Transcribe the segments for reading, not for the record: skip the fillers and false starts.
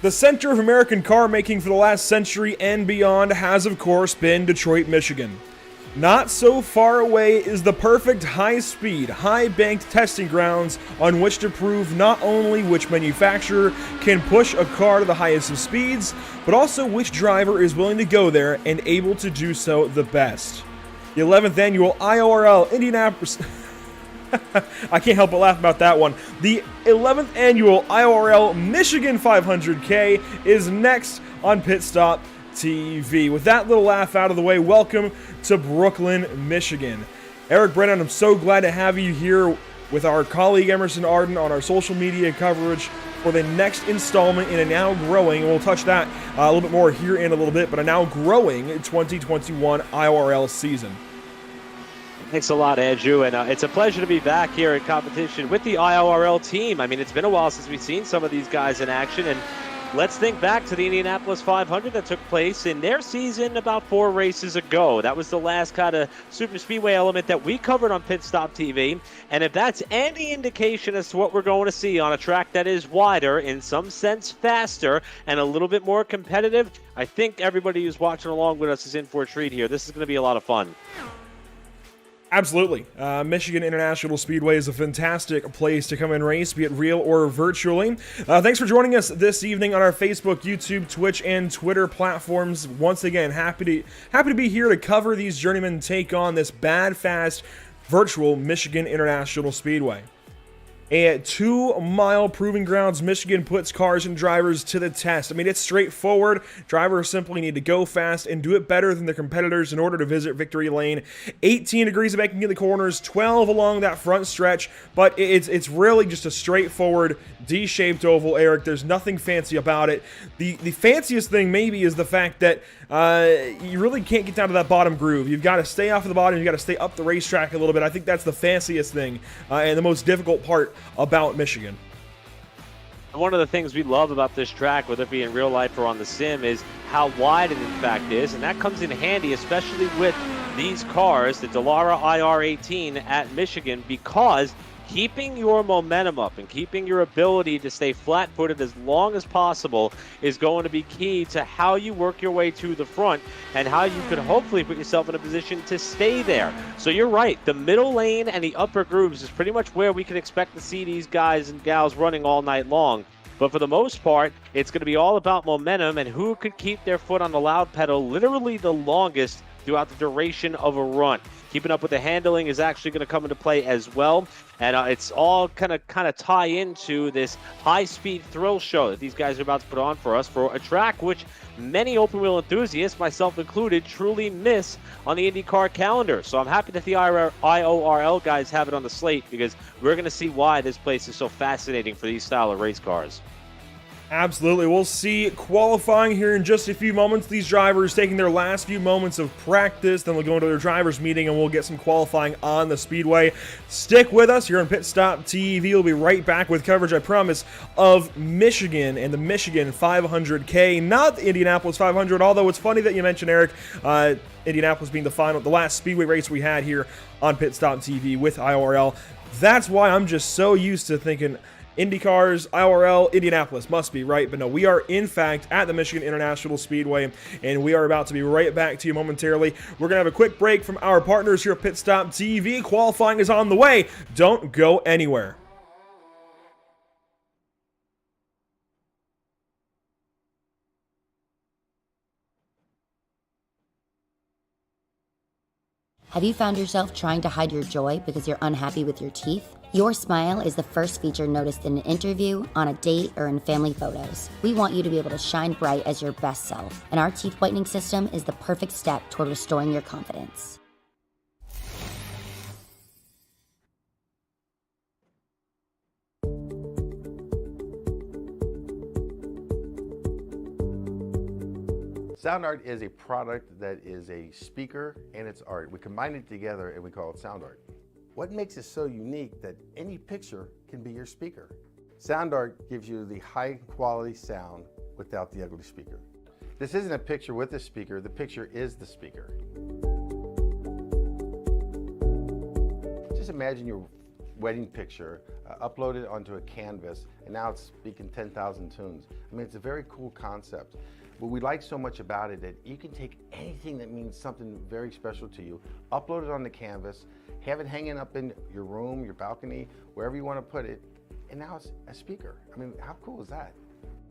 The center of American car making for the last century and beyond has, of course, been Detroit, Michigan. Not so far away is the perfect high-speed, high-banked testing grounds on which to prove not only which manufacturer can push a car to the highest of speeds, but also which driver is willing to go there and able to do so the best. The 11th annual IORL Indianapolis... I can't help but laugh about that one. The 11th annual IORL Michigan 500K is next on Pit Stop TV. With that little laugh out of the way, welcome to Brooklyn, Michigan. Eric Brennan, I'm so glad to have you here with our colleague Emerson Arden on our social media coverage for the next installment in a now growing, and we'll touch that a little bit more here in a little bit, but a now growing 2021 IORL season. Thanks a lot, Andrew, and it's a pleasure to be back here in competition with the IORL team. I mean, it's been a while since we've seen some of these guys in action, and let's think back to the Indianapolis 500 that took place in their season about 4 races ago. That was the last kind of super speedway element that we covered on Pit Stop TV, and if that's any indication as to what we're going to see on a track that is wider, in some sense faster, and a little bit more competitive, I think everybody who's watching along with us is in for a treat here. This is going to be a lot of fun. Absolutely. Michigan International Speedway is a fantastic place to come and race, be it real or virtually. Thanks for joining us this evening on our Facebook, YouTube, Twitch, and Twitter platforms. Once again, happy to be here to cover these journeymen take on this bad, fast, virtual Michigan International Speedway. At 2-mile proving grounds, Michigan puts cars and drivers to the test. I mean, it's straightforward. Drivers simply need to go fast and do it better than their competitors in order to visit victory lane. 18 degrees of banking in the corners, 12 along that front stretch, but it's really just a straightforward D-shaped oval, Eric. There's nothing fancy about it. The fanciest thing maybe is the fact that you really can't get down to that bottom groove. You've got to stay off of the bottom. You've got to stay up the racetrack a little bit. I think that's the fanciest thing and the most difficult part about Michigan. One of the things we love about this track, whether it be in real life or on the sim, is how wide it in fact is, and that comes in handy, especially with these cars, the Dallara IR18 at Michigan, because keeping your momentum up and keeping your ability to stay flat-footed as long as possible is going to be key to how you work your way to the front and how you could hopefully put yourself in a position to stay there. So you're right, the middle lane and the upper grooves is pretty much where we can expect to see these guys and gals running all night long. But for the most part, it's going to be all about momentum and who could keep their foot on the loud pedal literally the longest throughout the duration of a run. Keeping up with the handling is actually going to come into play as well. And it's all kind of tie into this high-speed thrill show that these guys are about to put on for us for a track which many open-wheel enthusiasts, myself included, truly miss on the IndyCar calendar. So I'm happy that the IORL guys have it on the slate because we're going to see why this place is so fascinating for these style of race cars. Absolutely. We'll see qualifying here in just a few moments. These drivers taking their last few moments of practice, then they'll go into their drivers meeting and we'll get some qualifying on the speedway. Stick with us here on Pit Stop TV. We'll be right back with coverage, I promise, of Michigan and the Michigan 500K, not the Indianapolis 500, although it's funny that you mentioned, Eric, Indianapolis being the last speedway race we had here on Pit Stop TV with IORL. That's why I'm just so used to thinking IndyCars, IORL, Indianapolis must be right, but no, we are in fact at the Michigan International Speedway, and we are about to be right back to you momentarily. We're going to have a quick break from our partners here at Pit Stop TV. Qualifying is on the way. Don't go anywhere. Have you found yourself trying to hide your joy because you're unhappy with your teeth? Your smile is the first feature noticed in an interview, on a date, or in family photos. We want you to be able to shine bright as your best self, and our teeth whitening system is the perfect step toward restoring your confidence. Sound Art is a product that is a speaker and it's art. We combine it together and we call it Sound Art. What makes it so unique that any picture can be your speaker? Sound Art gives you the high quality sound without the ugly speaker. This isn't a picture with a speaker, the picture is the speaker. Just imagine you're wedding picture, upload it onto a canvas, and now it's speaking 10,000 tunes. I mean, it's a very cool concept. What we like so much about it that you can take anything that means something very special to you, upload it on the canvas, have it hanging up in your room, your balcony, wherever you want to put it, and now it's a speaker. I mean, how cool is that?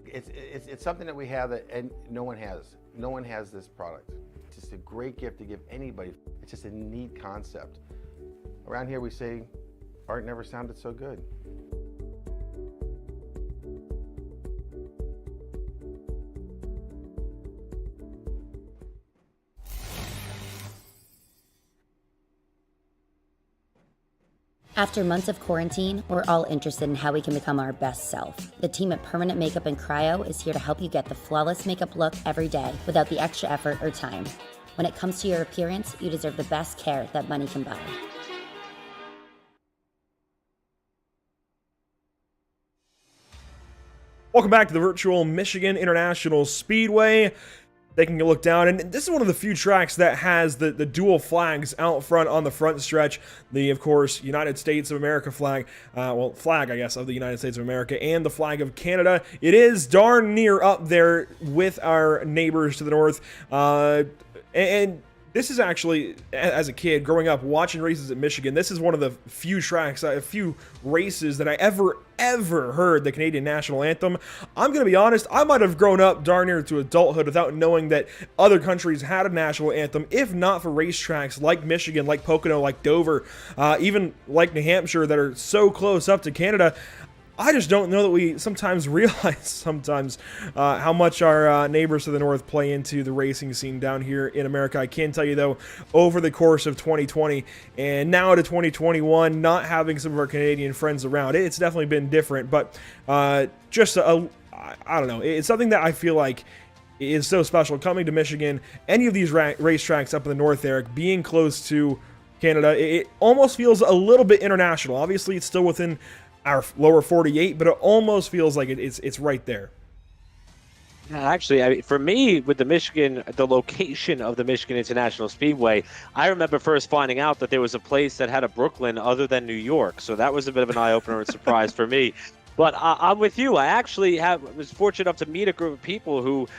It's something that we have that and no one has. No one has this product. It's just a great gift to give anybody. It's just a neat concept. Around here we say, art never sounded so good. After months of quarantine, we're all interested in how we can become our best self. The team at Permanent Makeup and Cryo is here to help you get the flawless makeup look every day without the extra effort or time. When it comes to your appearance, you deserve the best care that money can buy. Welcome back to the virtual Michigan International Speedway. Taking a look down, and this is one of the few tracks that has the dual flags out front on the front stretch. The, of course, United States of America flag, flag, I guess, of the United States of America, and the flag of Canada. It is darn near up there with our neighbors to the north, and this is actually, as a kid, growing up, watching races at Michigan, this is one of the few tracks, a few races that I ever heard the Canadian National Anthem. I'm going to be honest, I might have grown up darn near to adulthood without knowing that other countries had a national anthem, if not for racetracks like Michigan, like Pocono, like Dover, even like New Hampshire that are so close up to Canada. I just don't know that we sometimes realize how much our neighbors to the north play into the racing scene down here in America. I can tell you, though, over the course of 2020 and now to 2021, not having some of our Canadian friends around, it's definitely been different. But I don't know, it's something that I feel like is so special. Coming to Michigan, any of these racetracks up in the north, Eric, being close to Canada, it almost feels a little bit international. Obviously, it's still within our lower 48, but it almost feels like it's right there. Yeah, actually, for me, with the location of the Michigan International Speedway, I remember first finding out that there was a place that had a Brooklyn other than New York. So that was a bit of an eye-opener and surprise for me. But I'm with you. I actually was fortunate enough to meet a group of people who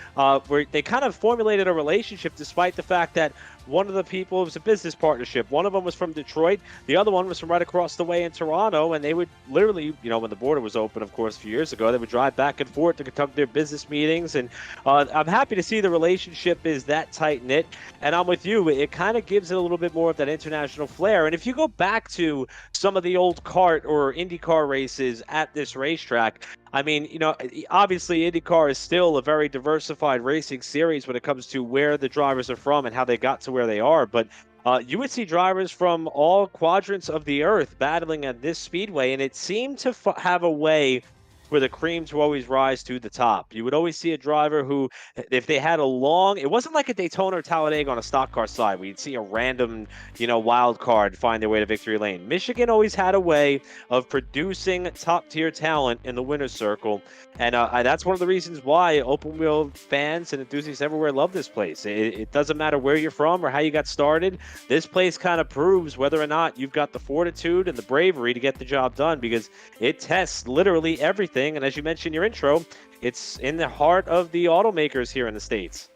they kind of formulated a relationship despite the fact that one of the people, it was a business partnership. One of them was from Detroit. The other one was from right across the way in Toronto. And they would literally, when the border was open, of course, a few years ago, they would drive back and forth to conduct their business meetings. And I'm happy to see the relationship is that tight-knit. And I'm with you. It kind of gives it a little bit more of that international flair. And if you go back to some of the old kart or IndyCar races at this racetrack, I mean, obviously IndyCar is still a very diversified racing series when it comes to where the drivers are from and how they got to where they are. But you would see drivers from all quadrants of the earth battling at this speedway, and it seemed to have a way where the cream to always rise to the top. You would always see a driver who, if they had it wasn't like a Daytona or Talladega on a stock car side where you'd see a random, wild card find their way to victory lane. Michigan always had a way of producing top-tier talent in the winner's circle, and that's one of the reasons why open-wheel fans and enthusiasts everywhere love this place. It doesn't matter where you're from or how you got started. This place kind of proves whether or not you've got the fortitude and the bravery to get the job done, because it tests literally everything. And as you mentioned in your intro, it's in the heart of the automakers here in the States.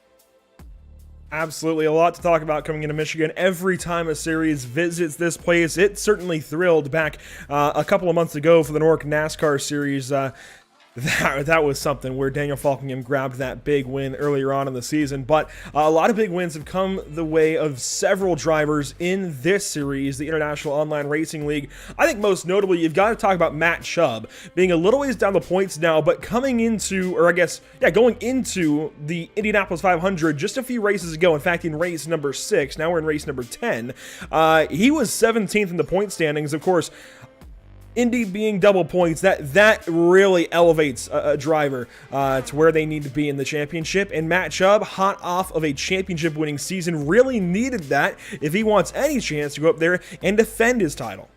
Absolutely, a lot to talk about coming into Michigan. Every time a series visits this place, it certainly thrilled back a couple of months ago for the Nork NASCAR series. That was something where Daniel Falkingham grabbed that big win earlier on in the season. But a lot of big wins have come the way of several drivers in this series, the International Online Racing League. I think most notably, you've got to talk about Matt Chubb being a little ways down the points now, but going into the Indianapolis 500 just a few races ago. In fact, in race number 6, now we're in race number 10. He was 17th in the point standings. Of course, Indy being double points, that really elevates a driver to where they need to be in the championship. And Matt Chubb, hot off of a championship-winning season, really needed that if he wants any chance to go up there and defend his title.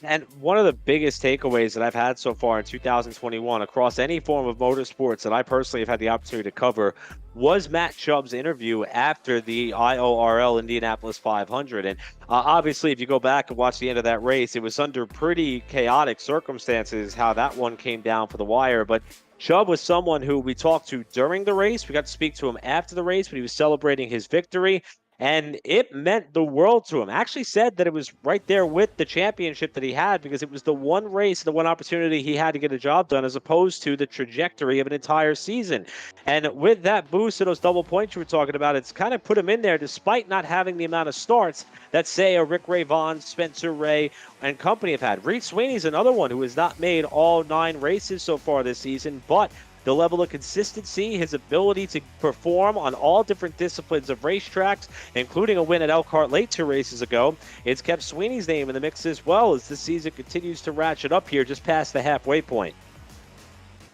And one of the biggest takeaways that I've had so far in 2021 across any form of motorsports that I personally have had the opportunity to cover was Matt Chubb's interview after the IORL Indianapolis 500. And obviously, if you go back and watch the end of that race, it was under pretty chaotic circumstances how that one came down for the wire. But Chubb was someone who we talked to during the race. We got to speak to him after the race when he was celebrating his victory. And it meant the world to him. Actually said that it was right there with the championship that he had because it was the one race, the one opportunity he had to get a job done as opposed to the trajectory of an entire season. And with that boost and those double points you were talking about, it's kind of put him in there despite not having the amount of starts that, say, a Rick Ray Vaughan, Spencer Ray, and company have had. Reed Sweeney's another one who has not made all 9 races so far this season, but the level of consistency, his ability to perform on all different disciplines of racetracks, including a win at Elkhart Lake 2 races ago, it's kept Sweeney's name in the mix as well as the season continues to ratchet up here just past the halfway point.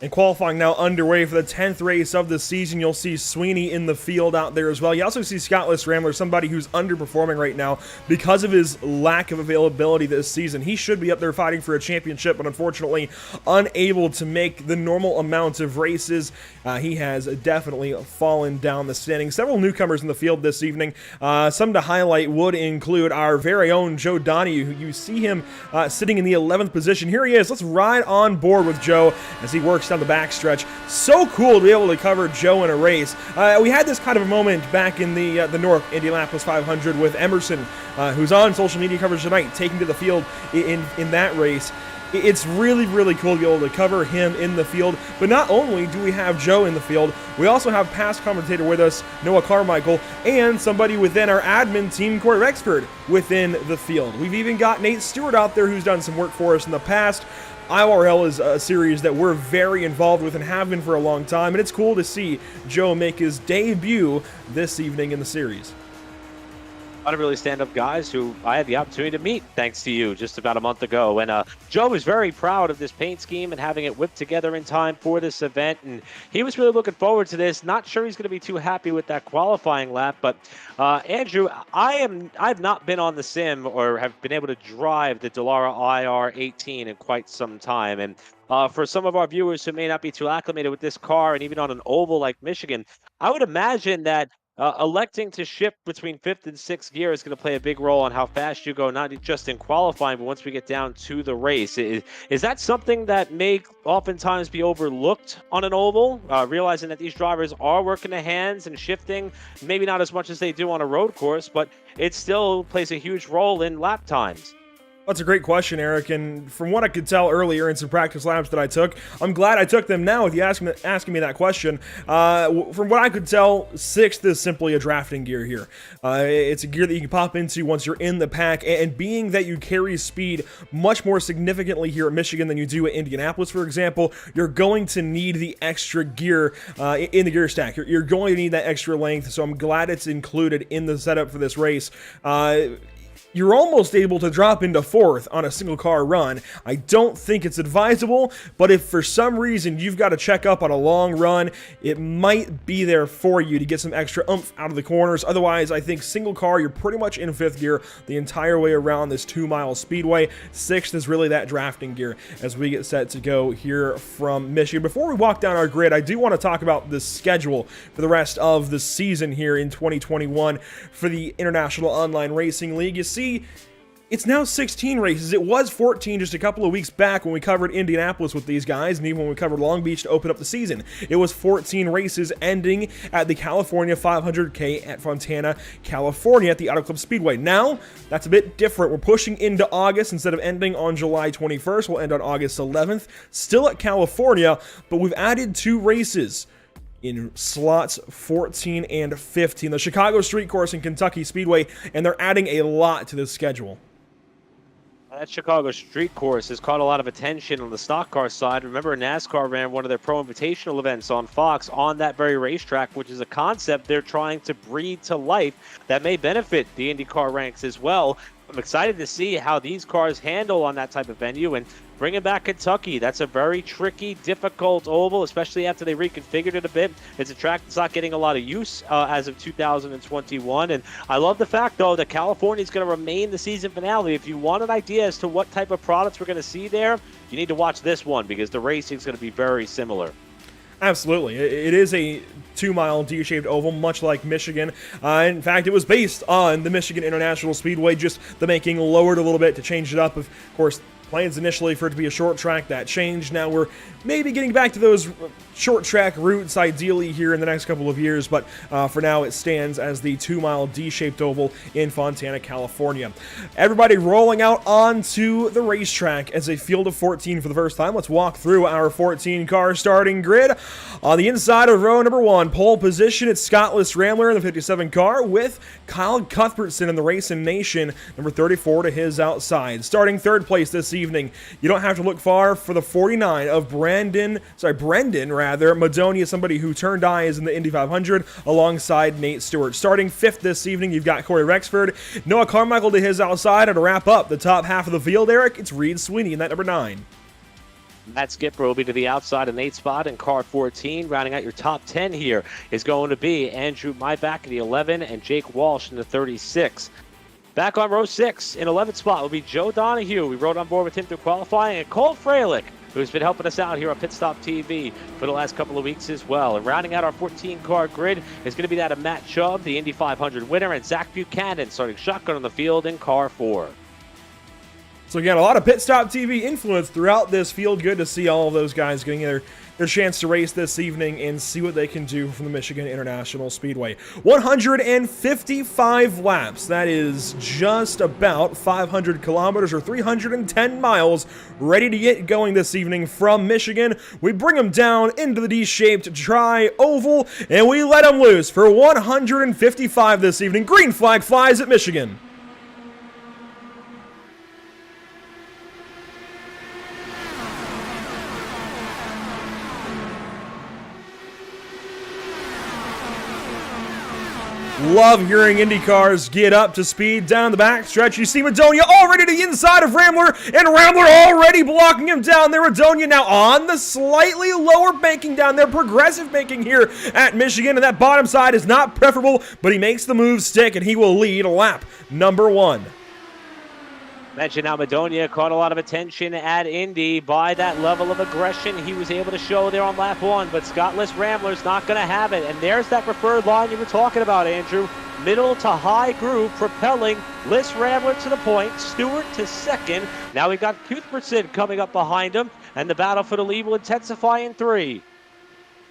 And qualifying now underway for the 10th race of the season. You'll see Sweeney in the field out there as well. You also see Scottless Rambler, somebody who's underperforming right now because of his lack of availability this season. He should be up there fighting for a championship, but unfortunately unable to make the normal amount of races. He has definitely fallen down the standings. Several newcomers in the field this evening. Some to highlight would include our very own Joe Donahue, who you see him sitting in the 11th position. Here he is. Let's ride on board with Joe as he works down the backstretch. So cool to be able to cover Joe in a race. We had this kind of a moment back in the North Indianapolis 500 with Emerson, who's on social media coverage tonight, taking to the field in that race. It's really, really cool to be able to cover him in the field. But not only do we have Joe in the field, we also have past commentator with us, Noah Carmichael, and somebody within our admin team, Corey Rexford, within the field. We've even got Nate Stewart out there who's done some work for us in the past. IORL is a series that we're very involved with and have been for a long time, and it's cool to see Joe make his debut this evening in the series. A lot of really stand-up guys who I had the opportunity to meet thanks to you just about a month ago. And Joe was very proud of this paint scheme and having it whipped together in time for this event. And he was really looking forward to this. Not sure he's going to be too happy with that qualifying lap. But Andrew, I've not been on the sim or have been able to drive the Dallara IR18 in quite some time. And for some of our viewers who may not be too acclimated with this car and even on an oval like Michigan, I would imagine that electing to shift between 5th and 6th gear is going to play a big role on how fast you go, not just in qualifying, but once we get down to the race. Is that something that may oftentimes be overlooked on an oval, realizing that these drivers are working their hands and shifting, maybe not as much as they do on a road course, but it still plays a huge role in lap times? That's a great question, Eric, and from what I could tell earlier in some practice laps that I took, I'm glad I took them now with you asking me that question. From what I could tell, 6th is simply a drafting gear here. It's a gear that you can pop into once you're in the pack, and being that you carry speed much more significantly here at Michigan than you do at Indianapolis, for example, you're going to need the extra gear in the gear stack. You're going to need that extra length, so I'm glad it's included in the setup for this race. You're almost able to drop into 4th on a single car run. I don't think it's advisable, but if for some reason you've got to check up on a long run, it might be there for you to get some extra oomph out of the corners. Otherwise, I think single car, you're pretty much in 5th gear the entire way around this 2-mile speedway. 6th is really that drafting gear as we get set to go here from Michigan. Before we walk down our grid, I do want to talk about the schedule for the rest of the season here in 2021 for the International Online Racing League. You see, it's now 16 races. It was 14 just a couple of weeks back when we covered Indianapolis with these guys, and even when we covered Long Beach to open up the season. It was 14 races ending at the California 500K at Fontana, California at the Auto Club Speedway. Now, that's a bit different. We're pushing into August. Instead of ending on July 21st, we'll end on August 11th. Still at California, but we've added 2 races in slots 14 and 15. The Chicago Street Course and Kentucky Speedway, and they're adding a lot to this schedule. That Chicago Street Course has caught a lot of attention on the stock car side. Remember, NASCAR ran one of their Pro Invitational events on Fox on that very racetrack, which is a concept they're trying to breathe to life that may benefit the IndyCar ranks as well. I'm excited to see how these cars handle on that type of venue, and bringing back Kentucky. That's a very tricky, difficult oval, especially after they reconfigured it a bit. It's a track that's not getting a lot of use as of 2021. And I love the fact, though, that California is going to remain the season finale. If you want an idea as to what type of products we're going to see there, you need to watch this one because the racing is going to be very similar. Absolutely. It is a 2-mile D-shaped oval, much like Michigan. In fact, it was based on the Michigan International Speedway, just the making lowered a little bit to change it up. Of course, plans initially for it to be a short track. That changed. Now we're maybe getting back to those short track routes ideally here in the next couple of years, but for now it stands as the 2-mile D-shaped oval in Fontana, California. Everybody rolling out onto the racetrack as a field of 14 for the first time. Let's walk through our 14-car starting grid. On the inside of row number 1, pole position, it's Scottless Rambler in the 57 car with Kyle Cuthbertson in the Racing Nation, number 34 to his outside. Starting third place this evening, you don't have to look far for the 49 of Brendan Madonia, somebody who turned eyes in the Indy 500 alongside Nate Stewart. Starting fifth this evening, you've got Corey Rexford, Noah Carmichael to his outside, and to wrap up the top half of the field, Eric, it's Reed Sweeney in that number 9. Matt Skipper will be to the outside of Nate's spot in car 14. Rounding out your top 10 here is going to be Andrew Maybach in the 11 and Jake Walsh in the 36. Back on row 6 in 11th spot will be Joe Donahue. We rode on board with him through qualifying, and Cole Freilich, who's been helping us out here on Pit Stop TV for the last couple of weeks as well. And rounding out our 14-car grid is going to be that of Matt Chubb, the Indy 500 winner, and Zach Buchanan starting shotgun on the field in car 4. So again, a lot of Pit Stop TV influence throughout this field. Good to see all of those guys getting their chance to race this evening and see what they can do from the Michigan International Speedway. 155 laps. That is just about 500 kilometers or 310 miles ready to get going this evening from Michigan. We bring them down into the D-shaped tri-oval and we let them loose for 155 this evening. Green flag flies at Michigan. Love hearing Indy cars get up to speed down the backstretch. You see Madonia already to the inside of Rambler, and Rambler already blocking him down there. Madonia now on the slightly lower banking down there, progressive banking here at Michigan, and that bottom side is not preferable, but he makes the move stick, and he will lead lap number 1. Mentioned how Madonia caught a lot of attention at Indy by that level of aggression he was able to show there on lap 1, but Scottless Rambler's not going to have it. And there's that preferred line you were talking about, Andrew. Middle to high groove, propelling Liss Rambler to the point, Stewart to second. Now we got Cuthbertson coming up behind him, and the battle for the lead will intensify in 3.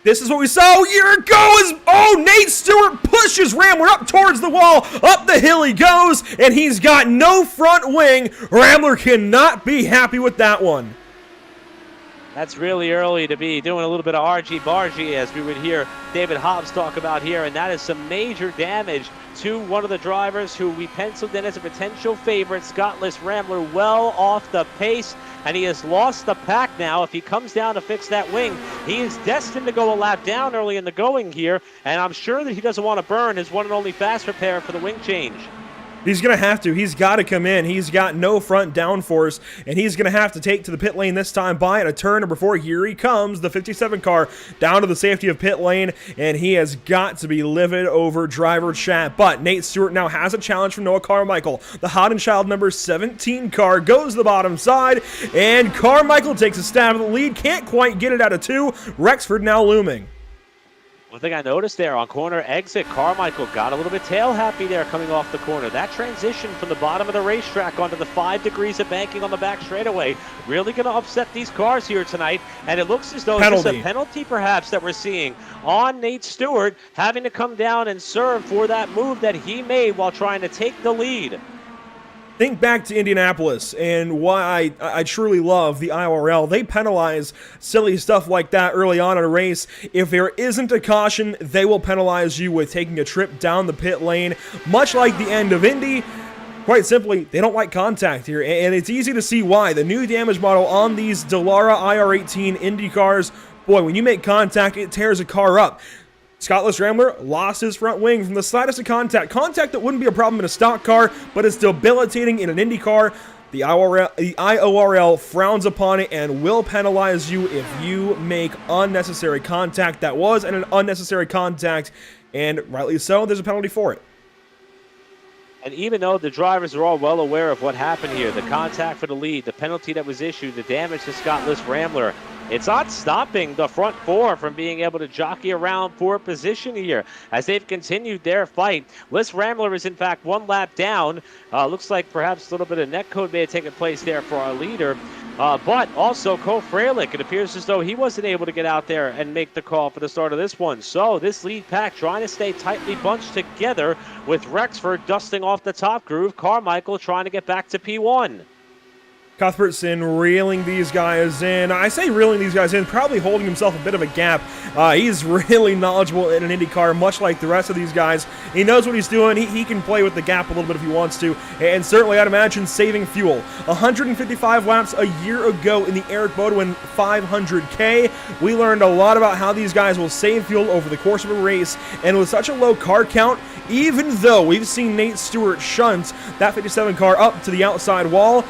This is what we saw a year ago as, Nate Stewart pushes Rambler up towards the wall. Up the hill he goes, and he's got no front wing. Rambler cannot be happy with that one. That's really early to be doing a little bit of argy-bargy, as we would hear David Hobbs talk about here, and that is some major damage to one of the drivers who we penciled in as a potential favorite. Scottless Rambler well off the pace, and he has lost the pack now. If he comes down to fix that wing, he is destined to go a lap down early in the going here, and I'm sure that he doesn't want to burn his one and only fast repair for the wing change. He's going to have to. He's got to come in. He's got no front downforce, and he's going to have to take to the pit lane this time by at a turn number 4. Here he comes, the 57 car, down to the safety of pit lane, and he has got to be livid over driver chat. But Nate Stewart now has a challenge from Noah Carmichael. The Hot-and-Child number 17 car goes to the bottom side, and Carmichael takes a stab at the lead. Can't quite get it out of 2. Rexford now looming. One thing I noticed there on corner exit, Carmichael got a little bit tail happy there coming off the corner. That transition from the bottom of the racetrack onto the 5 degrees of banking on the back straightaway really going to upset these cars here tonight. And it looks as though it's just a penalty perhaps that we're seeing on Nate Stewart having to come down and serve for that move that he made while trying to take the lead. Think back to Indianapolis and why I truly love the IORL. They penalize silly stuff like that early on in a race. If there isn't a caution, they will penalize you with taking a trip down the pit lane. Much like the end of Indy, quite simply, they don't like contact here. And it's easy to see why. The new damage model on these Dallara IR18 Indy cars, boy, when you make contact, it tears a car up. Scottless Rambler lost his front wing from the slightest of contact. Contact that wouldn't be a problem in a stock car, but is debilitating in an Indy car. The IORL frowns upon it and will penalize you if you make unnecessary contact. That was an unnecessary contact, and rightly so, there's a penalty for it. And even though the drivers are all well aware of what happened here, the contact for the lead, the penalty that was issued, the damage to Scottless Rambler, it's not stopping the front four from being able to jockey around for position here as they've continued their fight. Liz Rambler is in fact one lap down. Looks like perhaps a little bit of netcode may have taken place there for our leader. But also Cole Freilich, it appears as though he wasn't able to get out there and make the call for the start of this one. So this lead pack trying to stay tightly bunched together with Rexford dusting off the top groove. Carmichael trying to get back to P1. Cuthbertson reeling these guys in. I say reeling these guys in, probably holding himself a bit of a gap. He's really knowledgeable in an Indy car, much like the rest of these guys. He knows what he's doing. He can play with the gap a little bit if he wants to, and certainly I'd imagine saving fuel. 155 laps a year ago in the Eric Bodwin 500K. We learned a lot about how these guys will save fuel over the course of a race, and with such a low car count, even though we've seen Nate Stewart shunt that 57 car up to the outside wall,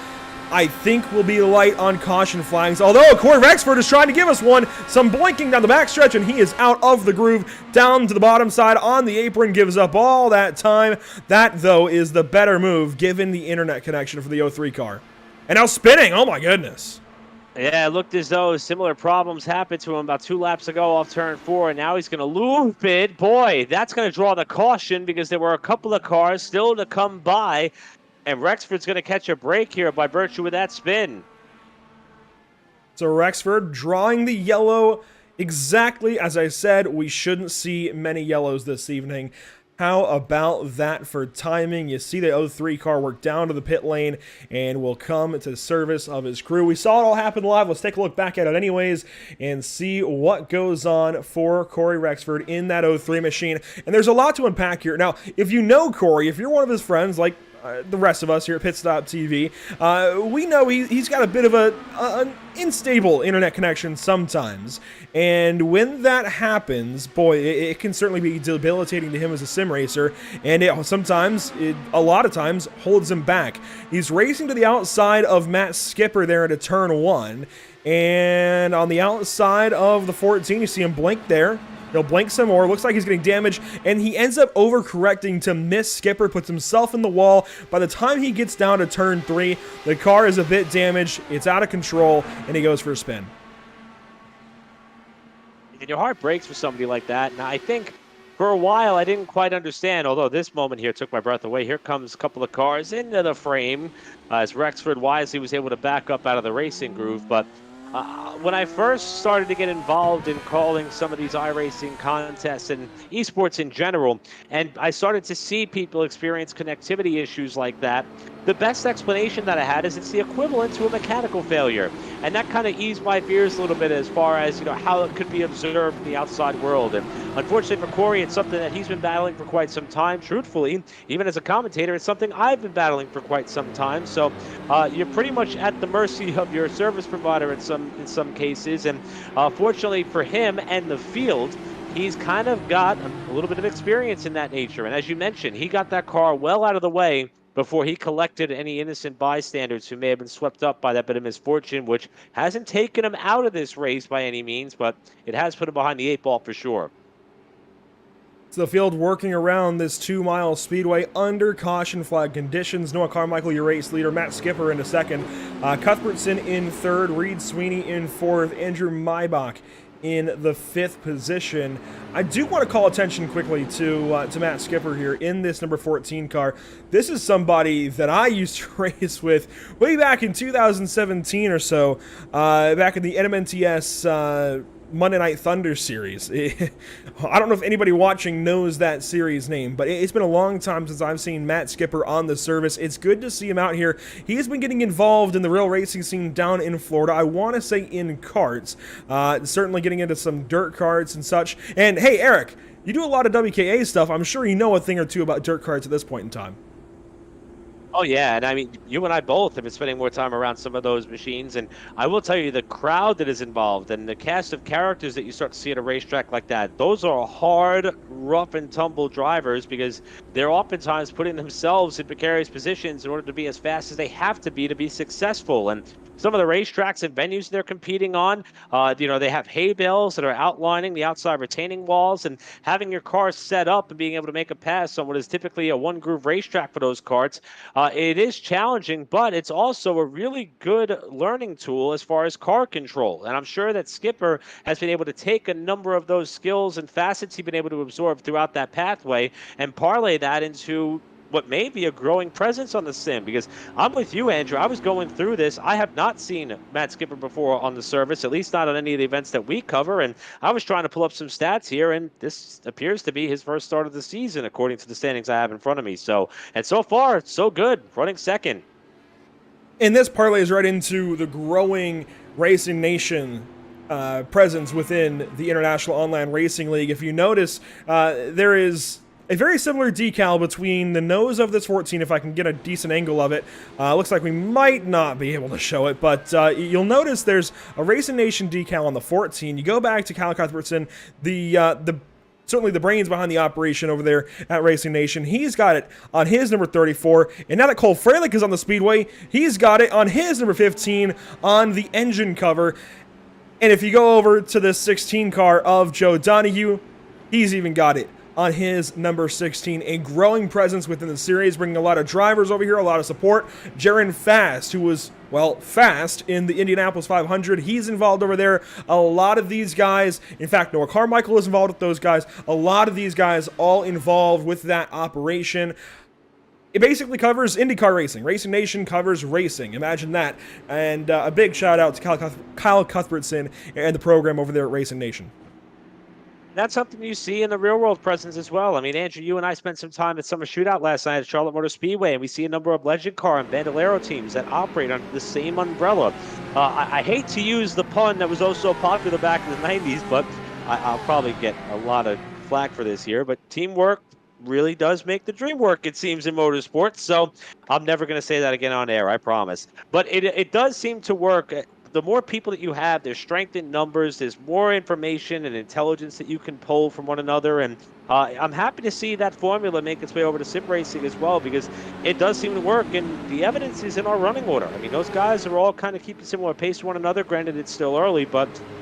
I think we'll be light on caution flags. Although Corey Rexford is trying to give us one. Some blinking down the backstretch, and he is out of the groove, down to the bottom side on the apron, gives up all that time. That, though, is the better move given the internet connection for the 03 car. And now spinning. Oh, my goodness. Yeah, it looked as though similar problems happened to him about 2 laps ago off turn 4, and now he's going to loop it. Boy, that's going to draw the caution because there were a couple of cars still to come by. And Rexford's going to catch a break here by virtue of that spin. So Rexford drawing the yellow exactly as I said. We shouldn't see many yellows this evening. How about that for timing? You see the 03 car work down to the pit lane and will come to the service of his crew. We saw it all happen live. Let's take a look back at it anyways and see what goes on for Corey Rexford in that 03 machine. And there's a lot to unpack here. Now, if you know Corey, if you're one of his friends, like the rest of us here at Pit Stop TV, we know he's got a bit of an unstable internet connection sometimes. And when that happens, boy, it can certainly be debilitating to him as a sim racer. And a lot of times, holds him back. He's racing to the outside of Matt Skipper there into turn 1. And on the outside of the 14, you see him blink there. He'll blink some more. Looks like he's getting damaged, and he ends up overcorrecting to miss Skipper, puts himself in the wall. By the time he gets down to turn 3, the car is a bit damaged, it's out of control, and he goes for a spin. And your heart breaks for somebody like that. Now, I think for a while I didn't quite understand, although this moment here took my breath away. Here comes a couple of cars into the frame as Rexford wisely was able to back up out of the racing groove, but when I first started to get involved in calling some of these iRacing contests and esports in general, and I started to see people experience connectivity issues like that, the best explanation that I had is it's the equivalent to a mechanical failure. And that kind of eased my fears a little bit as far as, how it could be observed in the outside world. And unfortunately for Corey, it's something that he's been battling for quite some time. Truthfully, even as a commentator, it's something I've been battling for quite some time. So you're pretty much at the mercy of your service provider in some cases. And fortunately for him and the field, he's kind of got a little bit of experience in that nature. And as you mentioned, he got that car well out of the way before he collected any innocent bystanders who may have been swept up by that bit of misfortune, which hasn't taken him out of this race by any means, but it has put him behind the 8 ball for sure. So the field working around this 2-mile speedway under caution flag conditions. Noah Carmichael, your race leader. Matt Skipper in a second. Cuthbertson in 3rd. Reed Sweeney in 4th. Andrew Maybach in the 5th position. I do want to call attention quickly to Matt Skipper here in this number 14 car. This is somebody that I used to race with way back in 2017 or so, back in the NMNTS Monday Night Thunder series. I don't know if anybody watching knows that series name, but it's been a long time since I've seen Matt Skipper on the service. It's good to see him out here. He's been getting involved in the real racing scene down in Florida. I want to say in karts, certainly getting into some dirt karts and such. And hey, Eric, you do a lot of WKA stuff. I'm sure you know a thing or two about dirt karts at this point in time. Oh yeah, and I mean, you and I both have been spending more time around some of those machines, and I will tell you the crowd that is involved and the cast of characters that you start to see at a racetrack like that. Those are hard, rough and tumble drivers because they're oftentimes putting themselves in precarious positions in order to be as fast as they have to be successful. And some of the racetracks and venues they're competing on, they have hay bales that are outlining the outside retaining walls, and having your car set up and being able to make a pass on what is typically a one groove racetrack for those karts. It is challenging, but it's also a really good learning tool as far as car control. And I'm sure that Skipper has been able to take a number of those skills and facets he's been able to absorb throughout that pathway and parlay that into what may be a growing presence on the sim. Because I'm with you, Andrew. I was going through this. I have not seen Matt Skipper before on the service, at least not on any of the events that we cover. And I was trying to pull up some stats here, and this appears to be his first start of the season, according to the standings I have in front of me. And so far, so good, running second. And this parlays right into the growing Racing Nation presence within the International Online Racing League. If you notice, there is a very similar decal between the nose of this 14, if I can get a decent angle of it. Looks like we might not be able to show it, but you'll notice there's a Racing Nation decal on the 14. You go back to Kyle Cuthbertson, certainly the brains behind the operation over there at Racing Nation. He's got it on his number 34. And now that Cole Freilich is on the speedway, he's got it on his number 15 on the engine cover. And if you go over to the 16 car of Joe Donahue, he's even got it on his number 16. A growing presence within the series, bringing a lot of drivers over here, a lot of support. Jaron Fast, who was, fast in the Indianapolis 500. He's involved over there. A lot of these guys, in fact, Noah Carmichael is involved with those guys. A lot of these guys all involved with that operation. It basically covers IndyCar racing. Racing Nation covers racing. Imagine that. And a big shout out to Kyle Cuthbertson and the program over there at Racing Nation. That's something you see in the real world presence as well. I mean, Andrew, you and I spent some time at Summer Shootout last night at Charlotte Motor Speedway, and we see a number of Legend Car and Bandolero teams that operate under the same umbrella. I hate to use the pun that was also popular back in the 90s, but I'll probably get a lot of flack for this here. But teamwork really does make the dream work, it seems, in motorsports. So I'm never going to say that again on air, I promise. But it does seem to work. The more people that you have, there's strength in numbers, there's more information and intelligence that you can pull from one another. And I'm happy to see that formula make its way over to sim racing as well, because it does seem to work, and the evidence is in our running order. I mean, those guys are all kind of keeping similar pace to one another. Granted, it's still early,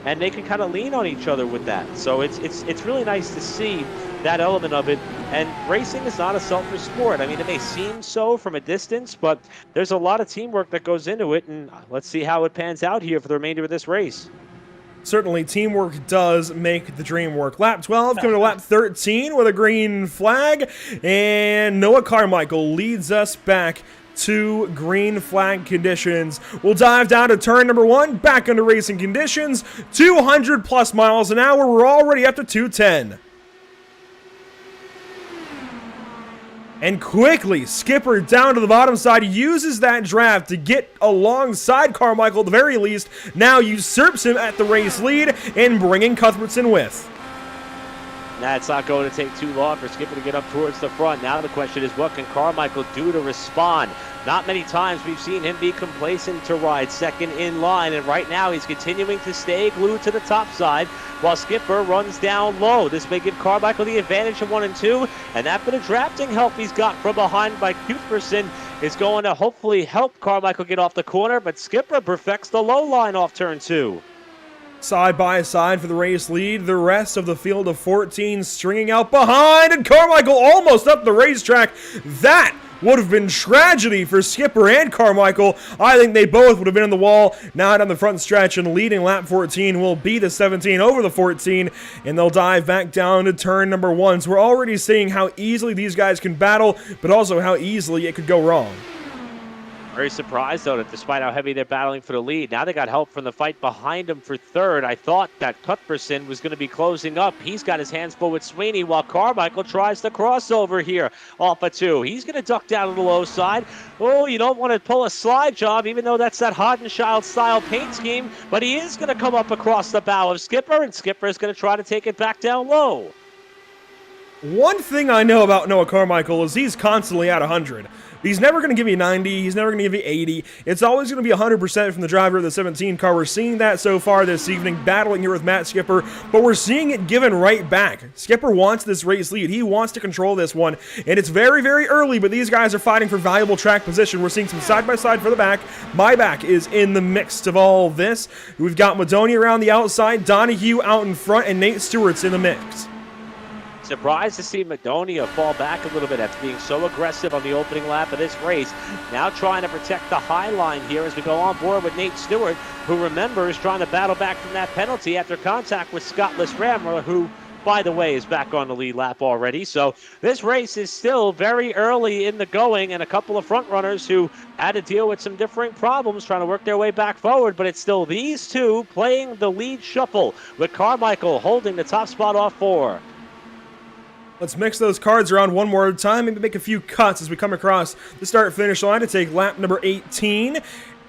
and they can kind of lean on each other with that. So it's really nice to see that element of it. And racing is not a selfish sport. I mean, it may seem so from a distance, but there's a lot of teamwork that goes into it, and let's see how it pans out here for the remainder of this race. Certainly, teamwork does make the dream work. Lap 12 coming to lap 13 with a green flag, and Noah Carmichael leads us back to green flag conditions. We'll dive down to turn number 1, back under racing conditions, 200 plus miles an hour. We're already up to 210. And quickly, Skipper down to the bottom side, uses that draft to get alongside Carmichael at the very least, now usurps him at the race lead and bringing Cuthbertson with. That's not going to take too long for Skipper to get up towards the front. Now the question is, what can Carmichael do to respond? Not many times we've seen him be complacent to ride second in line, and right now he's continuing to stay glued to the top side while Skipper runs down low. This may give Carmichael the advantage of 1 and 2, and that bit of drafting help he's got from behind by Cuthbertson is going to hopefully help Carmichael get off the corner, but Skipper perfects the low line off turn 2. Side by side for the race lead, the rest of the field of 14 stringing out behind, and Carmichael almost up the racetrack. That would have been tragedy for Skipper and Carmichael. I think they both would have been in the wall. Now down the front stretch, and leading lap 14 will be the 17 over the 14, and they'll dive back down to turn number 1. So we're already seeing how easily these guys can battle, but also how easily it could go wrong. Very surprised, though, that despite how heavy they're battling for the lead, now they got help from the fight behind him for third. I thought that Cuthbertson was going to be closing up. He's got his hands full with Sweeney, while Carmichael tries the crossover here off of 2. He's going to duck down to the low side. Oh, you don't want to pull a slide job, even though that's that Hodenschild style paint scheme, but he is going to come up across the bow of Skipper, and Skipper is going to try to take it back down low. One thing I know about Noah Carmichael is he's constantly at 100. He's never going to give you 90. He's never going to give you 80. It's always going to be 100% from the driver of the 17 car. We're seeing that so far this evening, battling here with Matt Skipper, but we're seeing it given right back. Skipper wants this race lead. He wants to control this one, and it's very, very early, but these guys are fighting for valuable track position. We're seeing some side-by-side for the back. My back is in the mix of all this. We've got Madonia around the outside, Donahue out in front, and Nate Stewart's in the mix. Surprised to see Madonia fall back a little bit after being so aggressive on the opening lap of this race. Now trying to protect the high line here as we go on board with Nate Stewart, who, remember, is trying to battle back from that penalty after contact with Scott Lisrammer, who, by the way, is back on the lead lap already. So this race is still very early in the going, and a couple of front runners who had to deal with some differing problems trying to work their way back forward, but it's still these two playing the lead shuffle with Carmichael holding the top spot off 4. Let's mix those cards around one more time, maybe make a few cuts as we come across the start-finish line to take lap number 18.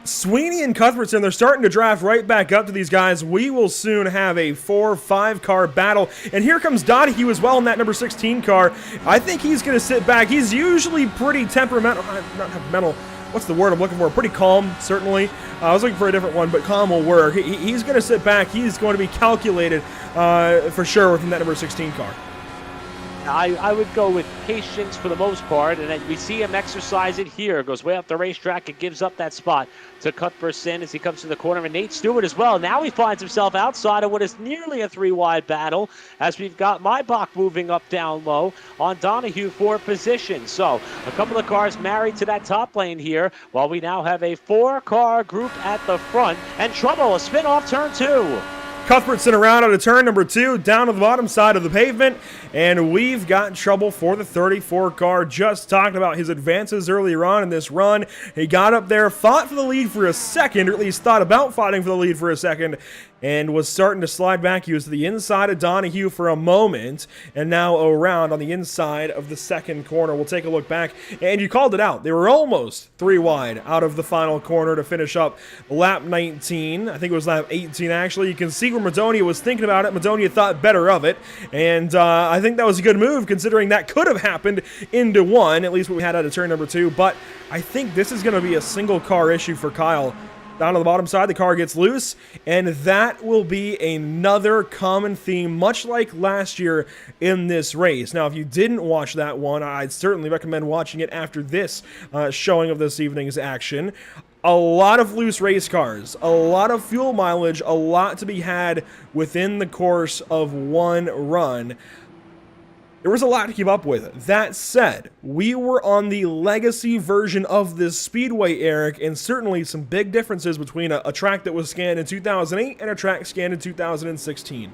Sweeney and Cuthbertson, they're starting to draft right back up to these guys. We will soon have a 4-5 car battle. And here comes Donahue as well in that number 16 car. I think he's going to sit back. He's usually pretty temperamental, not temperamental, what's the word I'm looking for? Pretty calm, certainly. I was looking for a different one, but calm will work. He's going to sit back. He's going to be calculated for sure within that number 16 car. I would go with patience for the most part, and then we see him exercise it here. Goes way up the racetrack and gives up that spot to Cuthbertson as he comes to the corner, and Nate Stewart as well. Now he finds himself outside of what is nearly a 3-wide battle as we've got Maybach moving up down low on Donahue for position. So a couple of cars married to that top lane here, while we now have a 4-car group at the front, and trouble, a spin off turn 2. Cuthbertson around out of turn number 2, down to the bottom side of the pavement, and we've got trouble for the 34 car. Just talked about his advances earlier on in this run. He got up there, fought for the lead for a second, or at least thought about fighting for the lead for a second, and was starting to slide back. He was to the inside of Donahue for a moment, and now around on the inside of the second corner. We'll take a look back, and you called it out. They were almost 3 wide out of the final corner to finish up lap 19. I think it was lap 18, actually. You can see where Madonia was thinking about it. Madonia thought better of it, and I think that was a good move, considering that could have happened into 1, at least what we had out of turn number 2, but I think this is going to be a single car issue for Kyle. Down on the bottom side, the car gets loose, and that will be another common theme, much like last year in this race. Now, if you didn't watch that one, I'd certainly recommend watching it after this showing of this evening's action. A lot of loose race cars, a lot of fuel mileage, a lot to be had within the course of one run. There was a lot to keep up with. That said, we were on the legacy version of this speedway, Eric, and certainly some big differences between a track that was scanned in 2008 and a track scanned in 2016.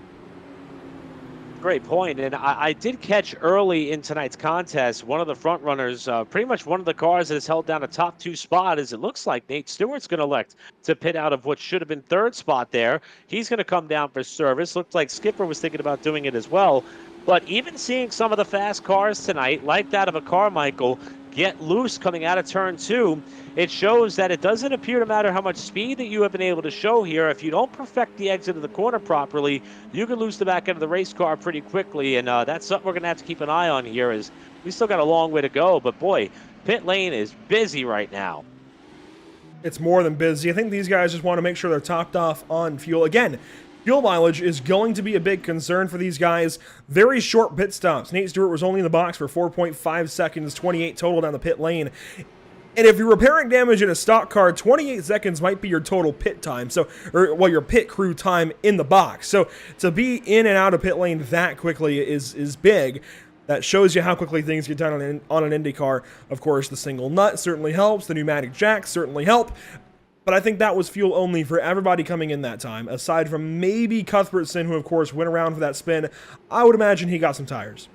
Great point, and I did catch early in tonight's contest one of the front runners, pretty much one of the cars that has held down a top 2 spot, as it looks like Nate Stewart's going to elect to pit out of what should have been 3rd spot there. He's going to come down for service. Looked like Skipper was thinking about doing it as well. But even seeing some of the fast cars tonight, like that of a Carmichael, get loose coming out of turn 2, it shows that it doesn't appear to matter how much speed that you have been able to show here. If you don't perfect the exit of the corner properly, you can lose the back end of the race car pretty quickly, and that's something we're going to have to keep an eye on here, as we still got a long way to go. But boy, pit lane is busy right now. It's more than busy. I think these guys just want to make sure they're topped off on fuel. Again, fuel mileage is going to be a big concern for these guys. Very short pit stops. Nate Stewart was only in the box for 4.5 seconds, 28 total down the pit lane. And if you're repairing damage in a stock car, 28 seconds might be your total pit time. Or your pit crew time in the box. So to be in and out of pit lane that quickly is big. That shows you how quickly things get done on an Indy car. Of course, the single nut certainly helps. The pneumatic jacks certainly help. But I think that was fuel only for everybody coming in that time, aside from maybe Cuthbertson, who of course went around for that spin. I would imagine he got some tires.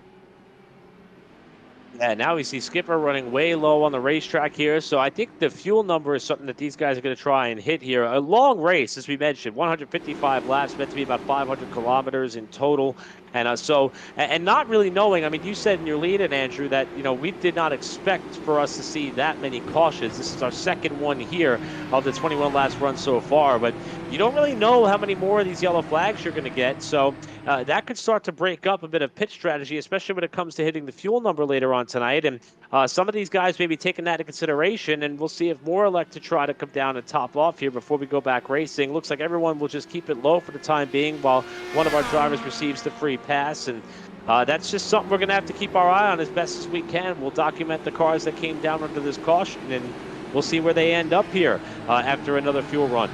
Yeah, now we see Skipper running way low on the racetrack here, so I think the fuel number is something that these guys are going to try and hit here. A long race, as we mentioned, 155 laps, meant to be about 500 kilometers in total. And not really knowing, I mean, you said in your lead-in, Andrew, that, we did not expect for us to see that many cautions. This is our second one here of the 21 laps run so far, but you don't really know how many more of these yellow flags you're going to get. So that could start to break up a bit of pit strategy, especially when it comes to hitting the fuel number later on tonight. And some of these guys may be taking that into consideration, and we'll see if more elect to try to come down and top off here before we go back racing. Looks like everyone will just keep it low for the time being while one of our drivers receives the free pass. And that's just something we're going to have to keep our eye on as best as we can. We'll document the cars that came down under this caution, and we'll see where they end up here after another fuel run.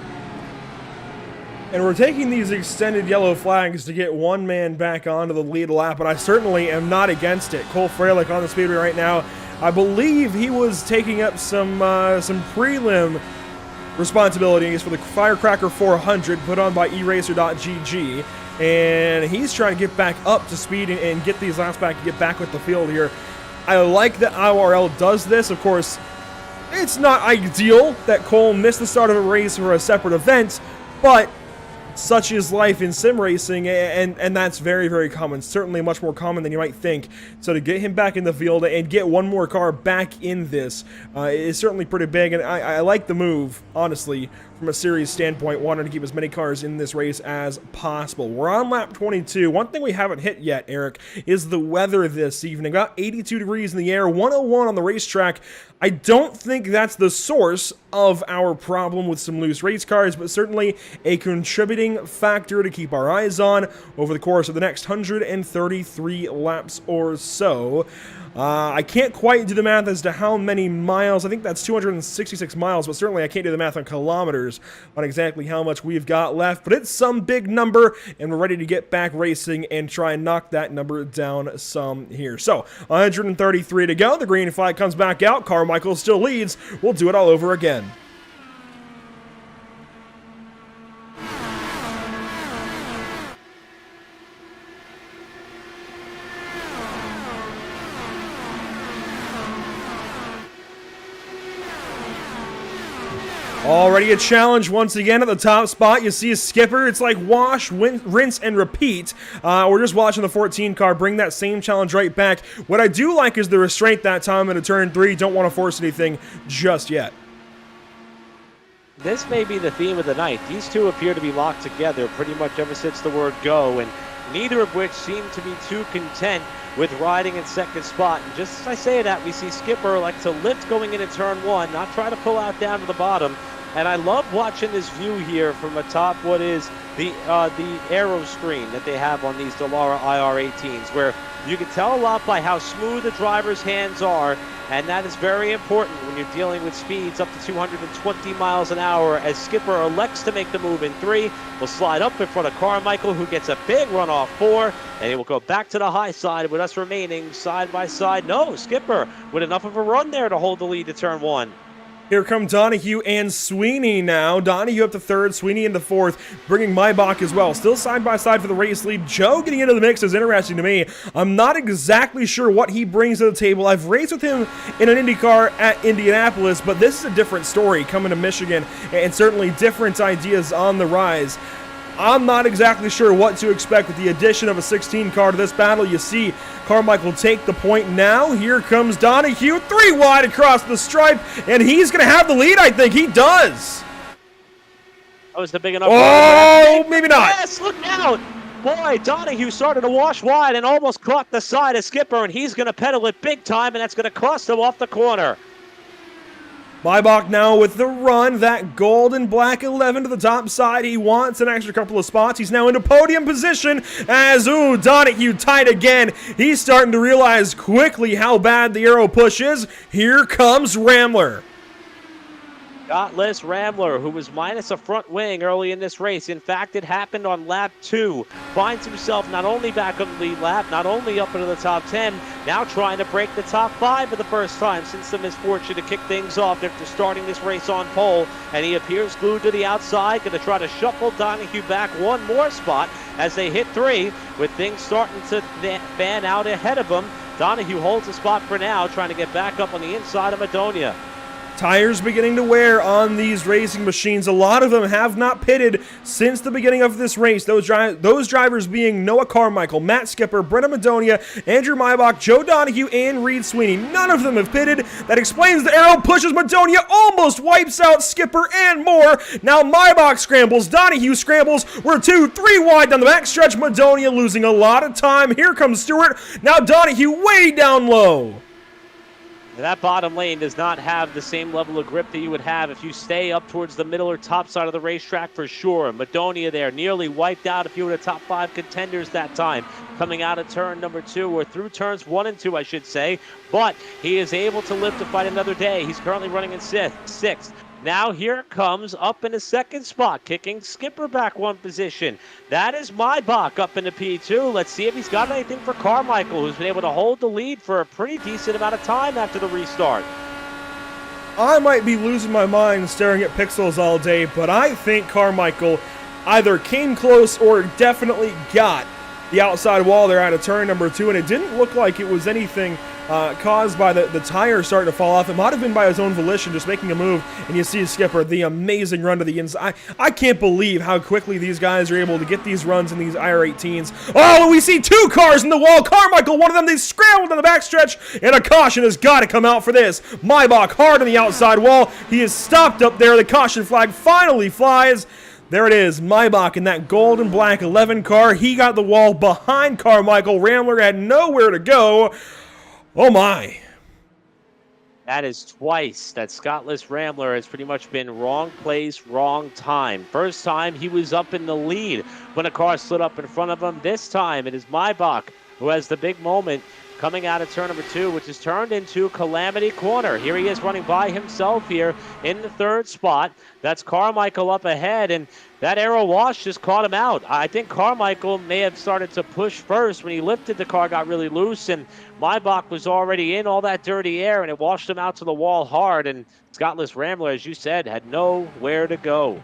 And we're taking these extended yellow flags to get one man back onto the lead lap, and I certainly am not against it. Cole Freilich on the speedway right now. I believe he was taking up some prelim responsibilities for the Firecracker 400 put on by eraser.gg, and he's trying to get back up to speed and get these laps back and get back with the field here. I like that IORL does this. Of course, it's not ideal that Cole missed the start of a race for a separate event, but such is life in sim racing, and that's very, very common. Certainly much more common than you might think. So to get him back in the field and get one more car back in this is certainly pretty big, and I like the move, honestly, from a series standpoint, wanting to keep as many cars in this race as possible. We're on lap 22. One thing we haven't hit yet, Eric, is the weather this evening. About 82 degrees in the air, 101 on the racetrack. I don't think that's the source of our problem with some loose race cars, but certainly a contributing factor to keep our eyes on over the course of the next 133 laps or so. I can't quite do the math as to how many miles. I think that's 266 miles, but certainly I can't do the math on kilometers on exactly how much we've got left. But it's some big number, and we're ready to get back racing and try and knock that number down some here. So, 133 to go. The green flag comes back out. Carmichael still leads. We'll do it all over again. Already a challenge once again at the top spot. You see a skipper. It's like wash, rinse, and repeat. We're just watching the 14 car bring that same challenge right back. What I do like is the restraint that time into turn 3. Don't want to force anything just yet. This may be the theme of the night. These two appear to be locked together pretty much ever since the word go, and neither of which seem to be too content with riding in second spot. And just as I say that, we see Skipper like to lift going into turn 1, not try to pull out down to the bottom. And I love watching this view here from atop what is the aero screen that they have on these Dallara IR18s, where you can tell a lot by how smooth the driver's hands are, and that is very important when you're dealing with speeds up to 220 miles an hour, as Skipper elects to make the move in 3. Will slide up in front of Carmichael, who gets a big run off 4, and he will go back to the high side with us remaining side by side. No, Skipper with enough of a run there to hold the lead to turn 1. Here come Donahue and Sweeney now. Donahue up to 3rd, Sweeney into 4th, bringing Maybach as well. Still side by side for the race lead. Joe getting into the mix is interesting to me. I'm not exactly sure what he brings to the table. I've raced with him in an IndyCar at Indianapolis, but this is a different story coming to Michigan, and certainly different ideas on the rise. I'm not exactly sure what to expect with the addition of a 16 car to this battle. You see Carmichael take the point now. Here comes Donahue, 3 wide across the stripe, and he's going to have the lead, I think. He does. That was the big enough. Oh, maybe not. Yes, look out. Boy, Donahue started to wash wide and almost caught the side of Skipper, and he's going to pedal it big time, and that's going to cost him off the corner. Maybach now with the run, that gold and black 11 to the top side. He wants an extra couple of spots. He's now into podium position as, Donahue tight again. He's starting to realize quickly how bad the aero push is. Here comes Ramler. Scottless Rambler, who was minus a front wing early in this race. In fact, it happened on lap 2. Finds himself not only back on the lead lap, not only up into the top 10, now trying to break the top 5 for the first time since the misfortune to kick things off after starting this race on pole. And he appears glued to the outside, going to try to shuffle Donahue back one more spot as they hit 3, with things starting to fan out ahead of him. Donahue holds the spot for now, trying to get back up on the inside of Madonia. Tires beginning to wear on these racing machines. A lot of them have not pitted since the beginning of this race. Those drivers being Noah Carmichael, Matt Skipper, Brenna Madonia, Andrew Maybach, Joe Donahue, and Reed Sweeney. None of them have pitted. That explains the arrow, pushes Madonia, almost wipes out Skipper and more. Now Maybach scrambles, Donahue scrambles. We're 2-3 wide down the backstretch. Madonia losing a lot of time. Here comes Stewart. Now Donahue way down low. That bottom lane does not have the same level of grip that you would have if you stay up towards the middle or top side of the racetrack for sure. Madonia there nearly wiped out a few of the top 5 contenders that time, coming out of turn number 2, or through turns 1 and 2, I should say. But he is able to live to fight another day. He's currently running in 6th. Now here comes up in the 2nd spot, kicking Skipper back 1 position. That is Maybach up in the P2. Let's see if he's got anything for Carmichael, who's been able to hold the lead for a pretty decent amount of time after the restart. I might be losing my mind staring at pixels all day, but I think Carmichael either came close or definitely got the outside wall there out of turn number 2, and it didn't look like it was anything caused by the tire starting to fall off. It might have been by his own volition, just making a move, and you see Skipper, the amazing run to the inside. I can't believe how quickly these guys are able to get these runs in these IR18s. Oh, we see 2 cars in the wall. Carmichael, one of them, they scrambled on the backstretch, and a caution has got to come out for this. Maybach hard on the outside wall. He is stopped up there. The caution flag finally flies. There it is, Maybach in that gold and black 11 car. He got the wall behind Carmichael. Rambler had nowhere to go. Oh my. That is twice that Scottless Rambler has pretty much been wrong place, wrong time. First time he was up in the lead when a car slid up in front of him. This time it is Maybach who has the big moment coming out of turn number 2, which is turned into Calamity Corner. Here he is running by himself here in the 3rd spot. That's Carmichael up ahead, and that arrow wash just caught him out. I think Carmichael may have started to push first. When he lifted, the car got really loose, and Maybach was already in all that dirty air, and it washed him out to the wall hard, and Scottless Rambler, as you said, had nowhere to go.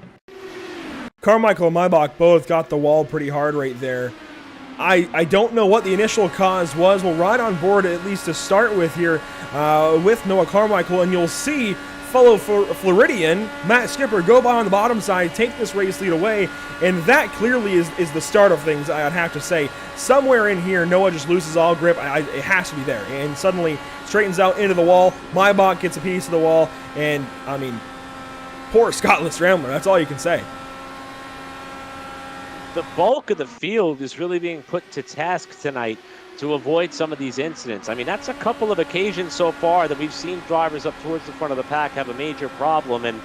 Carmichael and Maybach both got the wall pretty hard right there. I don't know what the initial cause was. We'll ride on board at least to start with here with Noah Carmichael, and you'll see fellow Floridian Matt Skipper go by on the bottom side, take this race lead away, and that clearly is the start of things, I'd have to say. Somewhere in here, Noah just loses all grip. It has to be there, and suddenly straightens out into the wall. Maybach gets a piece of the wall, and, I mean, poor Scottless Rambler, that's all you can say. The bulk of the field is really being put to task tonight to avoid some of these incidents. I mean, that's a couple of occasions so far that we've seen drivers up towards the front of the pack have a major problem, and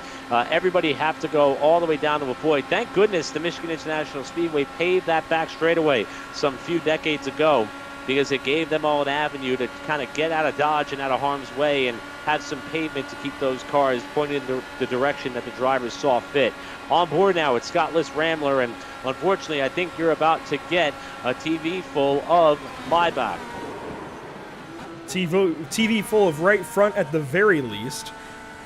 everybody have to go all the way down to avoid. Thank goodness the Michigan International Speedway paved that back straightaway some few decades ago, because it gave them all an avenue to kind of get out of Dodge and out of harm's way and have some pavement to keep those cars pointed in the direction that the drivers saw fit. On board now, it's Scottless Rambler, and unfortunately, I think you're about to get a TV full of Maybach. TV full of right front at the very least,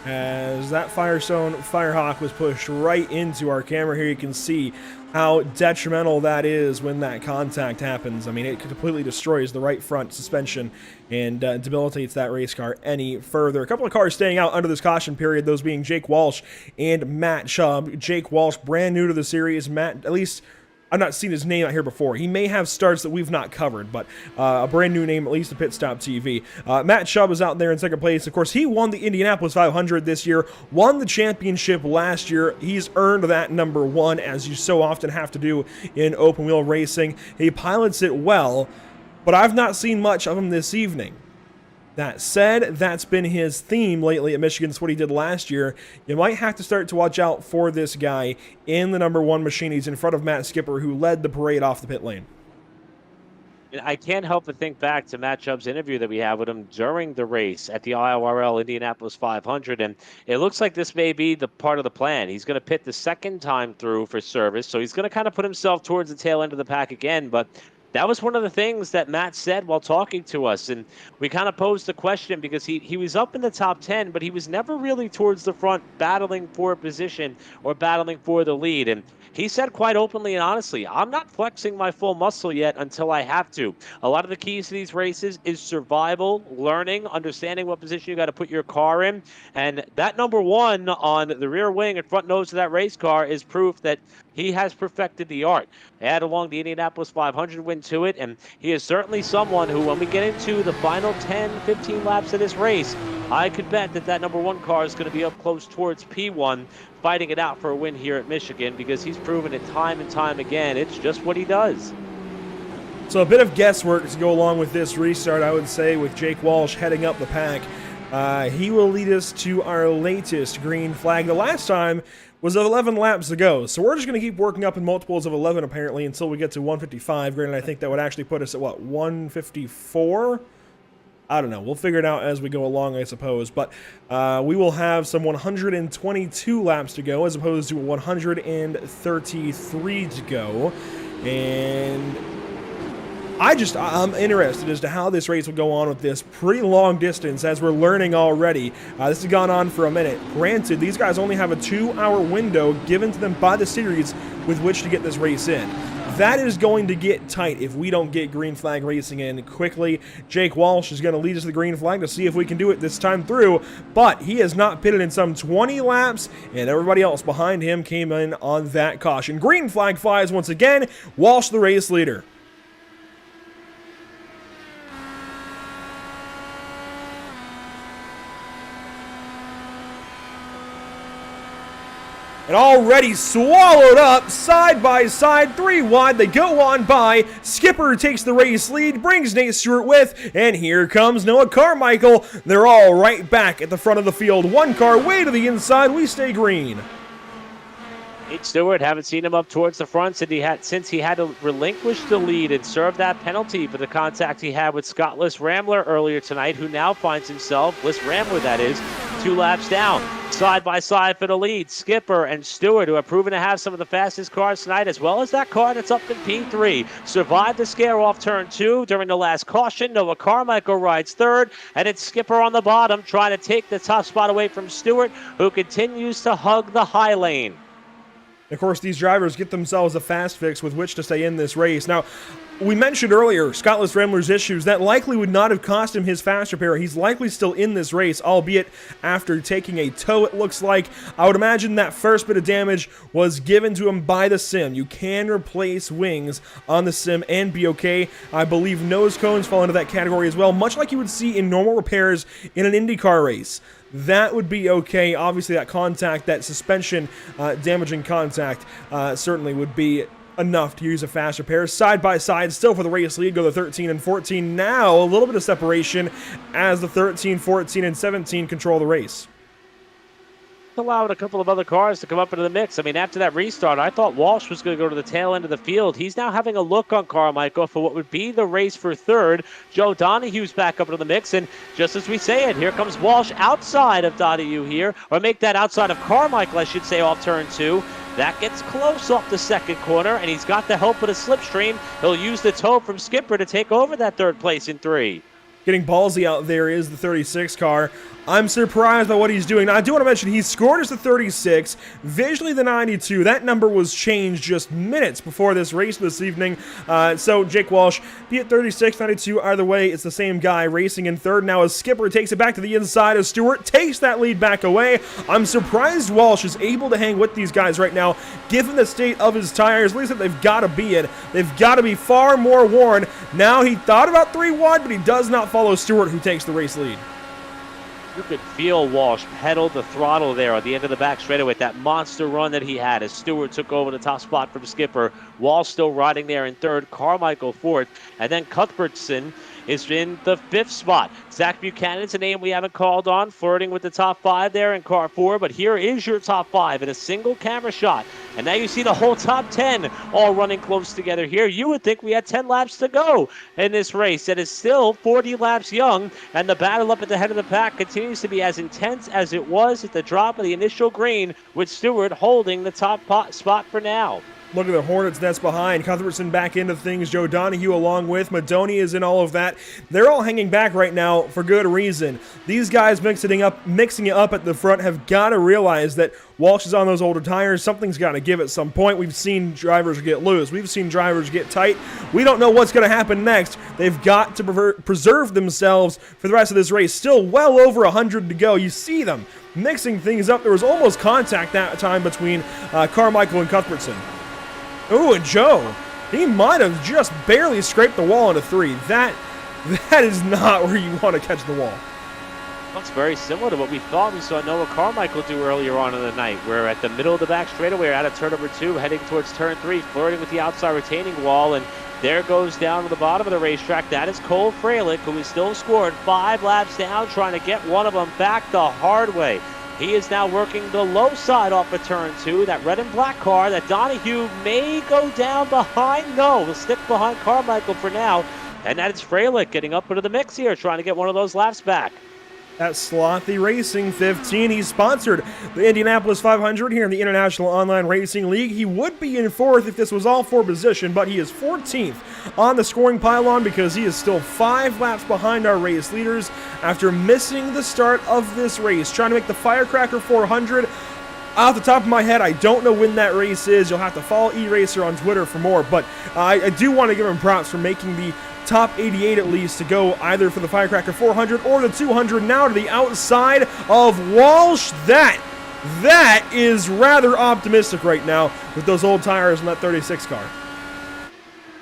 as that Firestone Firehawk was pushed right into our camera here. You can see how detrimental that is when that contact happens. I mean, it completely destroys the right front suspension and debilitates that race car any further. A couple of cars staying out under this caution period, those being Jake Walsh and Matt Chubb. Jake Walsh, brand new to the series. Matt, at least I've not seen his name out here before. He may have starts that we've not covered, but a brand new name, at least to Pit Stop TV. Matt Chubb is out there in 2nd place. Of course, he won the Indianapolis 500 this year, won the championship last year. He's earned that number 1, as you so often have to do in open wheel racing. He pilots it well, but I've not seen much of him this evening. That said, that's been his theme lately at Michigan. It's what he did last year. You might have to start to watch out for this guy in the number 1 machine. He's in front of Matt Skipper, who led the parade off the pit lane. I can't help but think back to Matt Chubb's interview that we had with him during the race at the IORL Indianapolis 500, and it looks like this may be the part of the plan. He's going to pit the 2nd time through for service, so he's going to kind of put himself towards the tail end of the pack again, but that was one of the things that Matt said while talking to us, and we kind of posed the question because he was up in the top 10, but he was never really towards the front battling for a position or battling for the lead, and he said quite openly and honestly, I'm not flexing my full muscle yet until I have to. A lot of the keys to these races is survival, learning, understanding what position you got to put your car in. And that number one on the rear wing and front nose of that race car is proof that he has perfected the art. Add along the Indianapolis 500 win to it, and he is certainly someone who, when we get into the final 10, 15 laps of this race, I could bet that that number one car is going to be up close towards P1, fighting it out for a win here at Michigan, because he's proven it time and time again. It's just what he does. So a bit of guesswork to go along with this restart, I would say, with Jake Walsh heading up the pack. He will lead us to our latest green flag. The last time was 11 laps ago, so we're just going to keep working up in multiples of 11, apparently, until we get to 155. Granted, I think that would actually put us at, what, 154? I don't know. We'll figure it out as we go along, I suppose. But we will have some 122 laps to go as opposed to 133 to go. And I'm interested as to how this race will go on with this pretty long distance, as we're learning already. This has gone on for a minute. Granted, these guys only have a 2-hour window given to them by the series with which to get this race in. That is going to get tight if we don't get green flag racing in quickly. Jake Walsh is going to lead us to the green flag to see if we can do it this time through, but he has not pitted in some 20 laps, and everybody else behind him came in on that caution. Green flag flies once again. Walsh the race leader. And already swallowed up, side by side, 3 wide, they go on by. Skipper takes the race lead, brings Nate Stewart with, and here comes Noah Carmichael. They're all right back at the front of the field. 1 car way to the inside, we stay green. Nate Stewart, haven't seen him up towards the front since he had to relinquish the lead and serve that penalty for the contact he had with Scott Liss-Rambler earlier tonight, who now finds himself, Liss-Rambler that is, 2 laps down. Side by side for the lead, Skipper and Stewart, who have proven to have some of the fastest cars tonight, as well as that car that's up in P3. Survived the scare off turn 2 during the last caution. Noah Carmichael rides third, and it's Skipper on the bottom trying to take the top spot away from Stewart, who continues to hug the high lane. Of course, these drivers get themselves a fast fix with which to stay in this race. Now, we mentioned earlier Scott Liss-Rambler's issues. That likely would not have cost him his fast repair. He's likely still in this race, albeit after taking a tow, it looks like. I would imagine that first bit of damage was given to him by the sim. You can replace wings on the sim and be okay. I believe nose cones fall into that category as well, much like you would see in normal repairs in an IndyCar race. That would be okay. Obviously, that contact, that suspension damaging contact certainly would be enough to use a fast repair. Side by side, still for the race lead, go the 13 and 14. Now, a little bit of separation as the 13, 14, and 17 control the race. Allowed a couple of other cars to come up into the mix. I mean, after that restart, I thought Walsh was going to go to the tail end of the field. He's now having a look on Carmichael for what would be the race for third. Joe Donahue's back up into the mix, and just as we say it, here comes Walsh outside of Donahue here, or make that outside of Carmichael, I should say, off turn 2. That gets close off the second corner, and he's got the help of the slipstream. He'll use the tow from Skipper to take over that third place in 3. Getting ballsy out there is the 36 car. I'm surprised by what he's doing. Now, I do want to mention he scored as the 36, visually the 92. That number was changed just minutes before this race this evening. So Jake Walsh, be it 36, 92, either way, it's the same guy racing in third now as Skipper takes it back to the inside as Stewart takes that lead back away. I'm surprised Walsh is able to hang with these guys right now, given the state of his tires. At least that they've got to be in. They've got to be far more worn. Now he thought about 3 wide, but he does not follow Stewart, who takes the race lead. You could feel Walsh pedal the throttle there at the end of the back straightaway with that monster run that he had as Stewart took over the top spot from Skipper. Walsh still riding there in third, Carmichael fourth, and then Cuthbertson is in the 5th spot. Zach Buchanan's a name we haven't called on, flirting with the top 5 there in car 4, but here is your top 5 in a single camera shot. And now you see the whole top 10 all running close together here. You would think we had 10 laps to go in this race. It is still 40 laps young, and the battle up at the head of the pack continues to be as intense as it was at the drop of the initial green, with Stewart holding the top spot for now. Look at the Hornets nest behind. Cuthbertson back into things. Joe Donahue along with. Madoni is in all of that. They're all hanging back right now for good reason. These guys mixing it up at the front have got to realize that Walsh is on those older tires. Something's got to give at some point. We've seen drivers get loose. We've seen drivers get tight. We don't know what's going to happen next. They've got to preserve themselves for the rest of this race. Still well over 100 to go. You see them mixing things up. There was almost contact that time between Carmichael and Cuthbertson. Ooh, and Joe, he might have just barely scraped the wall into 3. That is not where you want to catch the wall. Looks very similar to what we thought we saw Noah Carmichael do earlier on in the night. We're at the middle of the back straightaway out of turn number 2, heading towards turn 3, flirting with the outside retaining wall, and there goes down to the bottom of the racetrack. That is Cole Freilich, who is still scored 5 laps down, trying to get one of them back the hard way. He is now working the low side off of turn 2. That red and black car that Donahue may go down behind. No, we'll stick behind Carmichael for now. And that is Freilich getting up into the mix here, trying to get one of those laps back. At Slothy Racing 15, he sponsored the Indianapolis 500 here in the International Online Racing League. He would be in 4th if this was all 4 position, but he is 14th on the scoring pylon because he is still 5 laps behind our race leaders after missing the start of this race. Trying to make the Firecracker 400. Off the top of my head, I don't know when that race is. You'll have to follow eRacer on Twitter for more, but I do want to give him props for making the top 88 at least to go either for the Firecracker 400 or the 200. Now to the outside of Walsh. That is rather optimistic right now with those old tires on that 36 car.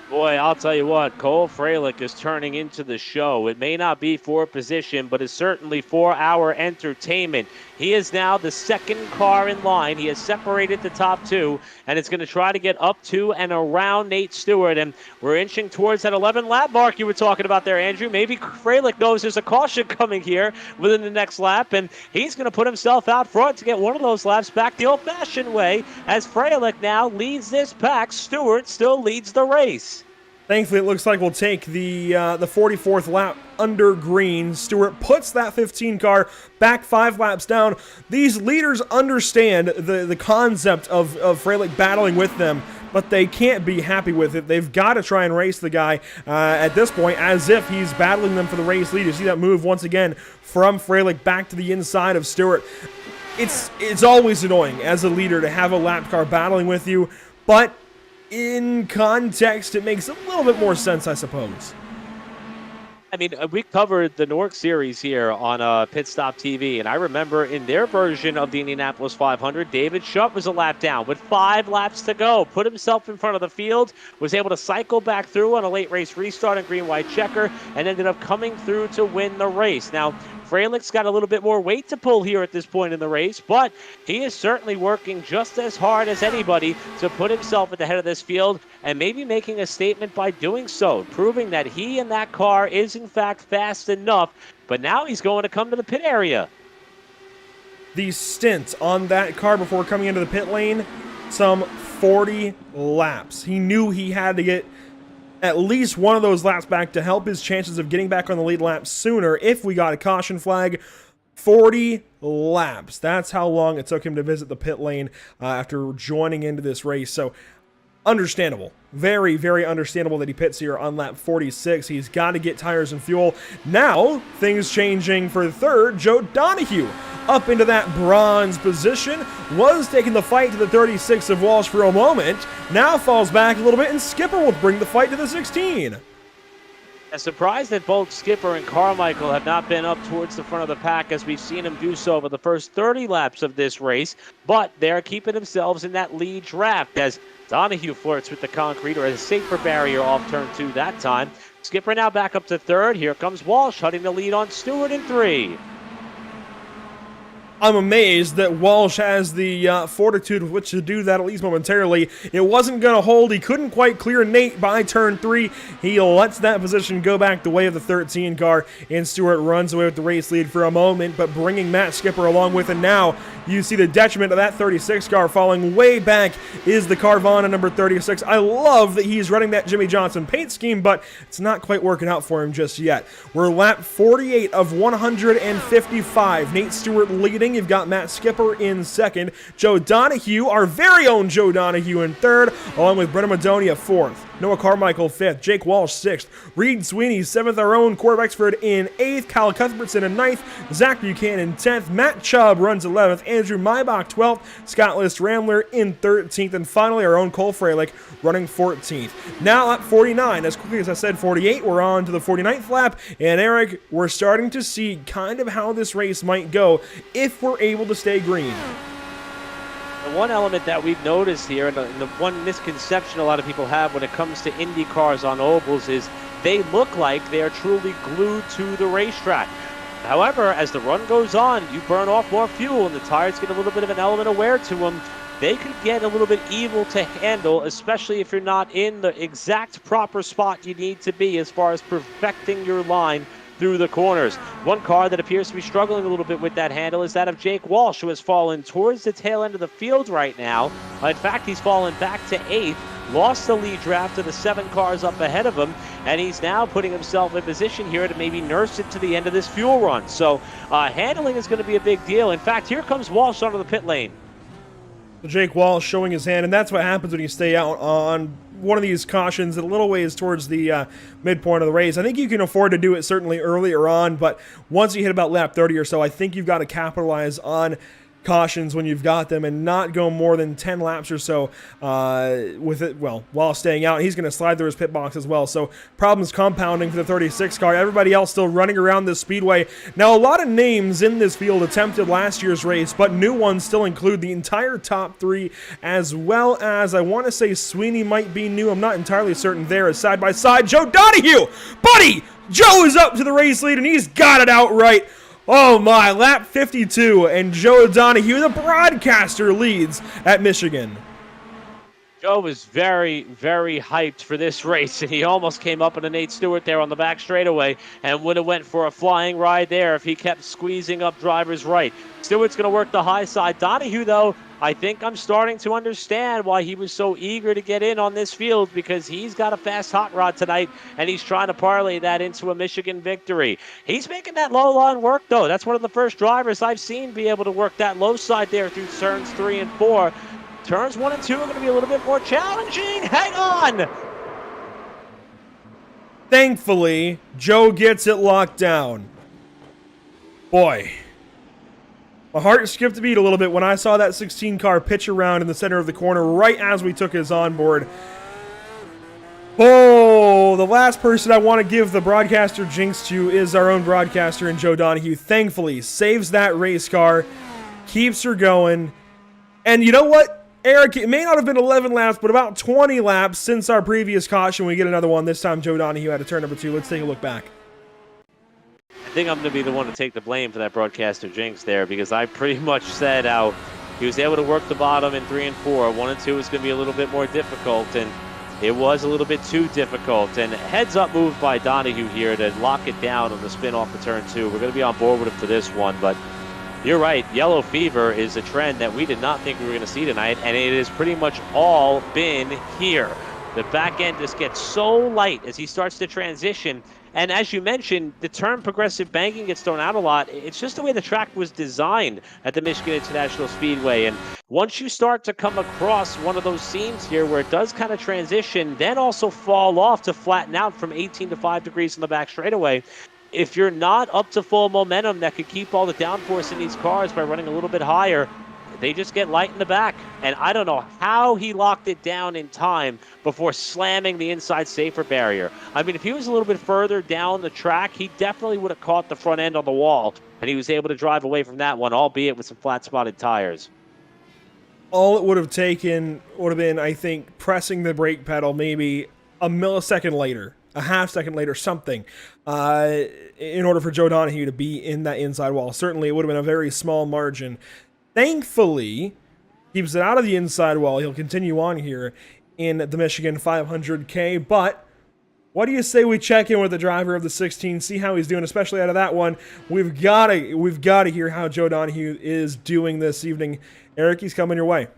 Boy, I'll tell you what, Cole Freilich is turning into the show. It may not be for position, but it's certainly for our entertainment. He is now the second car in line. He has separated the top 2, and it's going to try to get up to and around Nate Stewart. And we're inching towards that 11-lap mark you were talking about there, Andrew. Maybe Freilich knows there's a caution coming here within the next lap, and he's going to put himself out front to get one of those laps back the old-fashioned way as Freilich now leads this pack. Stewart still leads the race. Thankfully, it looks like we'll take the 44th lap under green. Stewart puts that 15 car back 5 laps down. These leaders understand the concept of Freilich battling with them, but they can't be happy with it. They've got to try and race the guy at this point as if he's battling them for the race lead. You see that move once again from Freilich back to the inside of Stewart. It's always annoying as a leader to have a lap car battling with you, but in context, it makes a little bit more sense, I suppose. I mean, we covered the Nork Series here on Pit Stop TV, and I remember in their version of the Indianapolis 500, David Shutt was a lap down with 5 laps to go, put himself in front of the field, was able to cycle back through on a late race restart and green-white checker, and ended up coming through to win the race. Now, Freilich's got a little bit more weight to pull here at this point in the race, but he is certainly working just as hard as anybody to put himself at the head of this field and maybe making a statement by doing so, proving that he and that car is in fact fast enough, but now he's going to come to the pit area. The stint on that car before coming into the pit lane, some 40 laps. He knew he had to get at least one of those laps back to help his chances of getting back on the lead lap sooner if we got a caution flag. 40 laps. That's how long it took him to visit the pit lane after joining into this race. So understandable. Very, very understandable that he pits here on lap 46. He's got to get tires and fuel. Now, things changing for third. Joe Donahue up into that bronze position. Was taking the fight to the 36 of Walsh for a moment. Now falls back a little bit, and Skipper will bring the fight to the 16. I'm surprised that both Skipper and Carmichael have not been up towards the front of the pack as we've seen them do so over the first 30 laps of this race, but they're keeping themselves in that lead draft as Donahue flirts with the concrete, or a safer barrier off turn 2 that time. Skipper now back up to third. Here comes Walsh, hunting the lead on Stewart in 3. I'm amazed that Walsh has the fortitude with which to do that, at least momentarily. It wasn't going to hold. He couldn't quite clear Nate by turn 3. He lets that position go back the way of the 13 car, and Stewart runs away with the race lead for a moment, but bringing Matt Skipper along with him now. You see the detriment of that 36 car falling way back is the Carvana number 36. I love that he's running that Jimmy Johnson paint scheme, but it's not quite working out for him just yet. We're lap 48 of 155. Nate Stewart leading leading. You've got Matt Skipper in second. Joe Donahue, our very own Joe Donahue, in third, along with Brennan Madonia fourth. Noah Carmichael fifth. Jake Walsh sixth. Reed Sweeney seventh. Our own Corey Wexford in eighth. Kyle Cuthbertson in ninth. Zach Buchanan 10th. Matt Chubb runs 11th. Andrew Maibach 12th. Scott List Rambler in 13th. And finally, our own Cole Freilich running 14th. Now at 49, as quickly as I said 48, we're on to the 49th lap. And Eric, we're starting to see kind of how this race might go if we're able to stay green. The one element that we've noticed here, and the one misconception a lot of people have when it comes to Indy cars on ovals, is they look like they are truly glued to the racetrack. However, as the run goes on, you burn off more fuel and the tires get a little bit of an element of wear to them. They could get a little bit evil to handle, especially if you're not in the exact proper spot you need to be as far as perfecting your line through the corners. One car that appears to be struggling a little bit with that handle is that of Jake Walsh, who has fallen towards the tail end of the field right now. In fact, he's fallen back to 8th, lost the lead draft to the 7 cars up ahead of him, and he's now putting himself in position here to maybe nurse it to the end of this fuel run. So handling is going to be a big deal. In fact, here comes Walsh onto the pit lane. Jake Walsh showing his hand, and that's what happens when you stay out on one of these cautions a little ways towards the midpoint of the race. I think you can afford to do it certainly earlier on, but once you hit about lap 30 or so, I think you've got to capitalize on cautions when you've got them and not go more than 10 laps or so with it, well, while staying out. He's going to slide through his pit box as well, so problems compounding for the 36 car. Everybody else still running around this speedway. Now, a lot of names in this field attempted last year's race, but new ones still include the entire top 3, as well as, I want to say Sweeney might be new. I'm not entirely certain there. As side by side, Joe Donahue! Buddy! Joe is up to the race lead, and he's got it outright. Oh my, lap 52, and Joe Donahue, the broadcaster, leads at Michigan. Joe was very, very hyped for this race, and he almost came up on Nate Stewart there on the back straightaway and would have went for a flying ride there if he kept squeezing up drivers right. Stewart's going to work the high side. Donahue, though, I think I'm starting to understand why he was so eager to get in on this field, because he's got a fast hot rod tonight, and he's trying to parlay that into a Michigan victory. He's making that low line work, though. That's one of the first drivers I've seen be able to work that low side there through turns 3 and 4. Turns 1 and 2 are going to be a little bit more challenging. Hang on! Thankfully, Joe gets it locked down. Boy, my heart skipped a beat a little bit when I saw that 16 car pitch around in the center of the corner right as we took his onboard. Oh, the last person I want to give the broadcaster jinx to is our own broadcaster in Joe Donahue. Thankfully, saves that race car, keeps her going. And you know what, Eric, it may not have been 11 laps, but about 20 laps since our previous caution. We get another one. This time, Joe Donahue had a turn number 2. Let's take a look back. I think I'm going to be the one to take the blame for that broadcaster jinx there, because I pretty much said how he was able to work the bottom in 3 and 4. 1 and 2 is going to be a little bit more difficult, and it was a little bit too difficult. And heads up move by Donahue here to lock it down on the spin off the turn 2. We're going to be on board with him for this one, but you're right. Yellow fever is a trend that we did not think we were going to see tonight, and it has pretty much all been here. The back end just gets so light as he starts to transition. And as you mentioned, the term progressive banking gets thrown out a lot. It's just the way the track was designed at the Michigan International Speedway. And once you start to come across one of those seams here where it does kind of transition, then also fall off to flatten out from 18 to 5 degrees in the back straightaway, if you're not up to full momentum that could keep all the downforce in these cars by running a little bit higher, they just get light in the back. And I don't know how he locked it down in time before slamming the inside safer barrier. I mean, if he was a little bit further down the track, he definitely would have caught the front end on the wall, and he was able to drive away from that one, albeit with some flat-spotted tires. All it would have taken would have been, I think, pressing the brake pedal maybe a millisecond later, a half second later, something, in order for Joe Donahue to be in that inside wall. Certainly, it would have been a very small margin. Thankfully, keeps it out of the inside wall. He'll continue on here in the Michigan 500K. But what do you say we check in with the driver of the 16, see how he's doing, especially out of that one? We've got to hear how Joe Donahue is doing this evening. Eric, he's coming your way.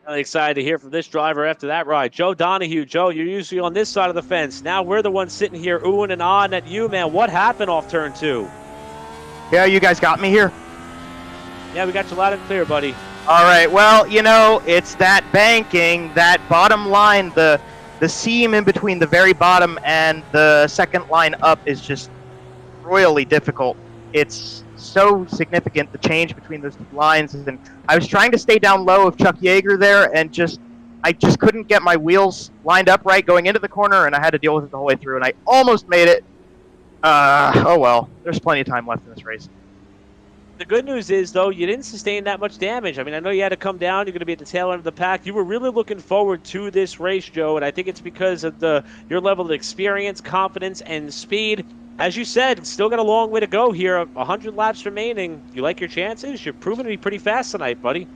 Really excited to hear from this driver after that ride. Joe Donahue. Joe, you're usually on this side of the fence. Now we're the ones sitting here oohing and ahhing at you, man. What happened off turn 2? Yeah, you guys got me here? Yeah, we got you loud and clear, buddy. All right, well, you know, it's that banking, that bottom line, the seam in between the very bottom and the second line up is just royally difficult. It's so significant, the change between those two lines. And I was trying to stay down low of Chuck Yeager there, and I just couldn't get my wheels lined up right going into the corner, and I had to deal with it the whole way through, and I almost made it. Oh well, there's plenty of time left in this race. The good news is, though, you didn't sustain that much damage. I mean, I know you had to come down. You're going to be at the tail end of the pack. You were really looking forward to this race, Joe, and I think it's because of your level of experience, confidence, and speed. As you said, still got a long way to go here. 100 laps remaining. You like your chances? You're proving to be pretty fast tonight, buddy.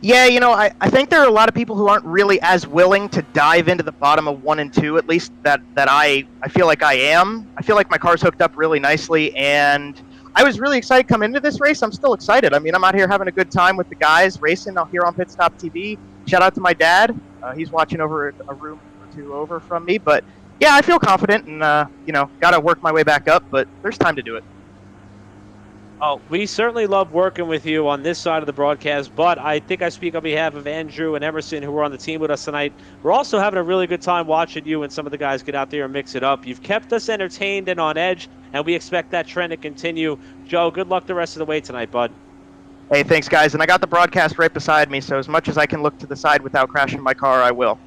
Yeah, you know, I think there are a lot of people who aren't really as willing to dive into the bottom of 1 and 2, at least that I feel like I am. I feel like my car's hooked up really nicely, and I was really excited coming into this race. I'm still excited. I mean, I'm out here having a good time with the guys, racing out here on Pit Stop TV. Shout out to my dad. He's watching over a room or two over from me. But, yeah, I feel confident and, you know, got to work my way back up, but there's time to do it. Oh, we certainly love working with you on this side of the broadcast, but I think I speak on behalf of Andrew and Emerson, who are on the team with us tonight. We're also having a really good time watching you and some of the guys get out there and mix it up. You've kept us entertained and on edge, and we expect that trend to continue. Joe, good luck the rest of the way tonight, bud. Hey, thanks, guys. And I got the broadcast right beside me, so as much as I can look to the side without crashing my car, I will.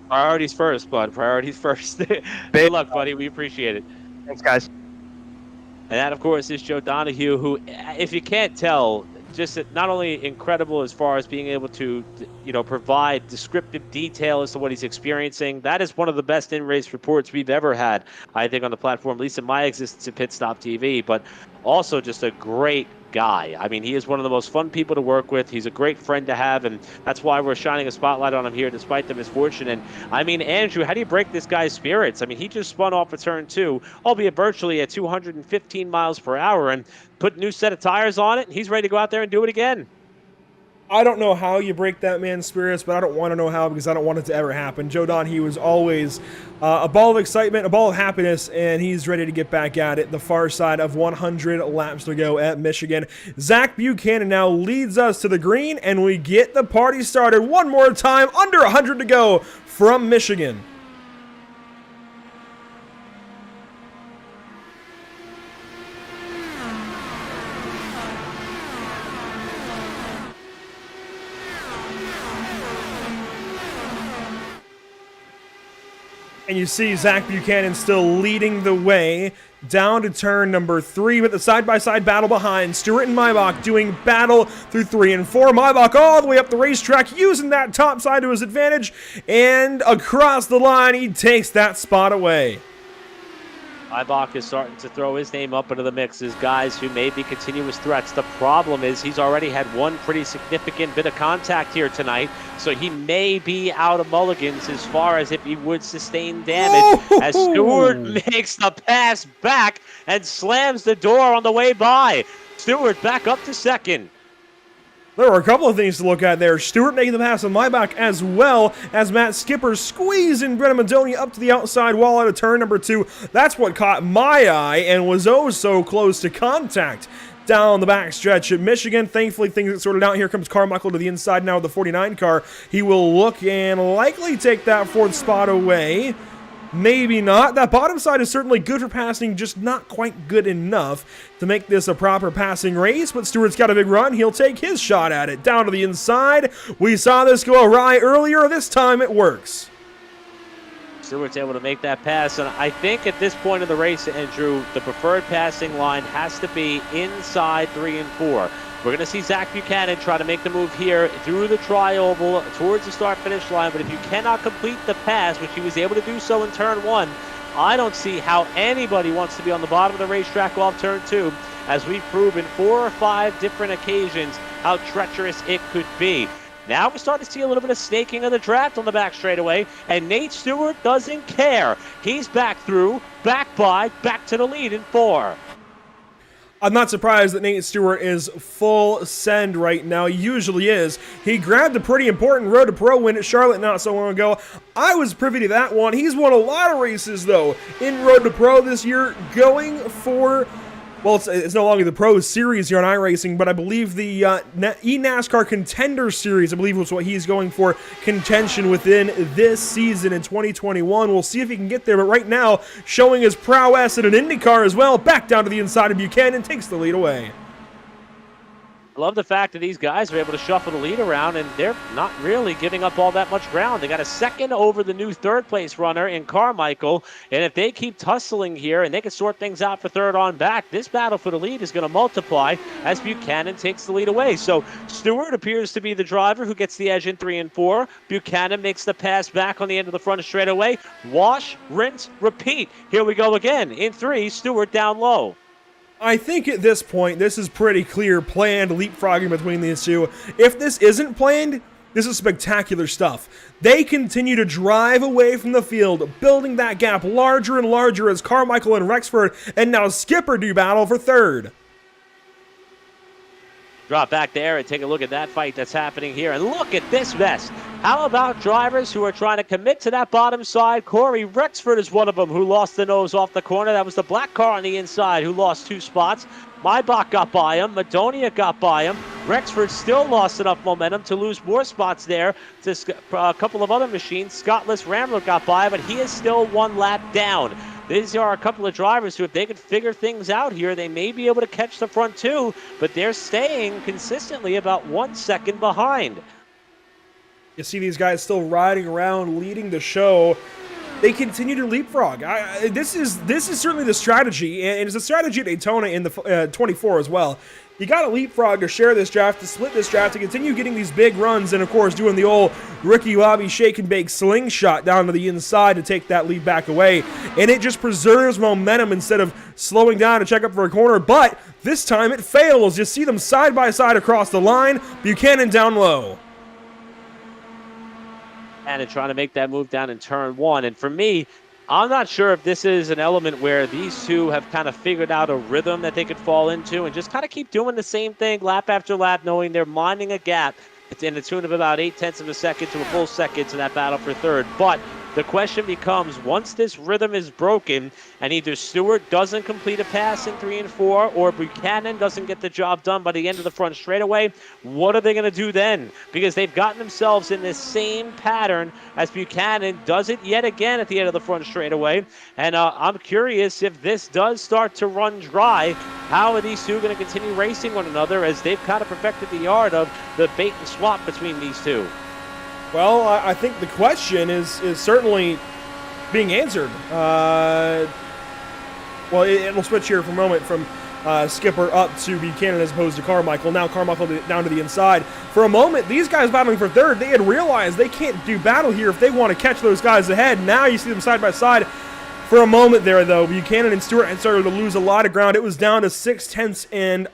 Priorities first, bud. Priorities first. Good luck, buddy. We appreciate it. Thanks, guys. And that, of course, is Joe Donahue, who, if you can't tell, just not only incredible as far as being able to, you know, provide descriptive detail as to what he's experiencing. That is one of the best in-race reports we've ever had, I think, on the platform, at least in my existence at Pit Stop TV. But also just a great guy. I mean, he is one of the most fun people to work with. He's a great friend to have, and that's why we're shining a spotlight on him here despite the misfortune. And I mean, Andrew, how do you break this guy's spirits? I mean, he just spun off a turn 2, albeit virtually at 215 miles per hour, and put a new set of tires on it, and he's ready to go out there and do it again. I don't know how you break that man's spirits, but I don't want to know how because I don't want it to ever happen. Joe Donahue was always a ball of excitement, a ball of happiness, and he's ready to get back at it. The far side of 100 laps to go at Michigan. Zach Buchanan now leads us to the green, and we get the party started one more time. Under 100 to go from Michigan. And you see Zach Buchanan still leading the way down to turn number 3 with the side-by-side battle behind. Stewart and Maybach doing battle through 3 and 4. Maybach all the way up the racetrack using that top side to his advantage. And across the line, he takes that spot away. Maybach is starting to throw his name up into the mix as guys who may be continuous threats. The problem is he's already had one pretty significant bit of contact here tonight, so he may be out of mulligans as far as if he would sustain damage. As Stewart makes the pass back and slams the door on the way by. Stewart back up to second. There were a couple of things to look at there. Stewart making the pass on Maybach, as well as Matt Skipper squeezing Brennan Madoni up to the outside wall out of turn number 2. That's what caught my eye and was oh so close to contact down the back stretch at Michigan. Thankfully, things get sorted out. Here comes Carmichael to the inside now with the 49 car. He will look and likely take that 4th spot away. Maybe not. That bottom side is certainly good for passing, just not quite good enough to make this a proper passing race, but Stewart's got a big run. He'll take his shot at it. Down to the inside. We saw this go awry earlier. This time it works. Stewart's able to make that pass, and I think at this point in the race, Andrew, the preferred passing line has to be inside 3 and 4. We're going to see Zach Buchanan try to make the move here through the tri-oval towards the start-finish line, but if you cannot complete the pass, which he was able to do so in turn 1, I don't see how anybody wants to be on the bottom of the racetrack off turn 2, as we've proven 4 or 5 different occasions how treacherous it could be. Now we're starting to see a little bit of snaking of the draft on the back straightaway, and Nate Stewart doesn't care. He's back through, back to the lead in 4. I'm not surprised that Nate Stewart is full send right now. He usually is. He grabbed a pretty important Road to Pro win at Charlotte not so long ago. I was privy to that one. He's won a lot of races, though, in Road to Pro this year, going for Well, it's no longer the Pro Series here on iRacing, but I believe the eNASCAR Contender Series, I believe was what he's going for contention within this season in 2021. We'll see if he can get there, but right now, showing his prowess in an IndyCar as well, back down to the inside of Buchanan, takes the lead away. I love the fact that these guys are able to shuffle the lead around, and they're not really giving up all that much ground. They got a second over the new third-place runner in Carmichael, and if they keep tussling here and they can sort things out for third on back, this battle for the lead is going to multiply as Buchanan takes the lead away. So Stewart appears to be the driver who gets the edge in 3 and 4. Buchanan makes the pass back on the end of the front straightaway. Wash, rinse, repeat. Here we go again. In 3, Stewart down low. I think at this point, this is pretty clear planned leapfrogging between these two. If this isn't planned, this is spectacular stuff. They continue to drive away from the field, building that gap larger and larger as Carmichael and Rexford and now Skipper do battle for third. Drop back there and take a look at that fight that's happening here. And look at this mess. How about drivers who are trying to commit to that bottom side? Corey Rexford is one of them who lost the nose off the corner. That was the black car on the inside who lost 2 spots. Maybach got by him. Madonia got by him. Rexford still lost enough momentum to lose more spots there to a couple of other machines. Scottless Rambler got by, but he is still 1 lap down. These are a couple of drivers who, if they could figure things out here, they may be able to catch the front 2, but they're staying consistently about 1 second behind. You see these guys still riding around, leading the show. They continue to leapfrog. This is certainly the strategy, and it's a strategy at Daytona in the 24 as well. You got to leapfrog to share this draft, to split this draft, to continue getting these big runs, and of course doing the old Ricky Bobby shake and bake slingshot down to the inside to take that lead back away. And it just preserves momentum instead of slowing down to check up for a corner, but this time it fails. You see them side by side across the line, Buchanan down low. And trying to make that move down in turn 1. And for me, I'm not sure if this is an element where these two have kind of figured out a rhythm that they could fall into and just kind of keep doing the same thing lap after lap, knowing they're minding a gap. It's in the tune of about 0.8 of a second to a full second to that battle for third. But the question becomes, once this rhythm is broken and either Stewart doesn't complete a pass in 3 and 4 or Buchanan doesn't get the job done by the end of the front straightaway, what are they going to do then? Because they've gotten themselves in this same pattern as Buchanan does it yet again at the end of the front straightaway. And I'm curious if this does start to run dry, how are these two going to continue racing one another as they've kind of perfected the art of the bait and swap between these two? Well, I think the question is certainly being answered. Well, it'll switch here for a moment from Skipper up to Buchanan as opposed to Carmichael. Now Carmichael down to the inside. For a moment, these guys battling for third, they had realized they can't do battle here if they want to catch those guys ahead. Now you see them side by side. For a moment there, though, Buchanan and Stewart had started to lose a lot of ground. It was down to 0.6 and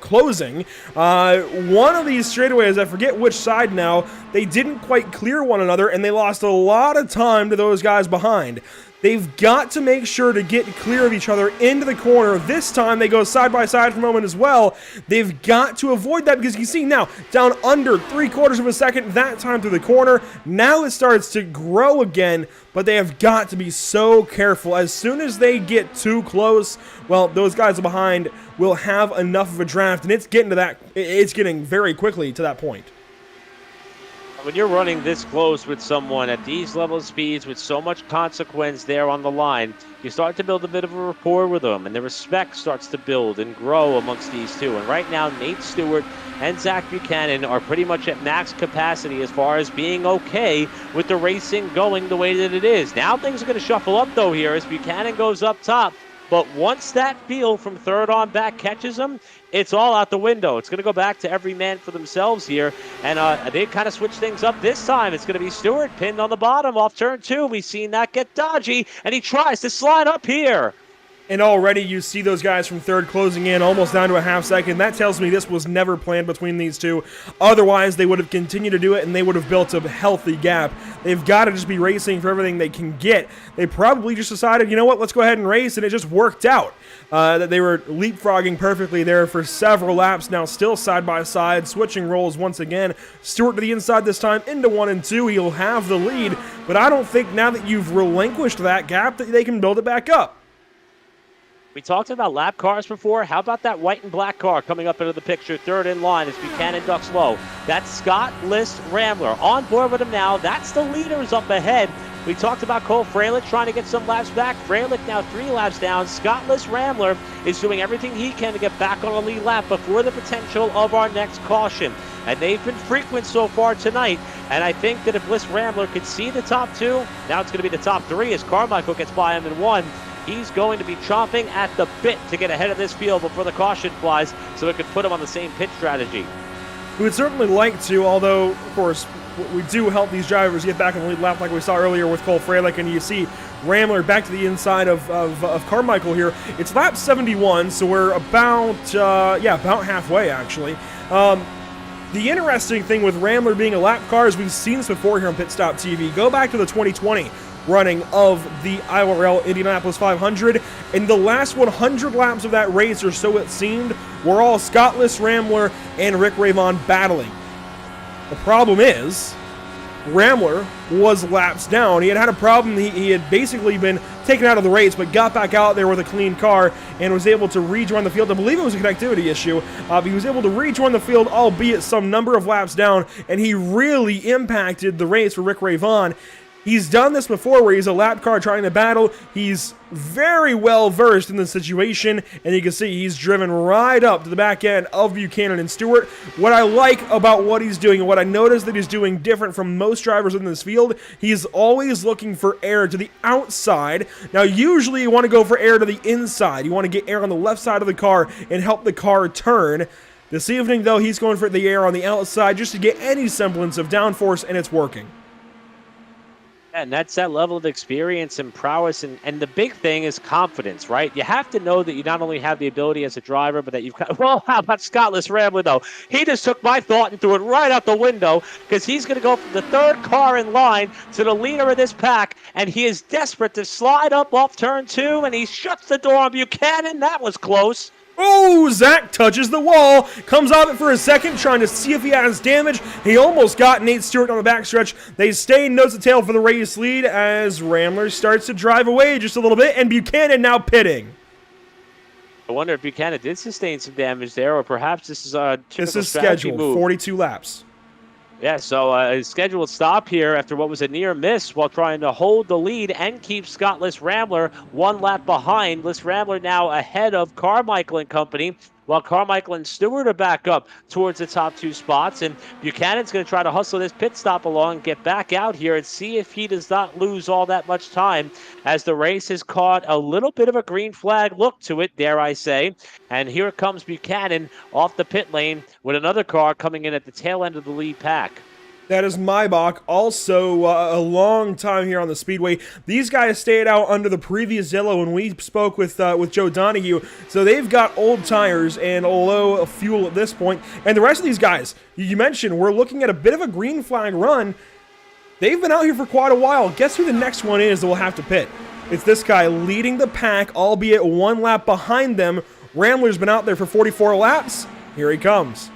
closing. One of these straightaways, I forget which side now, they didn't quite clear one another, and they lost a lot of time to those guys behind. They've got to make sure to get clear of each other into the corner. This time, they go side by side for a moment as well. They've got to avoid that because you see now, down under 0.75 of a second, that time through the corner. Now it starts to grow again, but they have got to be so careful. As soon as they get too close, well, those guys behind will have enough of a draft, and it's getting very quickly to that point. When you're running this close with someone at these level speeds with so much consequence there on the line, you start to build a bit of a rapport with them, and the respect starts to build and grow amongst these two. And right now, Nate Stewart and Zach Buchanan are pretty much at max capacity as far as being okay with the racing going the way that it is. Now things are going to shuffle up, though, here as Buchanan goes up top. But once that field from third on back catches them, it's all out the window. It's going to go back to every man for themselves here. And they kind of switch things up this time. It's going to be Stewart pinned on the bottom off turn 2. We've seen that get dodgy, and he tries to slide up here. And already you see those guys from third closing in almost down to a half second. That tells me this was never planned between these two. Otherwise, they would have continued to do it, and they would have built a healthy gap. They've got to just be racing for everything they can get. They probably just decided, you know what, let's go ahead and race, and it just worked out. That they were leapfrogging perfectly there for several laps, now still side by side, switching roles once again. Stewart to the inside this time, into 1 and 2. He'll have the lead, but I don't think now that you've relinquished that gap that they can build it back up. We talked about lap cars before. How about that white and black car coming up into the picture, third in line as Buchanan ducks low? That's Scott List Rambler on board with him now. That's the leaders up ahead. We talked about Cole Freilich trying to get some laps back. Freilich now 3 laps down. Scott List Rambler is doing everything he can to get back on a lead lap before the potential of our next caution. And they've been frequent so far tonight. And I think that if List Rambler could see the top 2, now it's going to be the top 3 as Carmichael gets by him in 1. He's going to be chomping at the bit to get ahead of this field before the caution flies so it could put him on the same pit strategy. We would certainly like to, although, of course, we do help these drivers get back on the lead lap like we saw earlier with Cole Freilich, and you see Rambler back to the inside of Carmichael here. It's lap 71, so we're about halfway, actually. The interesting thing with Rambler being a lap car is we've seen this before here on Pit Stop TV. Go back to the 2020 running of the IORL Indianapolis 500. In the last 100 laps of that race, or so it seemed, were all Scott List Rambler and Rick Ravon battling. The problem is, Rambler was laps down. He had a problem. He had basically been taken out of the race, but got back out there with a clean car and was able to rejoin the field. I believe it was a connectivity issue, but he was able to rejoin the field, albeit some number of laps down, and he really impacted the race for Rick Ravon. He's done this before where he's a lap car trying to battle. He's very well versed in the situation, and you can see he's driven right up to the back end of Buchanan and Stewart. What I like about what he's doing, and what I notice that he's doing different from most drivers in this field, he's always looking for air to the outside. Now, usually you want to go for air to the inside. You want to get air on the left side of the car and help the car turn. This evening, though, he's going for the air on the outside just to get any semblance of downforce, and it's working. And that's that level of experience and prowess. And the big thing is confidence, right? You have to know that you not only have the ability as a driver, but that you've got, well, how about Scott List Rambler, though? He just took my thought and threw it right out the window because he's going to go from the 3rd car in line to the leader of this pack. And he is desperate to slide up off turn 2, and he shuts the door on Buchanan. That was close. Oh, Zach touches the wall, comes off it for a second, trying to see if he has damage. He almost got Nate Stewart on the backstretch. They stay nose to tail for the race lead as Rambler starts to drive away just a little bit, and Buchanan now pitting. I wonder if Buchanan did sustain some damage there, or perhaps this is a This is scheduled, move. 42 laps. Yeah, so a scheduled stop here after what was a near miss while trying to hold the lead and keep Scott List Rambler 1 lap behind. List Rambler now ahead of Carmichael and company, while Carmichael and Stewart are back up towards the top 2 spots. And Buchanan's going to try to hustle this pit stop along and get back out here and see if he does not lose all that much time as the race has caught a little bit of a green flag look to it, dare I say. And here comes Buchanan off the pit lane with another car coming in at the tail end of the lead pack. That is Maybach, also a long time here on the Speedway. These guys stayed out under the previous yellow when we spoke with Joe Donahue, so they've got old tires and low fuel at this point. And the rest of these guys, you mentioned, we're looking at a bit of a green flag run. They've been out here for quite a while. Guess who the next one is that will have to pit? It's this guy leading the pack, albeit 1 lap behind them. Rambler's been out there for 44 laps. Here he comes.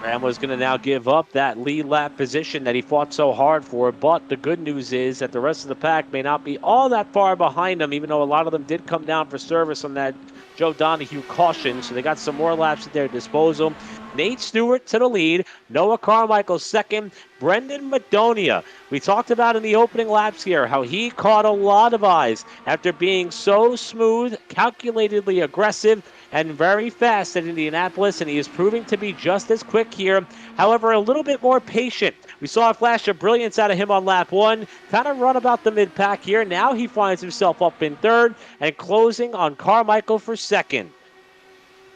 Rambler's going to now give up that lead lap position that he fought so hard for, but the good news is that the rest of the pack may not be all that far behind him, even though a lot of them did come down for service on that Joe Donahue caution, so they got some more laps at their disposal. Nate Stewart to the lead, Noah Carmichael second, Brendan Madonia. We talked about in the opening laps here how he caught a lot of eyes after being so smooth, calculatedly aggressive, and very fast at Indianapolis, and he is proving to be just as quick here. However, a little bit more patient. We saw a flash of brilliance out of him on lap 1, kind of run about the mid-pack here. Now he finds himself up in 3rd and closing on Carmichael for 2nd.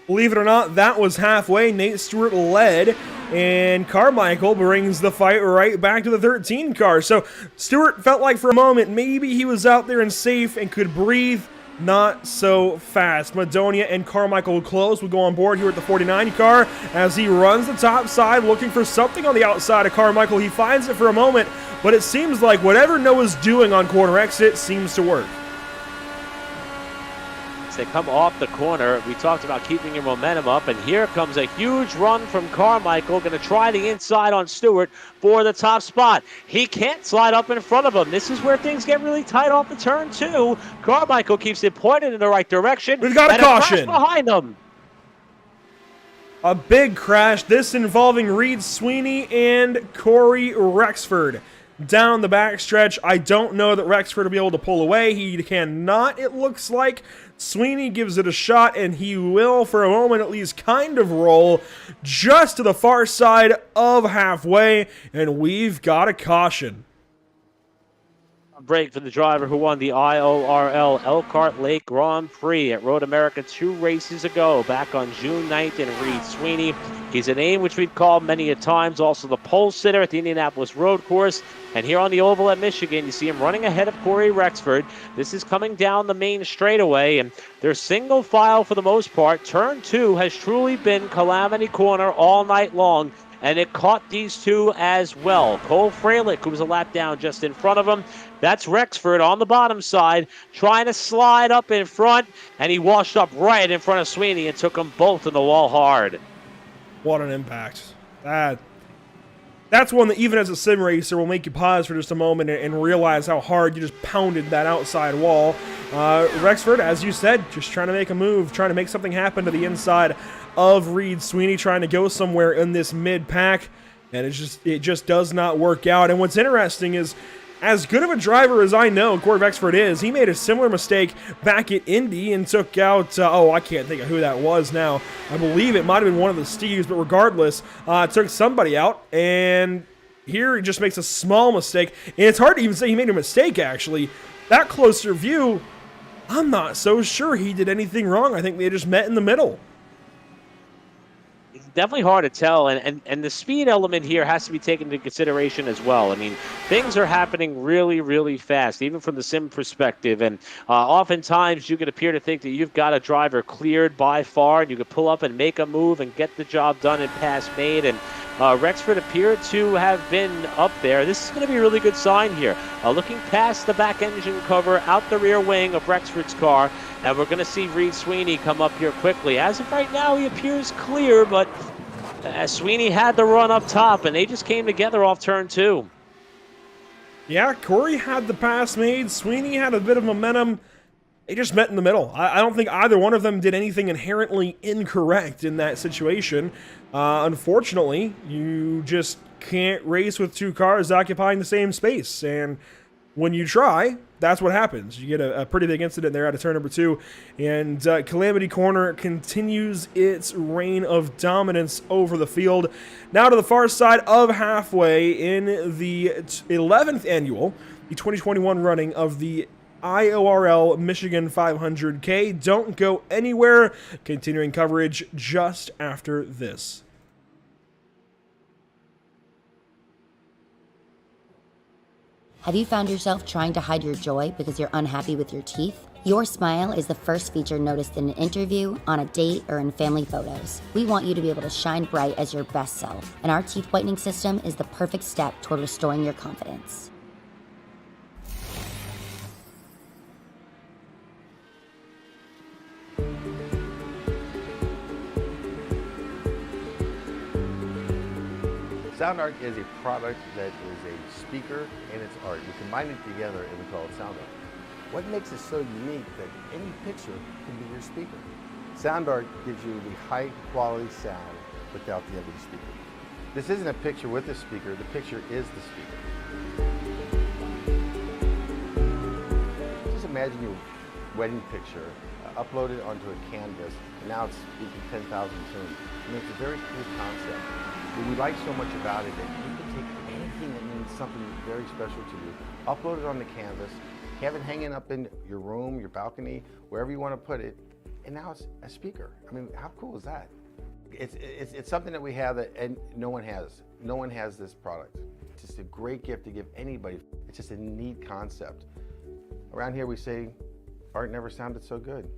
Believe it or not, that was halfway. Nate Stewart led, and Carmichael brings the fight right back to the 13 car. So Stewart felt like for a moment maybe he was out there and safe and could breathe. Not so fast. Madonia and Carmichael close. We'll go on board here at the 49 car as he runs the top side looking for something on the outside of Carmichael. He finds it for a moment, but it seems like whatever Noah's doing on corner exit seems to work. It's they come off the corner. We talked about keeping your momentum up, and here comes a huge run from Carmichael. Going to try the inside on Stewart for the top spot. He can't slide up in front of him. This is where things get really tight off the turn, too. Carmichael keeps it pointed in the right direction. We've got a caution behind him. A big crash, this involving Reed Sweeney and Corey Rexford. Down the backstretch, I don't know that Rexford will be able to pull away. He cannot, it looks like. Sweeney gives it a shot, and he will, for a moment at least, kind of roll just to the far side of halfway, and we've got a caution. Break for the driver who won the IORL Elkhart Lake Grand Prix at Road America 2 races ago back on June 9th in Reed Sweeney. He's a name which we've called many a times, also the pole sitter at the Indianapolis Road Course. And here on the oval at Michigan, you see him running ahead of Corey Rexford. This is coming down the main straightaway, and they're single file for the most part. Turn 2 has truly been calamity corner all night long, and it caught these two as well. Cole Fralick, who was a lap down just in front of him. That's Rexford on the bottom side, trying to slide up in front, and he washed up right in front of Sweeney and took them both in the wall hard. What an impact. That's one that even as a sim racer will make you pause for just a moment and realize how hard you just pounded that outside wall. Rexford, as you said, just trying to make a move, trying to make something happen to the inside of Reed Sweeney, trying to go somewhere in this mid-pack, and it just does not work out. And what's interesting is, as good of a driver as I know Corey Rexford is, he made a similar mistake back at Indy and took out, I can't think of who that was now. I believe it might have been one of the Steves, but regardless, took somebody out, and here he just makes a small mistake. And it's hard to even say he made a mistake, actually. That closer view, I'm not so sure he did anything wrong. I think they just met in the middle. It's definitely hard to tell, and the speed element here has to be taken into consideration as well. I mean, things are happening really, really fast, even from the sim perspective, and oftentimes you could appear to think that you've got a driver cleared by far, and you could pull up and make a move and get the job done and pass made, and Rexford appeared to have been up there. This is going to be a really good sign here. Looking past the back engine cover, out the rear wing of Rexford's car, and we're going to see Reed Sweeney come up here quickly. As of right now, he appears clear, but Sweeney had the run up top, and they just came together off turn 2. Yeah, Corey had the pass made. Sweeney had a bit of momentum. They just met in the middle. I don't think either one of them did anything inherently incorrect in that situation. Unfortunately, you just can't race with two cars occupying the same space, and when you try, that's what happens. You get a pretty big incident there out of turn number 2, and Calamity Corner continues its reign of dominance over the field. Now to the far side of halfway in the 11th annual, the 2021 running of the IORL Michigan 500K. Don't go anywhere. Continuing coverage just after this. Have you found yourself trying to hide your joy because you're unhappy with your teeth? Your smile is the first feature noticed in an interview, on a date, or in family photos. We want you to be able to shine bright as your best self, and our teeth whitening system is the perfect step toward restoring your confidence. Sound Art is a product that is a speaker and it's art. We combine it together and we call it Sound Art. What makes it so unique that any picture can be your speaker? Sound Art gives you the high quality sound without the ugly speaker. This isn't a picture with a speaker, the picture is the speaker. Just imagine your wedding picture uploaded onto a canvas, and now it's speaking 10,000 tunes. I mean, it's a very cool concept. What we like so much about it is you can take anything that means something very special to you, upload it on the canvas, have it hanging up in your room, your balcony, wherever you want to put it, and now it's a speaker. I mean, how cool is that? It's something that we have that and no one has. No one has this product. It's just a great gift to give anybody. It's just a neat concept. Around here we say, art never sounded so good.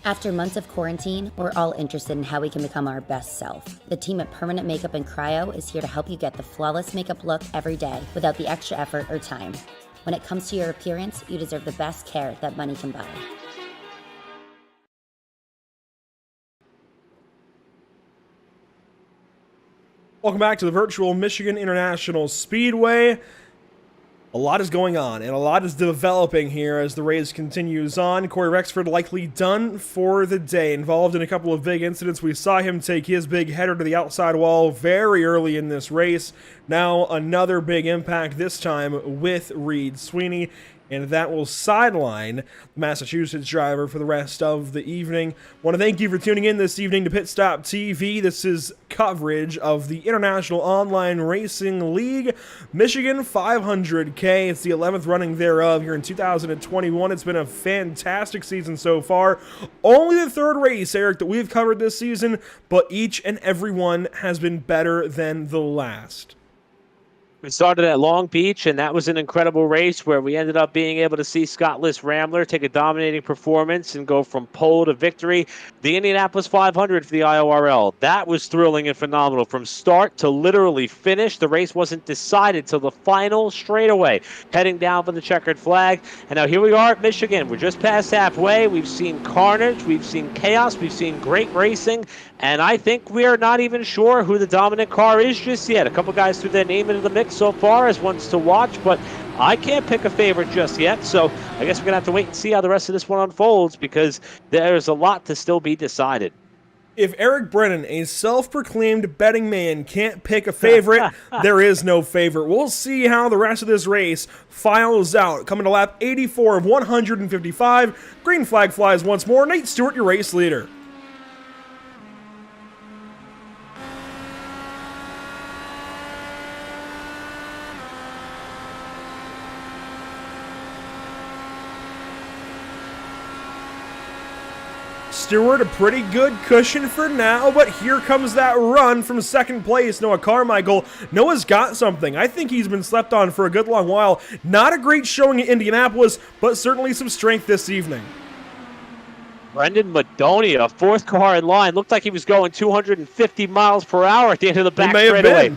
After months of quarantine, we're all interested in how we can become our best self. The team at Permanent Makeup and Cryo is here to help you get the flawless makeup look every day without the extra effort or time. When it comes to your appearance, you deserve the best care that money can buy. Welcome back to the virtual Michigan International Speedway. A lot is going on, and a lot is developing here as the race continues on. Corey Rexford likely done for the day, involved in a couple of big incidents. We saw him take his big header to the outside wall very early in this race. Now another big impact, this time with Reed Sweeney, and that will sideline the Massachusetts driver for the rest of the evening. Want to thank you for tuning in this evening to Pit Stop TV. This is coverage of the International Online Racing League Michigan 500K. It's the 11th running thereof here in 2021. It's been a fantastic season so far. Only the third race, Eric, that we've covered this season, but each and every one has been better than the last. We started at Long Beach, and that was an incredible race where we ended up being able to see Scott Rambler take a dominating performance and go from pole to victory. The Indianapolis 500 for the IORL, that was thrilling and phenomenal from start to literally finish. The race wasn't decided till the final straightaway, heading down for the checkered flag. And now here we are at Michigan. We're just past halfway. We've seen carnage, we've seen chaos, we've seen great racing, and I think we are not even sure who the dominant car is just yet. A couple guys threw their name into the mix so far as ones to watch, but I can't pick a favorite just yet, so I guess we're going to have to wait and see how the rest of this one unfolds, because there's a lot to still be decided. If Eric Brennan, a self-proclaimed betting man, can't pick a favorite, there is no favorite. We'll see how the rest of this race files out. Coming to lap 84 of 155, green flag flies once more. Nate Stewart, your race leader. Stewart, a pretty good cushion for now, but here comes that run from second place, Noah Carmichael. Noah's got something. I think he's been slept on for a good long while. Not a great showing in Indianapolis, but certainly some strength this evening. Brendan Madonia, fourth car in line. Looked like he was going 250 miles per hour at the end of the back straightaway.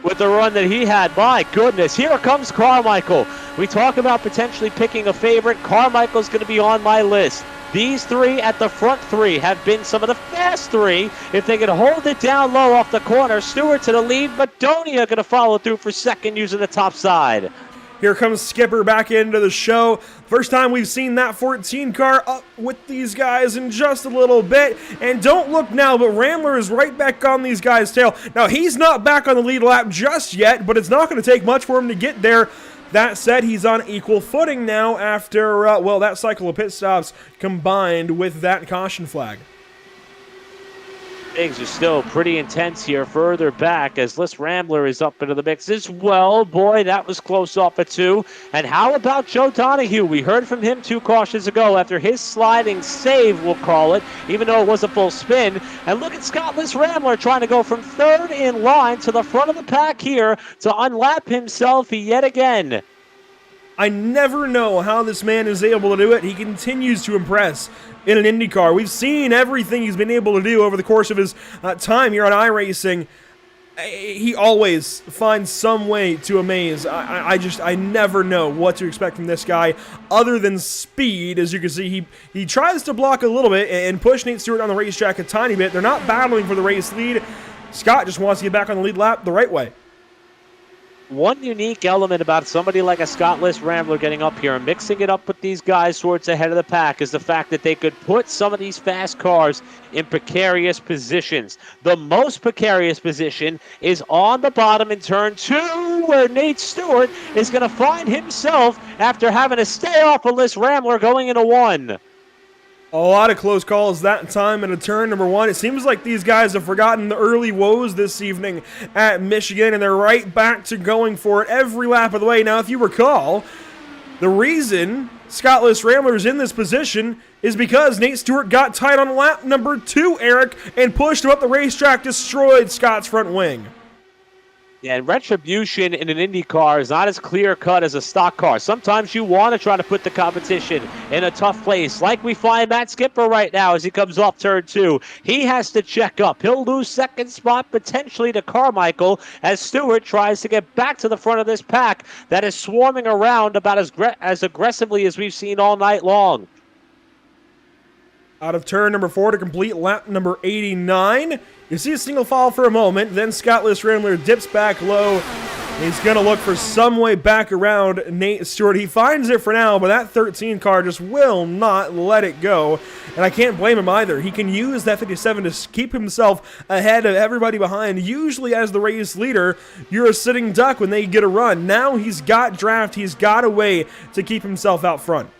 With the run that he had, my goodness, here comes Carmichael. We talk about potentially picking a favorite. Carmichael's going to be on my list. These three at the front three have been some of the fast three. If they can hold it down low off the corner, Stewart to the lead. Madonia going to follow through for second using the top side. Here comes Skipper back into the show. First time we've seen that 14 car up with these guys in just a little bit. And don't look now, but Rambler is right back on these guys' tail. Now, he's not back on the lead lap just yet, but it's not going to take much for him to get there. That said, he's on equal footing now after, that cycle of pit stops combined with that caution flag. Things are still pretty intense here further back as Les Rambler is up into the mix as well. Boy, that was close off at two. And how about Joe Donahue? We heard from him 2 cautions ago after his sliding save, we'll call it, even though it was a full spin. And look at Scott Les Rambler trying to go from third in line to the front of the pack here to unlap himself yet again. I never know how this man is able to do it. He continues to impress in an IndyCar. We've seen everything he's been able to do over the course of his time here on iRacing. He always finds some way to amaze. I never know what to expect from this guy other than speed. As you can see, he tries to block a little bit and push Nate Stewart on the racetrack a tiny bit. They're not battling for the race lead. Scott just wants to get back on the lead lap the right way. One unique element about somebody like a Scott Les Rambler getting up here and mixing it up with these guys towards the head of the pack is the fact that they could put some of these fast cars in precarious positions. The most precarious position is on the bottom in turn 2, where Nate Stewart is going to find himself after having to stay off of Les Rambler going into 1. A lot of close calls that time in a turn number 1. It seems like these guys have forgotten the early woes this evening at Michigan, and they're right back to going for it every lap of the way. Now, if you recall, the reason Scott Les Rambler is in this position is because Nate Stewart got tight on lap number 2, Eric, and pushed him up the racetrack, destroyed Scott's front wing. Yeah, and retribution in an Indy car is not as clear-cut as a stock car. Sometimes you want to try to put the competition in a tough place, like we find Matt Skipper right now as he comes off turn 2. He has to check up. He'll lose second spot potentially to Carmichael as Stewart tries to get back to the front of this pack that is swarming around about as aggressively as we've seen all night long. Out of turn number 4 to complete lap number 89. You see a single file for a moment, then Scottless Rambler dips back low. He's going to look for some way back around Nate Stewart. He finds it for now, but that 13 car just will not let it go. And I can't blame him either. He can use that 57 to keep himself ahead of everybody behind. Usually as the race leader, you're a sitting duck when they get a run. Now he's got draft. He's got a way to keep himself out front.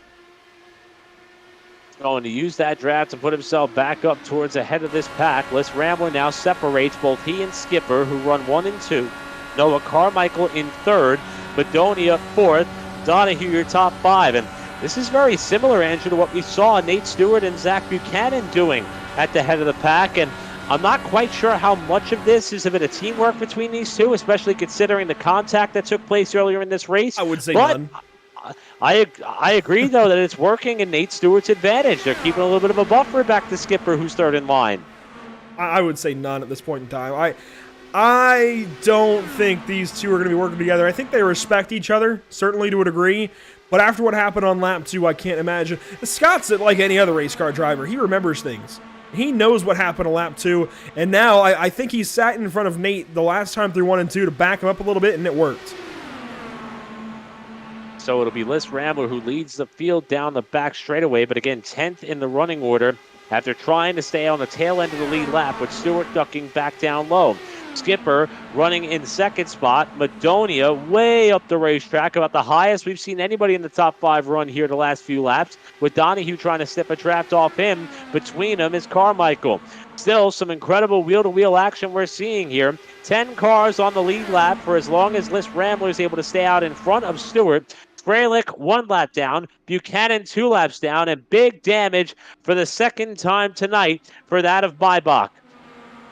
Going to use that draft to put himself back up towards the head of this pack. Les Rambler now separates both he and Skipper, who run 1 and 2. Noah Carmichael in 3rd, Bedonia 4th, Donahue your top 5. And this is very similar, Andrew, to what we saw Nate Stewart and Zach Buchanan doing at the head of the pack. And I'm not quite sure how much of this is a bit of teamwork between these two, especially considering the contact that took place earlier in this race. I would say none. I agree, though, that it's working in Nate Stewart's advantage. They're keeping a little bit of a buffer back to Skipper, who's 3rd in line. I would say none at this point in time. I don't think these two are going to be working together. I think they respect each other, certainly to a degree. But after what happened on lap 2, I can't imagine. Scott's like any other race car driver. He remembers things. He knows what happened on lap 2. And now I think he sat in front of Nate the last time through 1 and 2 to back him up a little bit, and it worked. So it'll be Les Rambler who leads the field down the back straightaway, but again, 10th in the running order after trying to stay on the tail end of the lead lap with Stewart ducking back down low. Skipper running in 2nd spot. Bedonia way up the racetrack, about the highest we've seen anybody in the top 5 run here the last few laps, with Donahue trying to snip a draft off him. Between them is Carmichael. Still some incredible wheel-to-wheel action we're seeing here. 10 cars on the lead lap for as long as Les Rambler is able to stay out in front of Stewart. Fralick 1 lap down, Buchanan 2 laps down, and big damage for the 2nd time tonight for that of Maybach.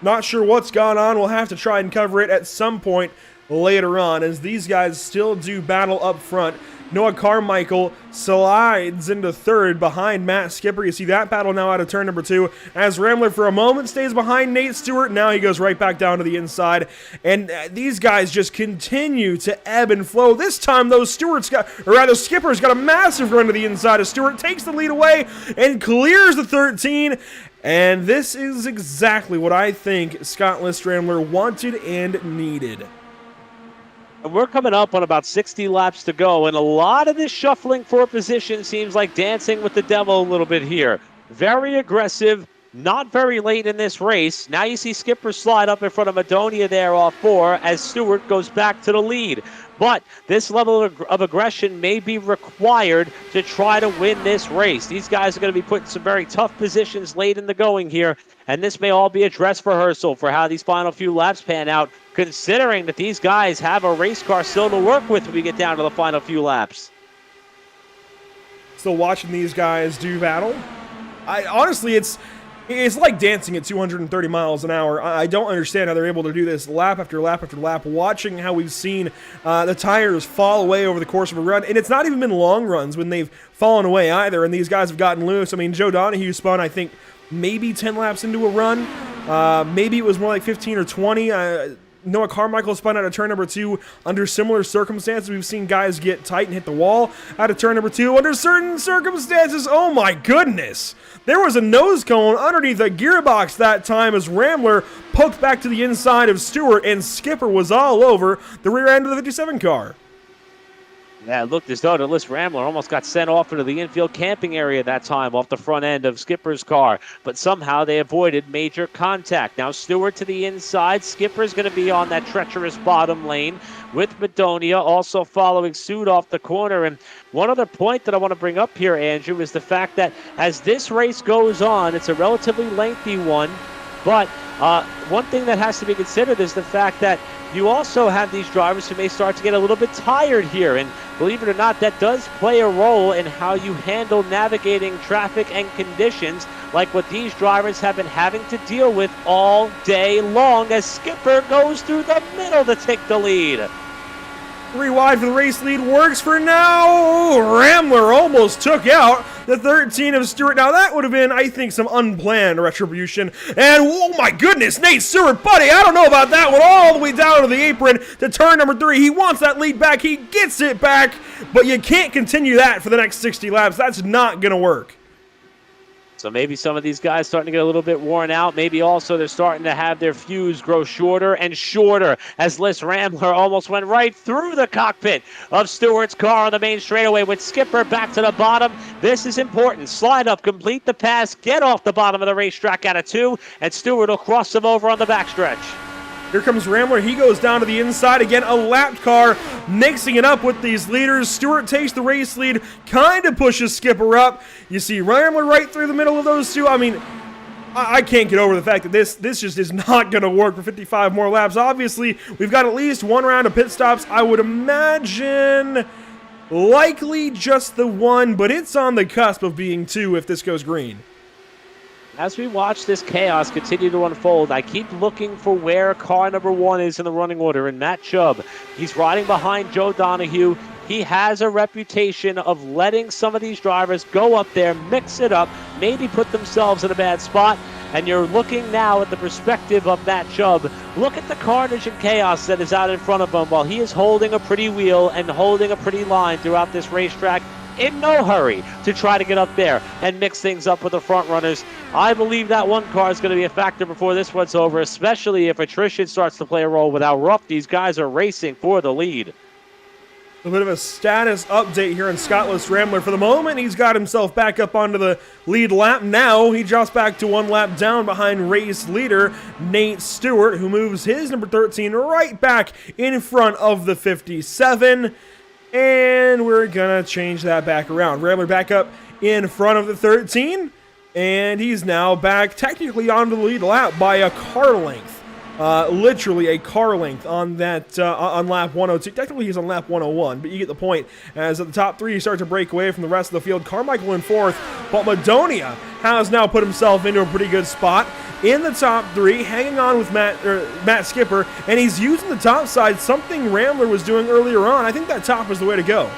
Not sure what's gone on. We'll have to try and cover it at some point later on as these guys still do battle up front. Noah Carmichael slides into 3rd behind Matt Skipper. You see that battle now out of turn number 2 as Rambler for a moment stays behind Nate Stewart. Now he goes right back down to the inside. And these guys just continue to ebb and flow. This time, though, Skipper's got a massive run to the inside as Stewart takes the lead away and clears the 13. And this is exactly what I think Scott Les Rambler wanted and needed. And we're coming up on about 60 laps to go, and a lot of this shuffling for position seems like dancing with the devil a little bit here. Very aggressive, not very late in this race. Now you see Skipper slide up in front of Bedonia there off 4 as Stewart goes back to the lead. But this level of aggression may be required to try to win this race. These guys are going to be put in some very tough positions late in the going here, and this may all be a dress rehearsal for how these final few laps pan out, considering that these guys have a race car still to work with when we get down to the final few laps. Still watching these guys do battle. Honestly, it's like dancing at 230 miles an hour. I don't understand how they're able to do this lap after lap after lap, watching how we've seen the tires fall away over the course of a run. And it's not even been long runs when they've fallen away either, and these guys have gotten loose. I mean, Joe Donahue spun, I think, maybe 10 laps into a run. Maybe it was more like 15 or 20. Noah Carmichael spun out of turn number 2 under similar circumstances. We've seen guys get tight and hit the wall out of turn number 2 under certain circumstances. Oh my goodness! There was a nose cone underneath the gearbox that time as Rambler poked back to the inside of Stewart, and Skipper was all over the rear end of the 57 car. Yeah, it looked as though Les Rambler almost got sent off into the infield camping area that time off the front end of Skipper's car, but somehow they avoided major contact. Now Stewart to the inside. Skipper's going to be on that treacherous bottom lane with Bedonia also following suit off the corner. And one other point that I want to bring up here, Andrew, is the fact that as this race goes on, it's a relatively lengthy one, but one thing that has to be considered is the fact that you also have these drivers who may start to get a little bit tired here. And believe it or not, that does play a role in how you handle navigating traffic and conditions like what these drivers have been having to deal with all day long as Skipper goes through the middle to take the lead. 3 wide for the race lead, works for now. Rambler almost took out the 13 of Stewart. Now that would have been, I think, some unplanned retribution. And oh my goodness, Nate Stewart, buddy, I don't know about that one. All the way down to the apron to turn number 3. He wants that lead back. He gets it back, but you can't continue that for the next 60 laps. That's not going to work. So maybe some of these guys starting to get a little bit worn out. Maybe also they're starting to have their fuse grow shorter and shorter as Liz Rambler almost went right through the cockpit of Stewart's car on the main straightaway with Skipper back to the bottom. This is important. Slide up, complete the pass, get off the bottom of the racetrack out of 2, and Stewart will cross them over on the backstretch. Here comes Rambler. He goes down to the inside. Again, a lapped car mixing it up with these leaders. Stewart takes the race lead, kind of pushes Skipper up. You see Rambler right through the middle of those two. I mean, I can't get over the fact that this just is not going to work for 55 more laps. Obviously, we've got at least 1 round of pit stops. I would imagine likely just the 1, but it's on the cusp of being 2 if this goes green. As we watch this chaos continue to unfold, I keep looking for where car number 1 is in the running order, and Matt Chubb. He's riding behind Joe Donahue. He has a reputation of letting some of these drivers go up there, mix it up, maybe put themselves in a bad spot, and you're looking now at the perspective of Matt Chubb. Look at the carnage and chaos that is out in front of him while he is holding a pretty wheel and holding a pretty line throughout this racetrack. In no hurry to try to get up there and mix things up with the front runners. I believe that 1 car is going to be a factor before this one's over, especially if attrition starts to play a role with how rough these guys are racing for the lead. A bit of a status update here in Scottless Rambler. For the moment, he's got himself back up onto the lead lap. Now he drops back to 1 lap down behind race leader Nate Stewart, who moves his number 13 right back in front of the 57. And we're going to change that back around. Rambler back up in front of the 13. And he's now back technically onto the lead lap by a car length. Literally a car length on that on lap 102. Technically he's on lap 101, but you get the point. As at the top 3 start to break away from the rest of the field. Carmichael in 4th, but Madonia has now put himself into a pretty good spot in the top 3, hanging on with Matt Skipper, and he's using the top side, something Rambler was doing earlier on. I think that top is the way to go.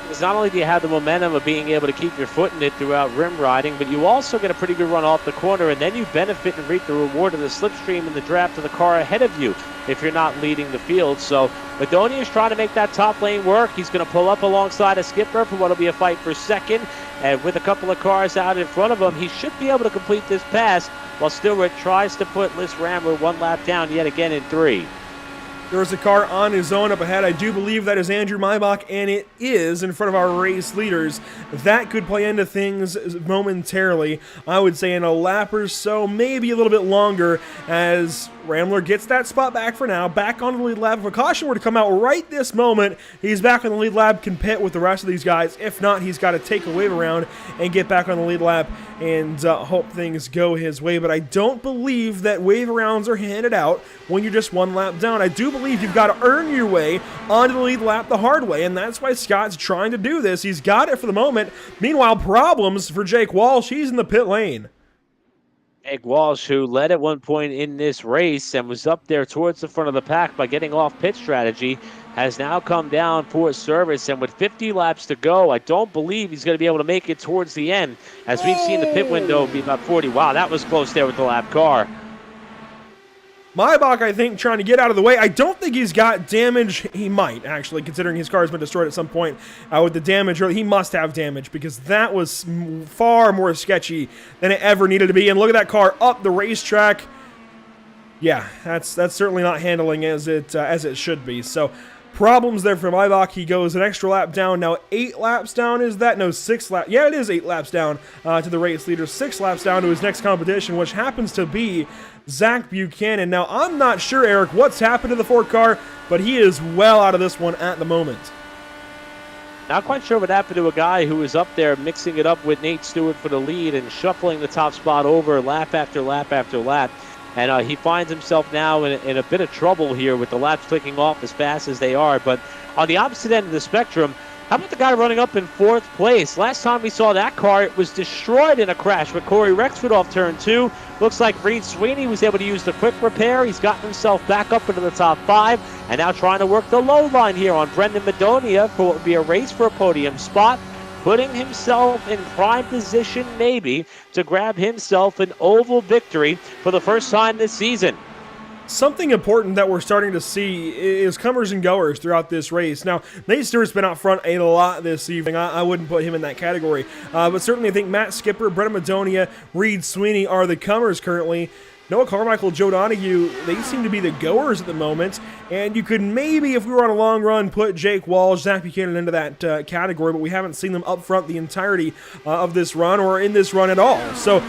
Because not only do you have the momentum of being able to keep your foot in it throughout rim riding, but you also get a pretty good run off the corner, and then you benefit and reap the reward of the slipstream in the draft of the car ahead of you if you're not leading the field. So Madonia is trying to make that top lane work. He's going to pull up alongside a Skipper for what will be a fight for second, and with a couple of cars out in front of him, he should be able to complete this pass while Stewart tries to put Liz Rambler 1 lap down yet again in 3. There's a car on his own up ahead. I do believe that is Andrew Maybach, and it is in front of our race leaders. That could play into things momentarily. I would say in a lap or so, maybe a little bit longer, as Rambler gets that spot back for now, back on the lead lap. If a caution were to come out right this moment, he's back on the lead lap, can pit with the rest of these guys. If not, he's got to take a wave around and get back on the lead lap and hope things go his way. But I don't believe that wave arounds are handed out when you're just 1 lap down. I do believe you've got to earn your way onto the lead lap the hard way, and that's why Scott's trying to do this. He's got it for the moment. Meanwhile, problems for Jake Walsh. He's in the pit lane. Jake Walsh, who led at one point in this race and was up there towards the front of the pack by getting off pit strategy, has now come down for service, and with 50 laps to go, I don't believe he's going to be able to make it towards the end, as we've seen the pit window be about 40. Wow, that was close there with the lap car. Maybach, I think, trying to get out of the way. I don't think he's got damage. He might, actually, considering his car has been destroyed at some point with the damage. He must have damage, because that was far more sketchy than it ever needed to be. And look at that car up the racetrack. Yeah, that's certainly not handling as it should be. So problems there for Maybach. He goes an extra lap down. Now 8 laps down, is that? No, 6 laps. Yeah, it is 8 laps down to the race leader. 6 laps down to his next competition, which happens to be Zach Buchanan. Now, I'm not sure, Eric, what's happened to the Ford car, but he is well out of this one at the moment. Not quite sure what happened to a guy who was up there mixing it up with Nate Stewart for the lead and shuffling the top spot over lap after lap after lap. And he finds himself now in a bit of trouble here with the laps clicking off as fast as they are. But on the opposite end of the spectrum, How about the guy running up in 4th place? Last time we saw that car, it was destroyed in a crash with Corey Rexford off turn 2. Looks like Reed Sweeney was able to use the quick repair. He's gotten himself back up into the top 5, and now trying to work the low line here on Brendan Madonia for what would be a race for a podium spot, putting himself in prime position maybe to grab himself an oval victory for the first time this season. Something important that we're starting to see is comers and goers throughout this race. Now, Nate Stewart's been out front a lot this evening. I wouldn't put him in that category. But certainly I think Matt Skipper, Brendan Madonia, Reed Sweeney are the comers currently. Noah Carmichael, Joe Donahue, they seem to be the goers at the moment. And you could maybe, if we were on a long run, put Jake Walsh, Zach Buchanan into that category, but we haven't seen them up front the entirety of this run or in this run at all. So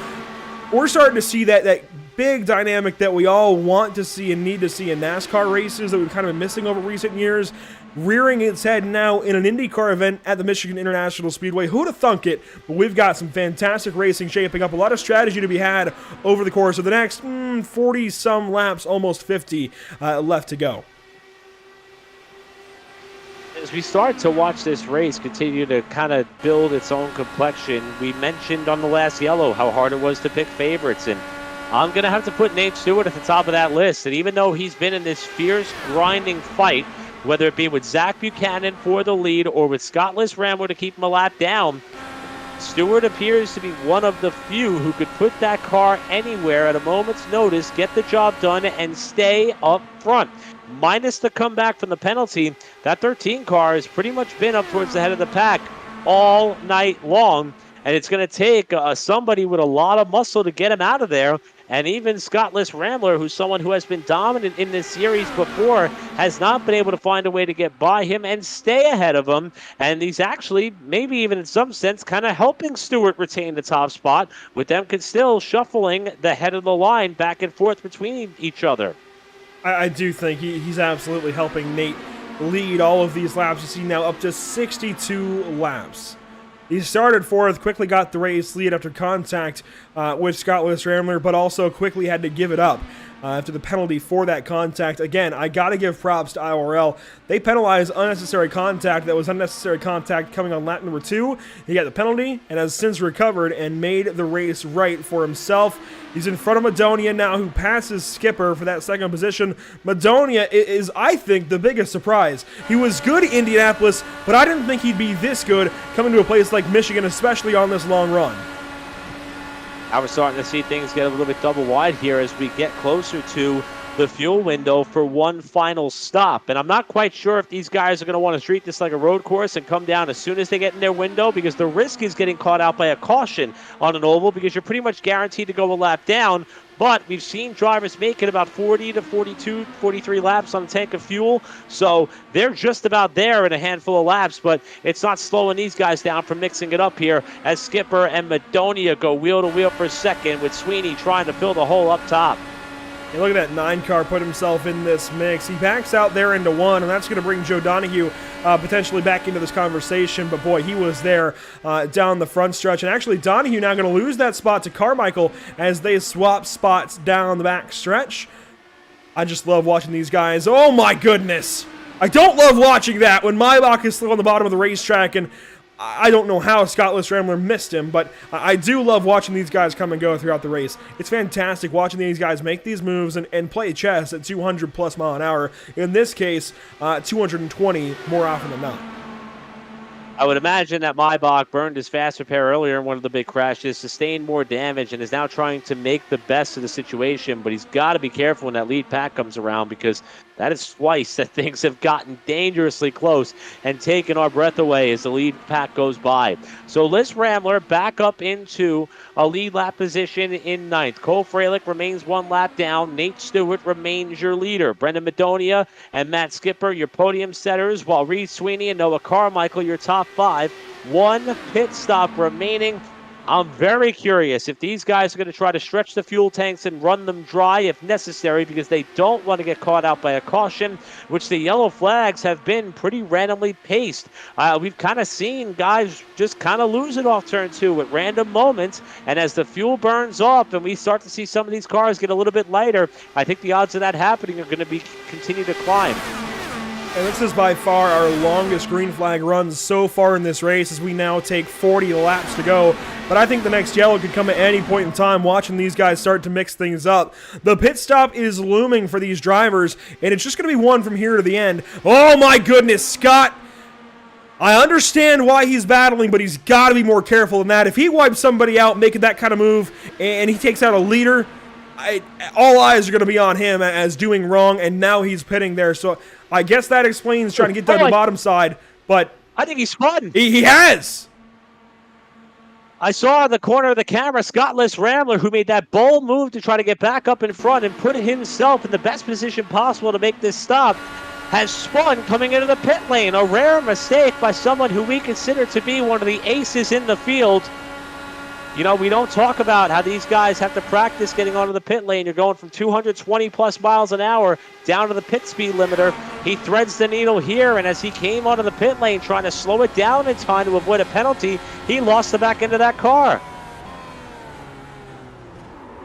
we're starting to see that big dynamic that we all want to see and need to see in NASCAR races that we've kind of been missing over recent years, rearing its head now in an IndyCar event at the Michigan International Speedway. Who'd have thunk it? But we've got some fantastic racing shaping up, a lot of strategy to be had over the course of the next 40-some laps, almost 50 left to go. As we start to watch this race continue to kind of build its own complexion, we mentioned on the last yellow how hard it was to pick favorites, and I'm going to have to put Nate Stewart at the top of that list. And even though he's been in this fierce, grinding fight, whether it be with Zach Buchanan for the lead or with Scott Rambler to keep him a lap down, Stewart appears to be one of the few who could put that car anywhere at a moment's notice, get the job done, and stay up front. Minus the comeback from the penalty, that 13 car has pretty much been up towards the head of the pack all night long. And it's going to take somebody with a lot of muscle to get him out of there. And even Scott Rambler, who's someone who has been dominant in this series before, has not been able to find a way to get by him and stay ahead of him. And he's actually, maybe even in some sense, kind of helping Stewart retain the top spot, with them still shuffling the head of the line back and forth between each other. I do think he's absolutely helping Nate lead all of these laps. You see now up to 62 laps. He started 4th, quickly got the race lead after contact with Scott Rambler, but also quickly had to give it up after the penalty for that contact. Again, I got to give props to IORL. They penalized unnecessary contact. That was unnecessary contact coming on lap number 2. He got the penalty and has since recovered and made the race right for himself. He's in front of Madonia now, who passes Skipper for that second position. Madonia is, I think, the biggest surprise. He was good in Indianapolis, but I didn't think he'd be this good coming to a place like Michigan, especially on this long run. Now we're starting to see things get a little bit double wide here as we get closer to the fuel window for one final stop. And I'm not quite sure if these guys are going to want to treat this like a road course and come down as soon as they get in their window, because the risk is getting caught out by a caution on an oval, because you're pretty much guaranteed to go a lap down. But we've seen drivers make it about 40 to 42, 43 laps on a tank of fuel. So they're just about there in a handful of laps, but it's not slowing these guys down from mixing it up here as Skipper and Madonia go wheel to wheel for second, with Sweeney trying to fill the hole up top. And look at that 9 car put himself in this mix. He backs out there into 1, and that's going to bring Joe Donahue potentially back into this conversation. But boy, he was there down the front stretch. And actually, Donahue now going to lose that spot to Carmichael as they swap spots down the back stretch. I just love watching these guys. Oh my goodness! I don't love watching that when Maybach is still on the bottom of the racetrack, and I don't know how Scott Rambler missed him, but I do love watching these guys come and go throughout the race. It's fantastic watching these guys make these moves and play chess at 200 plus mile an hour. In this case, 220 more often than not. I would imagine that Maybach burned his fast repair earlier in one of the big crashes, sustained more damage, and is now trying to make the best of the situation. But he's got to be careful when that lead pack comes around, because that is twice that things have gotten dangerously close and taken our breath away as the lead pack goes by. So Liz Rambler back up into a lead lap position in 9th. Cole Freilich remains 1 lap down. Nate Stewart remains your leader. Brendan Madonia and Matt Skipper, your podium setters, while Reed Sweeney and Noah Carmichael, your top 5. 1 pit stop remaining. I'm very curious if these guys are going to try to stretch the fuel tanks and run them dry if necessary, because they don't want to get caught out by a caution, which the yellow flags have been pretty randomly paced. We've kind of seen guys just kind of lose it off turn 2 at random moments, and as the fuel burns off and we start to see some of these cars get a little bit lighter, I think the odds of that happening are going to continue to climb. And this is by far our longest green flag run so far in this race, as we now take 40 laps to go. But I think the next yellow could come at any point in time, watching these guys start to mix things up. The pit stop is looming for these drivers, and it's just going to be one from here to the end. Oh my goodness, Scott! I understand why he's battling, but he's got to be more careful than that. If he wipes somebody out making that kind of move, and he takes out a leader, all eyes are going to be on him as doing wrong, and now he's pitting there. So I guess that explains trying to get down the bottom side, but I think he's spun. He has. I saw in the corner of the camera Scottless Rambler, who made that bold move to try to get back up in front and put himself in the best position possible to make this stop, has spun coming into the pit lane. A rare mistake by someone who we consider to be one of the aces in the field. You know, we don't talk about how these guys have to practice getting onto the pit lane. You're going from 220 plus miles an hour down to the pit speed limiter. He threads the needle here, and as he came onto the pit lane trying to slow it down in time to avoid a penalty, he lost the back end of that car.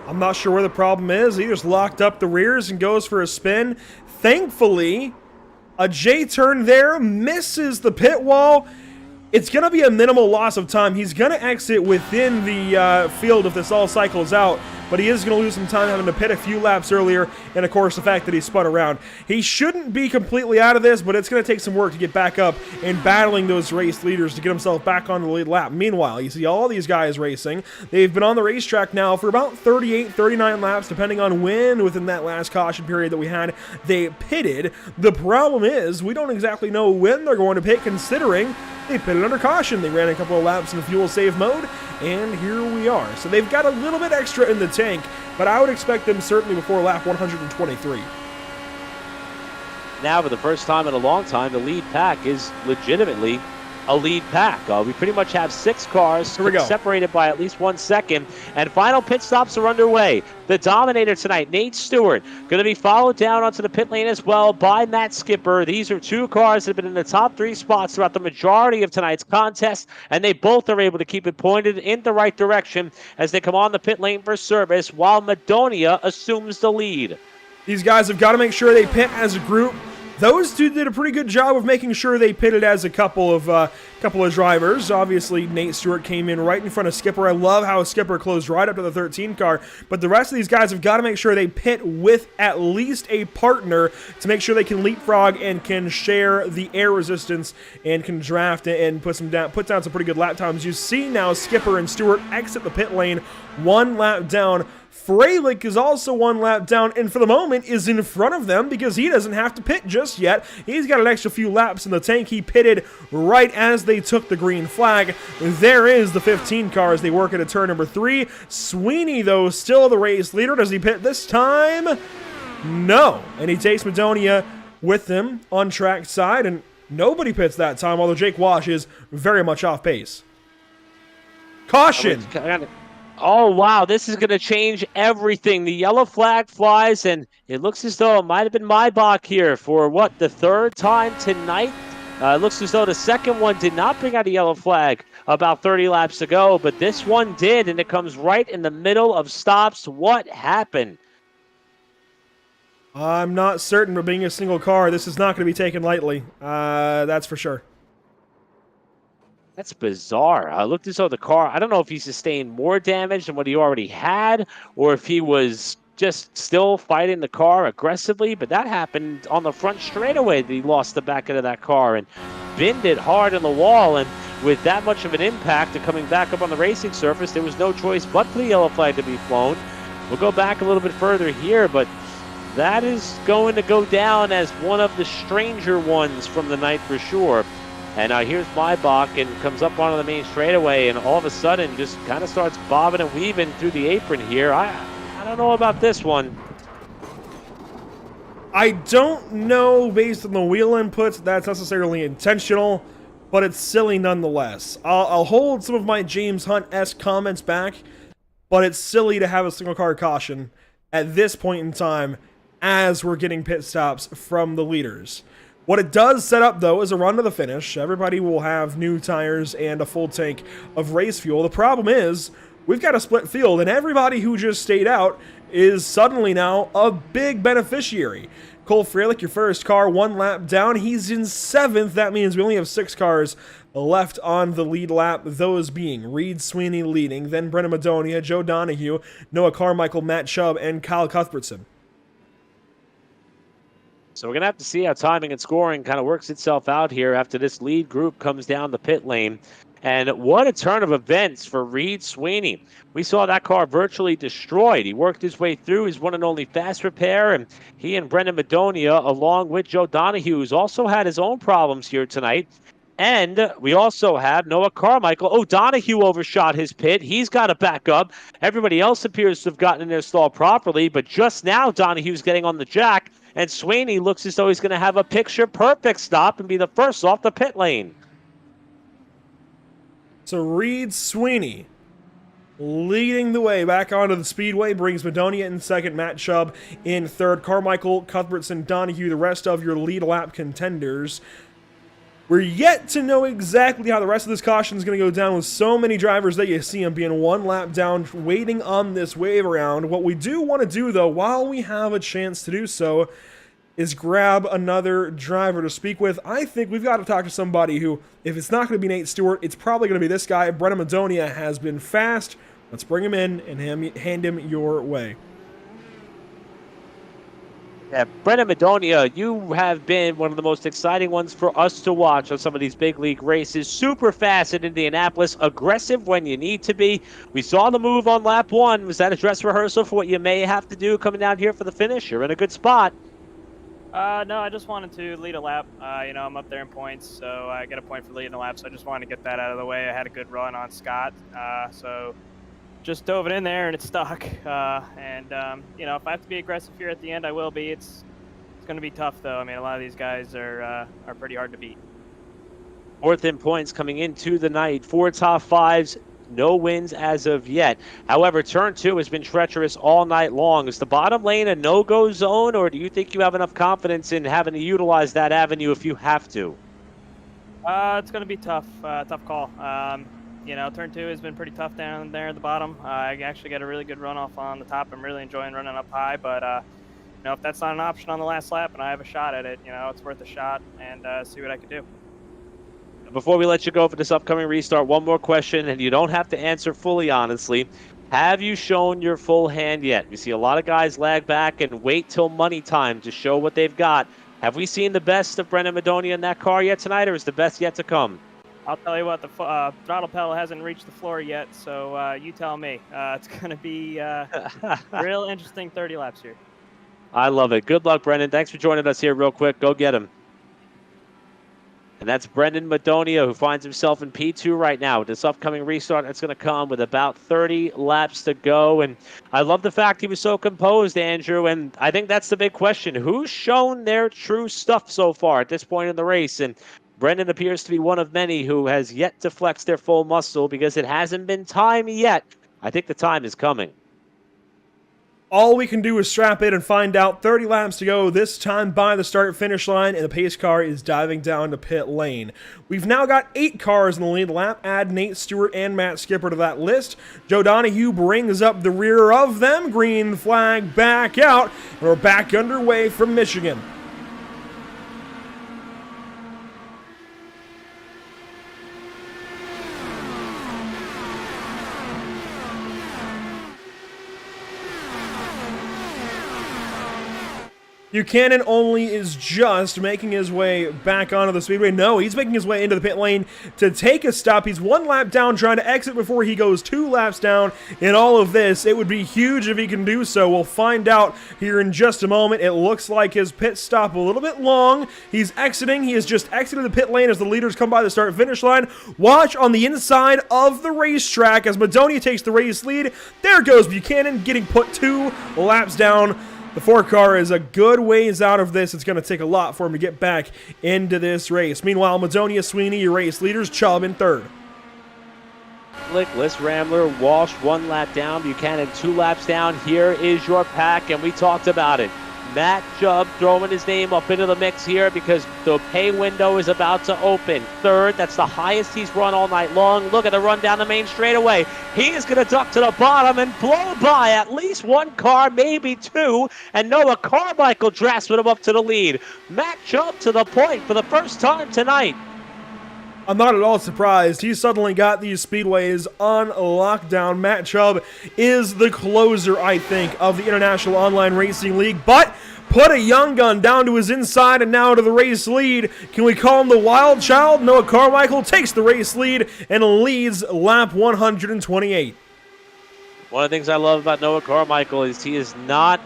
I'm not sure where the problem is. He just locked up the rears and goes for a spin. Thankfully, a J-turn there misses the pit wall. It's going to be a minimal loss of time. He's going to exit within the field if this all cycles out, but he is going to lose some time having to pit a few laps earlier, and of course the fact that he spun around. He shouldn't be completely out of this, but it's going to take some work to get back up and battling those race leaders to get himself back on the lead lap. Meanwhile, you see all these guys racing. They've been on the racetrack now for about 38, 39 laps, depending on when within that last caution period that we had they pitted. The problem is we don't exactly know when they're going to pit, considering they pitted under caution. They ran a couple of laps in fuel save mode, and here we are. So they've got a little bit extra in the tank, but I would expect them certainly before lap 123. Now, for the first time in a long time, the lead pack is legitimately a lead pack. We pretty much have 6 cars separated by at least 1 second, and final pit stops are underway. The dominator tonight, Nate Stewart, going to be followed down onto the pit lane as well by Matt Skipper. These are 2 cars that have been in the top 3 spots throughout the majority of tonight's contest, and they both are able to keep it pointed in the right direction as they come on the pit lane for service, while Madonia assumes the lead. These guys have got to make sure they pit as a group. Those two did a pretty good job of making sure they pitted as a couple of drivers. Obviously, Nate Stewart came in right in front of Skipper. I love how Skipper closed right up to the 13 car. But the rest of these guys have got to make sure they pit with at least a partner to make sure they can leapfrog and can share the air resistance and can draft and put down some pretty good lap times. You see now Skipper and Stewart exit the pit lane 1 lap down. Freilich is also 1 lap down, and for the moment is in front of them because he doesn't have to pit just yet. He's got an extra few laps in the tank. He pitted right as they took the green flag. There is the 15 car as they work into turn number 3. Sweeney, though, still the race leader. Does he pit this time? No. And he takes Madonia with him on track side, and nobody pits that time, although Jake Wash is very much off pace. Caution! Oh, wow, this is going to change everything. The yellow flag flies, and it looks as though it might have been Maybach here for, the 3rd time tonight? It looks as though the second one did not bring out a yellow flag about 30 laps ago, but this one did, and it comes right in the middle of stops. What happened? I'm not certain, but being a single car, this is not going to be taken lightly. That's for sure. That's bizarre. I looked as though the car, I don't know if he sustained more damage than what he already had, or if he was just still fighting the car aggressively, but that happened on the front straightaway that he lost the back end of that car and binned it hard in the wall, and with that much of an impact and coming back up on the racing surface, there was no choice but for the yellow flag to be flown. We'll go back a little bit further here, but that is going to go down as one of the stranger ones from the night for sure. And here's Maybach and comes up onto the main straightaway and all of a sudden just kind of starts bobbing and weaving through the apron here. I don't know about this one. I don't know, based on the wheel inputs, that's necessarily intentional, but it's silly nonetheless. I'll hold some of my James Hunt-esque comments back, but it's silly to have a single car caution at this point in time as we're getting pit stops from the leaders. What it does set up, though, is a run to the finish. Everybody will have new tires and a full tank of race fuel. The problem is, we've got a split field, and everybody who just stayed out is suddenly now a big beneficiary. Cole Freilich, your first car, 1 lap down. He's in 7th. That means we only have 6 cars left on the lead lap, those being Reed Sweeney leading, then Brennan Madonia, Joe Donahue, Noah Carmichael, Matt Chubb, and Kyle Cuthbertson. So we're going to have to see how timing and scoring kind of works itself out here after this lead group comes down the pit lane. And what a turn of events for Reed Sweeney. We saw that car virtually destroyed. He worked his way through his one and only fast repair, and he and Brendan Madonia, along with Joe Donahue, who's also had his own problems here tonight. And we also have Noah Carmichael. Oh, Donahue overshot his pit. He's got to back up. Everybody else appears to have gotten in their stall properly, but just now Donahue's getting on the jack, and Sweeney looks as though he's going to have a picture-perfect stop and be the first off the pit lane. So Reed Sweeney leading the way back onto the speedway, brings Madonia in second, Matt Chubb in third, Carmichael, Cuthbertson, Donahue, the rest of your lead lap contenders. We're yet to know exactly how the rest of this caution is going to go down with so many drivers that you see them being 1 lap down, waiting on this wave around. What we do want to do, though, while we have a chance to do so, is grab another driver to speak with. I think we've got to talk to somebody who, if it's not going to be Nate Stewart, it's probably going to be this guy. Brennan Madonia has been fast. Let's bring him in and hand him your way. Yeah, Brennan Madonia, you have been one of the most exciting ones for us to watch on some of these big league races. Super fast in Indianapolis, aggressive when you need to be. We saw the move on lap 1. Was that a dress rehearsal for what you may have to do coming down here for the finish? You're in a good spot. No, I just wanted to lead a lap. I'm up there in points, so I get a point for leading the lap, so I just wanted to get that out of the way. I had a good run on Scott, so just dove it in there, and it's stuck. If I have to be aggressive here at the end, I will be. It's going to be tough, though. I mean, a lot of these guys are pretty hard to beat. 4th in points coming into the night. 4 top 5s. No wins as of yet. However, turn 2 has been treacherous all night long. Is the bottom lane a no-go zone, or do you think you have enough confidence in having to utilize that avenue if you have to? It's going to be tough call. Turn 2 has been pretty tough down there at the bottom. I actually got a really good runoff on the top. I'm really enjoying running up high, but if that's not an option on the last lap and I have a shot at it, it's worth a shot and see what I can do. Before we let you go for this upcoming restart, one more question, and you don't have to answer fully honestly. Have you shown your full hand yet? We see a lot of guys lag back and wait till money time to show what they've got. Have we seen the best of Brennan Madonia in that car yet tonight, or is the best yet to come? I'll tell you what, the throttle pedal hasn't reached the floor yet, so you tell me. It's going to be real interesting 30 laps here. I love it. Good luck, Brendan. Thanks for joining us here real quick. Go get him. And that's Brendan Madonia, who finds himself in P2 right now. This upcoming restart that's going to come with about 30 laps to go. And I love the fact he was so composed, Andrew. And I think that's the big question. Who's shown their true stuff so far at this point in the race? And Brendan appears to be one of many who has yet to flex their full muscle because it hasn't been time yet. I think the time is coming. All we can do is strap in and find out. 30 laps to go, this time by the start-finish line, and the pace car is diving down to pit lane. We've now got 8 cars in the lead lap. Add Nate Stewart and Matt Skipper to that list. Joe Donahue brings up the rear of them. Green flag back out, and we're back underway from Michigan. Buchanan only is just making his way back onto the speedway. No, he's making his way into the pit lane to take a stop. He's 1 lap down, trying to exit before he goes 2 laps down. In all of this, it would be huge if he can do so. We'll find out here in just a moment. It looks like his pit stop a little bit long. He's exiting. He has just exited the pit lane as the leaders come by the start-finish line. Watch on the inside of the racetrack as Madonia takes the race lead. There goes Buchanan, getting put 2 laps down. The 4 car is a good ways out of this. It's going to take a lot for him to get back into this race. Meanwhile, Madonia, Sweeney, your race leaders, Chubb in 3rd. Liz Rambler, Walsh 1 lap down, Buchanan 2 laps down. Here is your pack, and we talked about it. Matt Chubb throwing his name up into the mix here because the pay window is about to open. Third, that's the highest he's run all night long. Look at the run down the main straightaway. He is going to duck to the bottom and blow by at least one car, maybe two, and Noah Carmichael drafting him up to the lead. Matt Chubb to the point for the first time tonight. I'm not at all surprised. He suddenly got these speedways on lockdown. Matt Chubb is the closer, I think, of the International Online Racing League, but put a young gun down to his inside and now to the race lead. Can we call him the wild child? Noah Carmichael takes the race lead and leads lap 128. One of the things I love about Noah Carmichael is he is not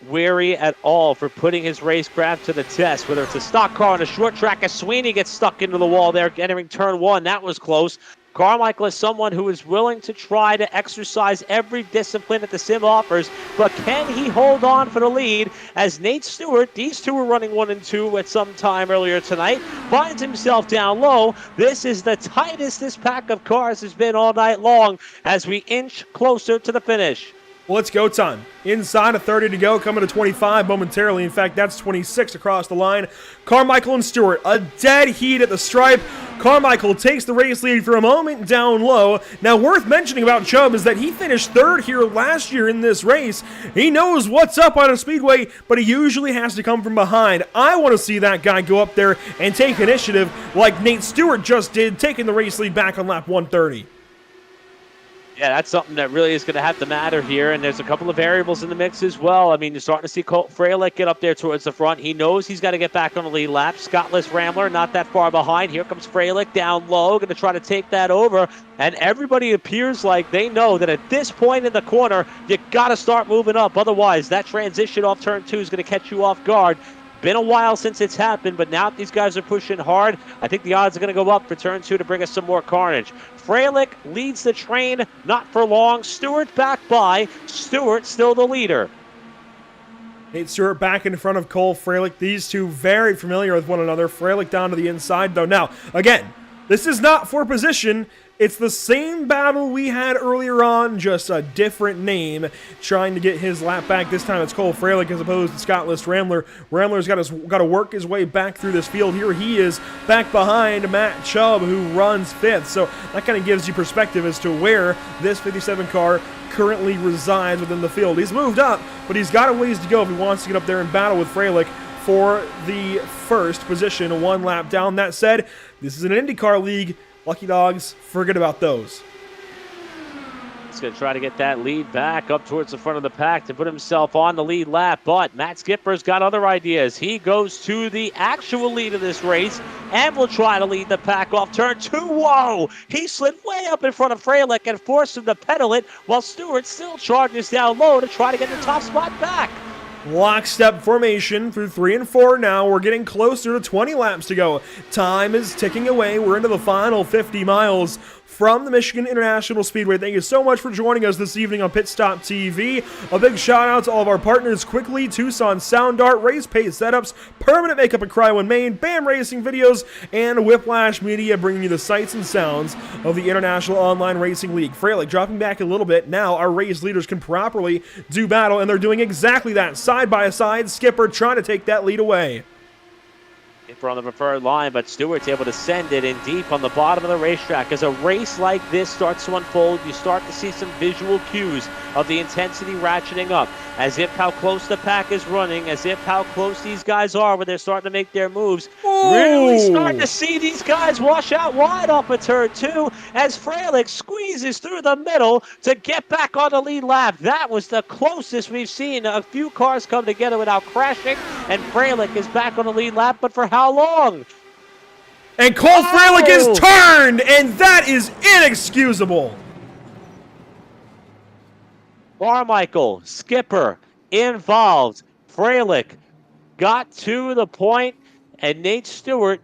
weary at all for putting his racecraft to the test, whether it's a stock car on a short track as Sweeney gets stuck into the wall there entering turn one. That was close. Carmichael is someone who is willing to try to exercise every discipline that the sim offers, but can he hold on for the lead as Nate Stewart, these two were running 1 and 2 at some time earlier tonight, finds himself down low. This is the tightest this pack of cars has been all night long as we inch closer to the finish. Well, it's go time. Inside of 30 to go, coming to 25 momentarily. In fact, that's 26 across the line. Carmichael and Stewart, a dead heat at the stripe. Carmichael takes the race lead for a moment down low. Now, worth mentioning about Chubb is that he finished third here last year in this race. He knows what's up on a speedway, but he usually has to come from behind. I want to see that guy go up there and take initiative like Nate Stewart just did, taking the race lead back on lap 130. Yeah, that's something that really is going to have to matter here, and there's a couple of variables in the mix as well. I mean, you're starting to see Colt Freilich get up there towards the front. He knows he's got to get back on the lead lap. Scottless Rambler not that far behind. Here comes Freilich down low, going to try to take that over, and everybody appears like they know that at this point in the corner, you got to start moving up. Otherwise, that transition off turn 2 is going to catch you off guard. Been a while since it's happened, but now these guys are pushing hard. I think the odds are going to go up for turn 2 to bring us some more carnage. Freilich leads the train, not for long. Stewart back by. Stewart still the leader. Nate Stewart back in front of Cole Freilich. These two very familiar with one another. Freilich down to the inside, though. Now, again, this is not for position. It's the same battle we had earlier on, just a different name, trying to get his lap back. This time it's Cole Freilich as opposed to Scottless Rambler. Rambler's got to work his way back through this field. Here he is back behind Matt Chubb, who runs 5th. So that kind of gives you perspective as to where this 57 car currently resides within the field. He's moved up, but he's got a ways to go if he wants to get up there and battle with Freilich for the first position, 1 lap down. That said, this is an IndyCar league. Lucky dogs, forget about those. He's going to try to get that lead back up towards the front of the pack to put himself on the lead lap, but Matt Skipper's got other ideas. He goes to the actual lead of this race and will try to lead the pack off turn 2. Whoa! He slid way up in front of Freilich and forced him to pedal it while Stewart still charges down low to try to get the top spot back. Lockstep formation through 3 and 4 now. We're getting closer to 20 laps to go. Time is ticking away. We're into the final 50 miles from the Michigan International Speedway. Thank you so much for joining us this evening on Pit Stop TV. A big shout out to all of our partners quickly: Tucson Sound Art, Race Pace Setups, Permanent Makeup and Cryo in Maine, BAM Racing Videos, and Whiplash Media, bringing you the sights and sounds of the International Online Racing League. Freilich dropping back a little bit. Now our race leaders can properly do battle, and they're doing exactly that. Side by side, Skipper trying to take that lead away. On the preferred line, but Stewart's able to send it in deep on the bottom of the racetrack. As a race like this starts to unfold, you start to see some visual cues of the intensity ratcheting up, as if how close the pack is running, as if how close these guys are when they're starting to make their moves. Ooh. Really starting to see these guys wash out wide off of turn 2 as Freilich squeezes through the middle to get back on the lead lap. That was the closest we've seen a few cars come together without crashing, and Freilich is back on the lead lap, but for how long? And Cole Freilich is turned, and that is inexcusable. Carmichael, Skipper, involved. Freilich got to the point, and Nate Stewart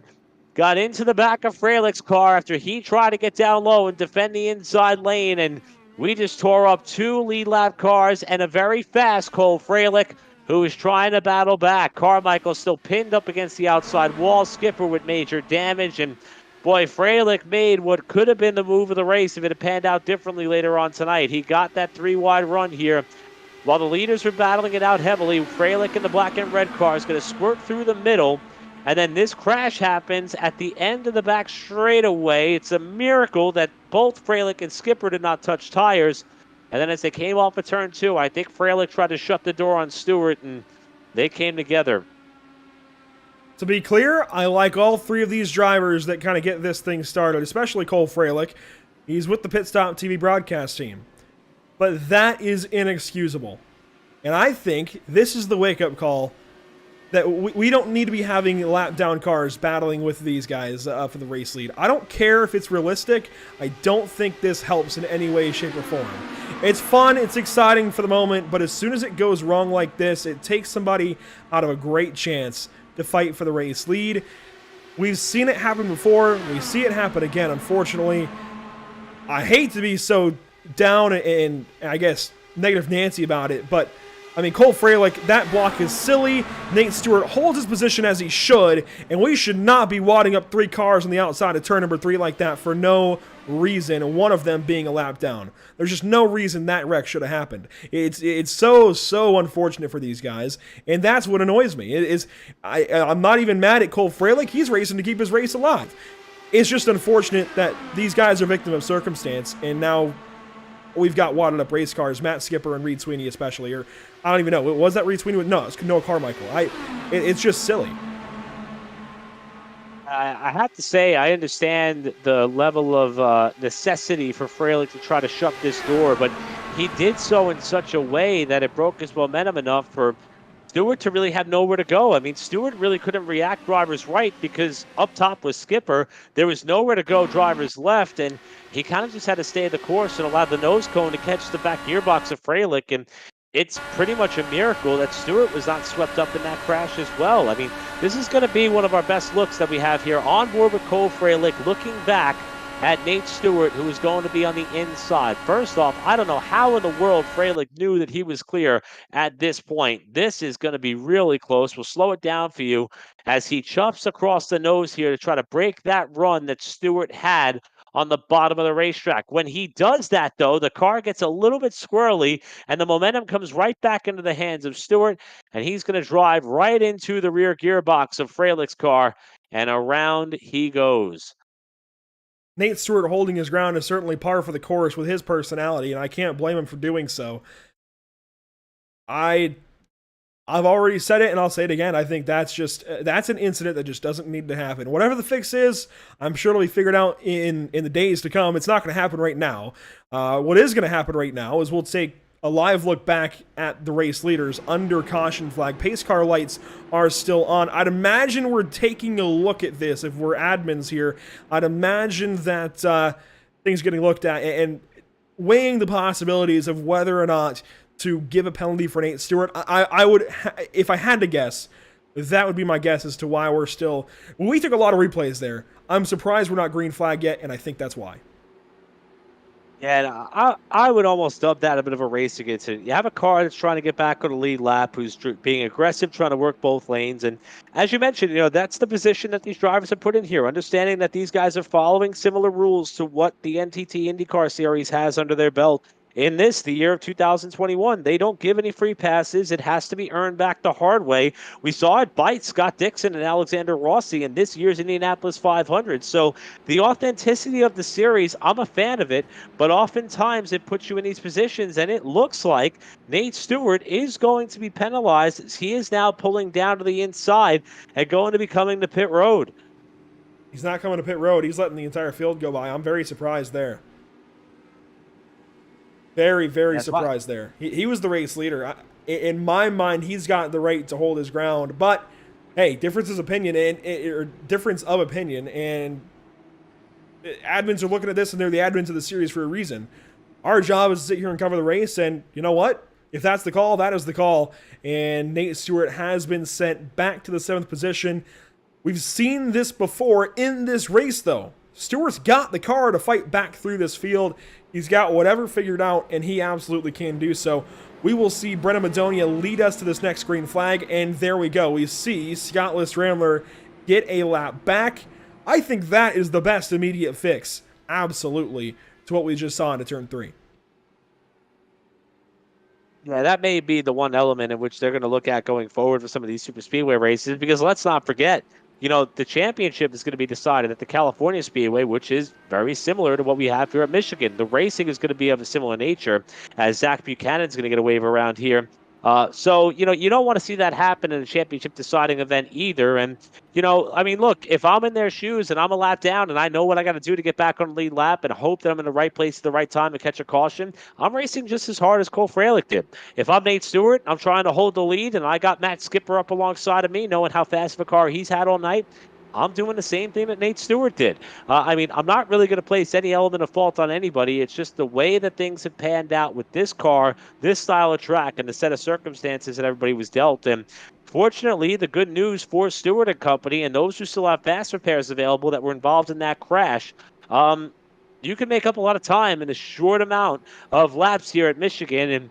got into the back of Freilich's car after he tried to get down low and defend the inside lane, and we just tore up 2 lead lap cars and a very fast Cole Freilich, who is trying to battle back. Carmichael still pinned up against the outside wall. Skipper with major damage, and boy, Freilich made what could have been the move of the race if it had panned out differently later on tonight. He got that 3-wide run here. While the leaders were battling it out heavily, Freilich in the black and red car is going to squirt through the middle. And then this crash happens at the end of the back straightaway. It's a miracle that both Freilich and Skipper did not touch tires. And then as they came off of turn 2, I think Freilich tried to shut the door on Stewart, and they came together. To be clear, I like all three of these drivers that kind of get this thing started, especially Cole Freilich. He's with the Pit Stop TV broadcast team. But that is inexcusable. And I think this is the wake-up call that we don't need to be having lap-down cars battling with these guys for the race lead. I don't care if it's realistic. I don't think this helps in any way, shape, or form. It's fun, it's exciting for the moment, but as soon as it goes wrong like this, it takes somebody out of a great chance to fight for the race lead. We've seen it happen before. We see it happen again, unfortunately. I hate to be so down and I guess negative Nancy about it, but I mean, Cole Freilich, that block is silly. Nate Stewart holds his position as he should, and we should not be wadding up 3 cars on the outside of turn number 3 like that for no reason, one of them being a lap down. There's just no reason that wreck should have happened. It's so unfortunate for these guys, and that's what annoys me. I'm not even mad at Cole Freilich. He's racing to keep his race alive. It's just unfortunate that these guys are victim of circumstance, and now we've got wadded up race cars, Matt Skipper and Reed Sweeney especially, or I don't even know. Was that Reed Sweeney? No, it's Noah Carmichael. It's just silly. I have to say, I understand the level of necessity for Freilich to try to shut this door, but he did so in such a way that it broke his momentum enough for Stewart to really have nowhere to go. I mean, Stewart really couldn't react drivers right because up top was Skipper. There was nowhere to go drivers left, and he kind of just had to stay the course and allow the nose cone to catch the back gearbox of Freilich, and it's pretty much a miracle that Stewart was not swept up in that crash as well. I mean, this is going to be one of our best looks that we have here on board with Cole Freilich, looking back at Nate Stewart, who is going to be on the inside. First off, I don't know how in the world Freilich knew that he was clear at this point. This is going to be really close. We'll slow it down for you as he chops across the nose here to try to break that run that Stewart had on the bottom of the racetrack. When he does that, though, the car gets a little bit squirrely, and the momentum comes right back into the hands of Stewart, and he's going to drive right into the rear gearbox of Freilich's car, and around he goes. Nate Stewart holding his ground is certainly par for the course with his personality, and I can't blame him for doing so. I've already said it, and I'll say it again. I think that's an incident that just doesn't need to happen. Whatever the fix is, I'm sure it'll be figured out in the days to come. It's not going to happen right now. What is going to happen right now is we'll take a live look back at the race leaders under caution flag. Pace car lights are still on. I'd imagine we're taking a look at this if we're admins here. I'd imagine that things getting looked at and weighing the possibilities of whether or not to give a penalty for Nate Stewart. I would, if I had to guess, that would be my guess as to why we're still. We took a lot of replays there. I'm surprised we're not green flag yet, and I think that's why. Yeah, and I would almost dub that a bit of a racing incident. You have a car that's trying to get back on the lead lap, who's being aggressive, trying to work both lanes. And as you mentioned, that's the position that these drivers have put in here, understanding that these guys are following similar rules to what the NTT IndyCar Series has under their belt. In this, the year of 2021, they don't give any free passes. It has to be earned back the hard way. We saw it bite Scott Dixon and Alexander Rossi in this year's Indianapolis 500. So the authenticity of the series, I'm a fan of it, but oftentimes it puts you in these positions, and it looks like Nate Stewart is going to be penalized as he is now pulling down to the inside and going to be coming to pit road. He's not coming to pit road. He's letting the entire field go by. I'm very surprised there. Very, very surprised there. He was the race leader. In my mind, he's got the right to hold his ground. But hey, difference of opinion, and admins are looking at this, and they're the admins of the series for a reason. Our job is to sit here and cover the race, and you know what? If that's the call, that is the call. And Nate Stewart has been sent back to the 7th position. We've seen this before in this race, though. Stewart's got the car to fight back through this field. He's got whatever figured out, and he absolutely can do so. We will see Brennan Madonia lead us to this next green flag, and there we go. We see Scott List-Rambler get a lap back. I think that is the best immediate fix, absolutely, to what we just saw into turn 3. Yeah, that may be the one element in which they're going to look at going forward for some of these super speedway races, because let's not forget, the championship is going to be decided at the California Speedway, which is very similar to what we have here at Michigan. The racing is going to be of a similar nature, as Zach Buchanan's going to get a wave around here. So, you don't want to see that happen in a championship deciding event either. And, I mean, look, if I'm in their shoes and I'm a lap down and I know what I got to do to get back on the lead lap and hope that I'm in the right place at the right time to catch a caution, I'm racing just as hard as Cole Fralick did. If I'm Nate Stewart, I'm trying to hold the lead and I got Matt Skipper up alongside of me, knowing how fast of a car he's had all night, I'm doing the same thing that Nate Stewart did. I mean, I'm not really going to place any element of fault on anybody. It's just the way that things have panned out with this car, this style of track, and the set of circumstances that everybody was dealt. And fortunately, the good news for Stewart and company and those who still have fast repairs available that were involved in that crash, you can make up a lot of time in a short amount of laps here at Michigan. And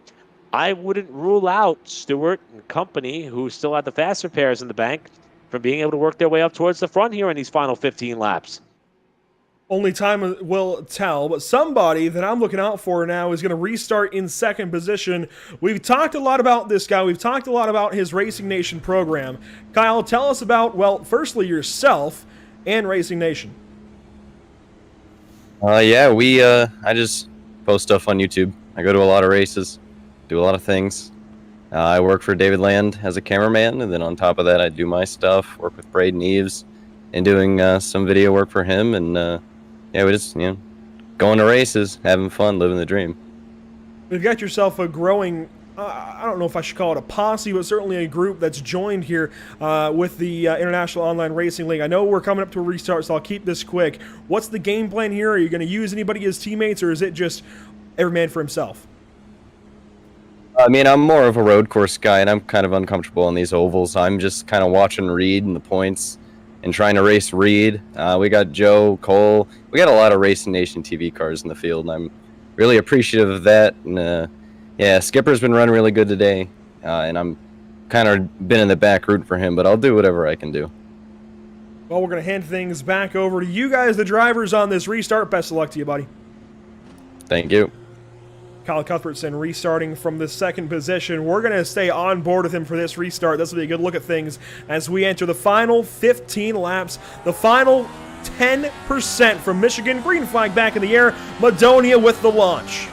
I wouldn't rule out Stewart and company, who still had the fast repairs in the bank, from being able to work their way up towards the front here in these final 15 laps. Only time will tell, but somebody that I'm looking out for now is going to restart in second position. We've talked a lot about this guy. We've talked a lot about his Racing Nation program. Kyle, tell us about, well, firstly, yourself and Racing Nation. Yeah, I just post stuff on YouTube. I go to a lot of races, do a lot of things. I work for David Land as a cameraman, and then on top of that, I do my stuff, work with Braden Eves, and doing some video work for him. And we just, going to races, having fun, living the dream. You've got yourself a growing, I don't know if I should call it a posse, but certainly a group that's joined here with the International Online Racing League. I know we're coming up to a restart, so I'll keep this quick. What's the game plan here? Are you going to use anybody as teammates, or is it just every man for himself? I mean, I'm more of a road course guy, and I'm kind of uncomfortable on these ovals. I'm just kind of watching Reed and the points and trying to race Reed. We got Joe, Cole. We got a lot of Racing Nation TV cars in the field, and I'm really appreciative of that. And Skipper's been running really good today, and I'm kind of been in the back rooting for him, but I'll do whatever I can do. Well, we're going to hand things back over to you guys, the drivers, on this restart. Best of luck to you, buddy. Thank you. Kyle Cuthbertson restarting from the second position. We're going to stay on board with him for this restart. This will be a good look at things as we enter the final 15 laps. The final 10% from Michigan. Green flag back in the air. Madonia with the launch.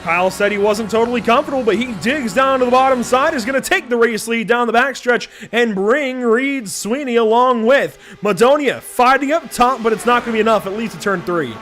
Kyle said he wasn't totally comfortable, but he digs down to the bottom side, is going to take the race lead down the backstretch and bring Reed Sweeney along with Madonia fighting up top, but it's not going to be enough, at least to turn 3.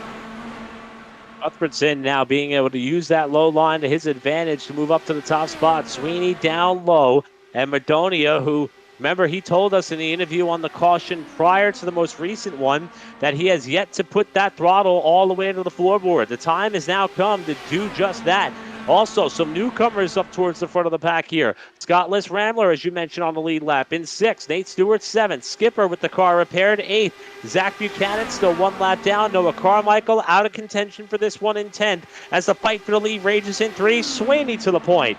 Cuthbertson now being able to use that low line to his advantage to move up to the top spot. Sweeney down low, and Madonia, who, remember, he told us in the interview on the caution prior to the most recent one that he has yet to put that throttle all the way to the floorboard. The time has now come to do just that. Also, some newcomers up towards the front of the pack here. Scott Liss-Ramler, as you mentioned, on the lead lap in 6th. Nate Stewart 7th. Skipper with the car repaired 8th. Zach Buchanan still 1 lap down. Noah Carmichael out of contention for this one in 10th. As the fight for the lead rages in 3, Sweeney to the point.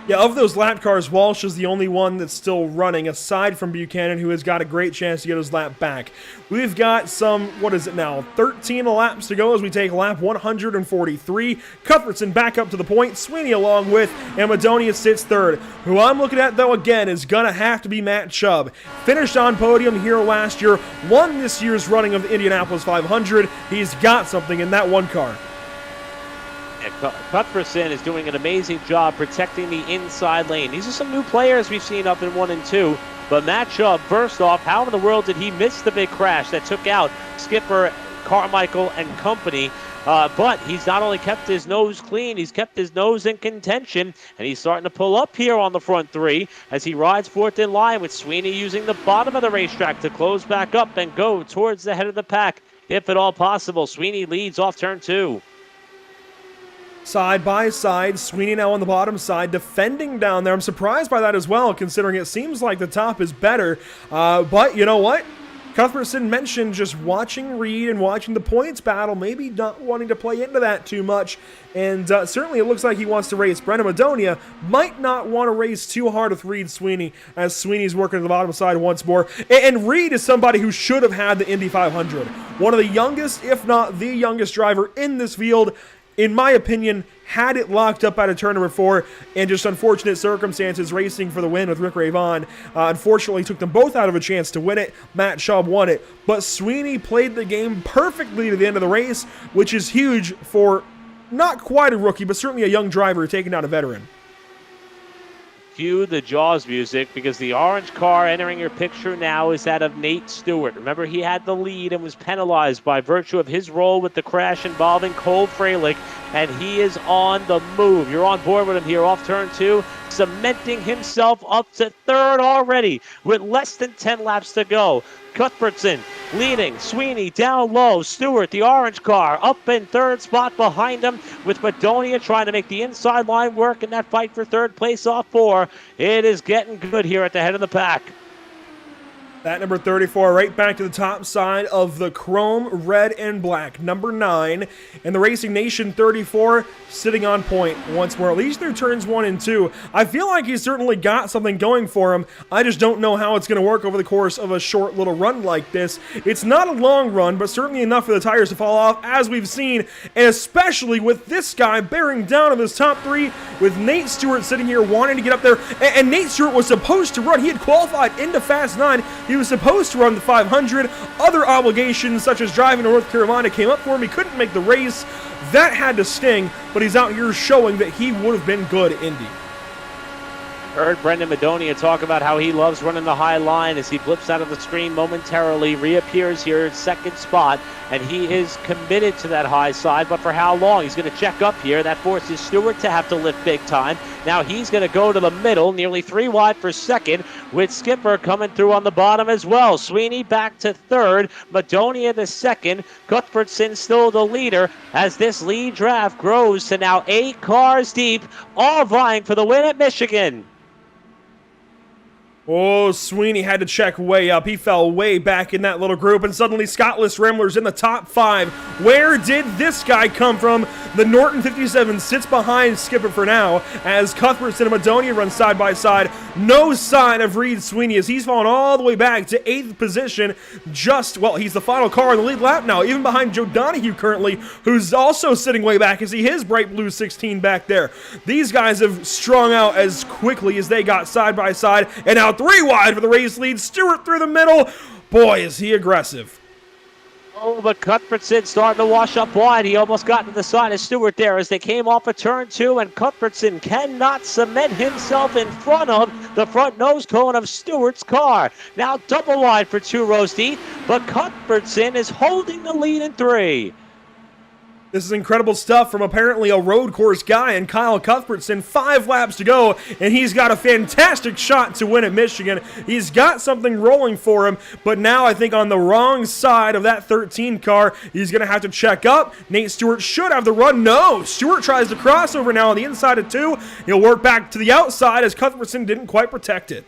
Yeah, of those lap cars, Walsh is the only one that's still running, aside from Buchanan, who has got a great chance to get his lap back. We've got some, 13 laps to go as we take lap 143. Cuthbertson back up to the point, Sweeney along with, and Madonia sits 3rd. Who I'm looking at, though, again, is going to have to be Matt Chubb. Finished on podium here last year, won this year's running of the Indianapolis 500. He's got something in that one car. Cuthbertson is doing an amazing job protecting the inside lane. These are some new players we've seen up in 1 and 2. But Matt Chubb, first off, how in the world did he miss the big crash that took out Skipper, Carmichael, and company? But he's not only kept his nose clean, he's kept his nose in contention, and he's starting to pull up here on the front 3 as he rides 4th in line, with Sweeney using the bottom of the racetrack to close back up and go towards the head of the pack, if at all possible. Sweeney leads off turn 2. Side by side, Sweeney now on the bottom side, defending down there. I'm surprised by that as well, considering it seems like the top is better. But you know what? Cuthbertson mentioned just watching Reed and watching the points battle, maybe not wanting to play into that too much. And certainly it looks like he wants to race. Brendan Madonia might not want to race too hard with Reed Sweeney, as Sweeney's working to the bottom side once more. And Reed is somebody who should have had the Indy 500. One of the youngest, if not the youngest driver in this field, in my opinion, had it locked up out of turn number 4, and just unfortunate circumstances racing for the win with Rick Ray Vaughn. Unfortunately, took them both out of a chance to win it. Matt Schaub won it, but Sweeney played the game perfectly to the end of the race, which is huge for not quite a rookie, but certainly a young driver taking out a veteran. Cue the Jaws music, because the orange car entering your picture now is that of Nate Stewart. Remember, he had the lead and was penalized by virtue of his role with the crash involving Cole Freilich, and he is on the move. You're on board with him here off turn 2, cementing himself up to 3rd already with less than 10 laps to go. Cuthbertson leading, Sweeney down low, Stewart, the orange car, up in 3rd spot behind him, with Madonia trying to make the inside line work in that fight for 3rd place off 4. It is getting good here at the head of the pack. That number 34 right back to the top side of the chrome, red, and black. Number 9. And the Racing Nation 34 sitting on point once more, at least through turns 1 and 2. I feel like he's certainly got something going for him. I just don't know how it's going to work over the course of a short little run like this. It's not a long run, but certainly enough for the tires to fall off, as we've seen, and especially with this guy bearing down on this top 3, with Nate Stewart sitting here wanting to get up there. And Nate Stewart was supposed to run. He had qualified into Fast 9. He was supposed to run the 500. Other obligations, such as driving to North Carolina, came up for him. He couldn't make the race. That had to sting, but he's out here showing that he would have been good at Indy. Heard Brendan Madonia talk about how he loves running the high line as he blips out of the screen momentarily, reappears here at 2nd spot, and he is committed to that high side, but for how long? He's going to check up here. That forces Stewart to have to lift big time. Now he's going to go to the middle, nearly 3 wide for 2nd, with Skipper coming through on the bottom as well. Sweeney back to 3rd, Madonia the 2nd, Cuthbertson still the leader as this lead draft grows to now 8 cars deep, all vying for the win at Michigan. Oh, Sweeney had to check way up. He fell way back in that little group, and suddenly Scottless Rambler's in the top 5. Where did this guy come from? The Norton 57 sits behind Skipper for now, as Cuthbertson and Madonia run side by side. No sign of Reed Sweeney as he's fallen all the way back to 8th position. He's the final car in the lead lap now, even behind Joe Donahue currently, who's also sitting way back. You see his bright blue 16 back there. These guys have strung out as quickly as they got side by side, and now 3 wide for the race lead. Stewart through the middle. Boy, is he aggressive. Oh, but Cuthbertson starting to wash up wide. He almost got to the side of Stewart there as they came off of turn 2, and Cuthbertson cannot cement himself in front of the front nose cone of Stewart's car. Now double wide for 2 rows deep, but Cuthbertson is holding the lead in 3. This is incredible stuff from apparently a road course guy and Kyle Cuthbertson. 5 laps to go, and he's got a fantastic shot to win at Michigan. He's got something rolling for him, but now I think on the wrong side of that 13 car, he's going to have to check up. Nate Stewart should have the run. No, Stewart tries to crossover now on the inside of 2. He'll work back to the outside as Cuthbertson didn't quite protect it.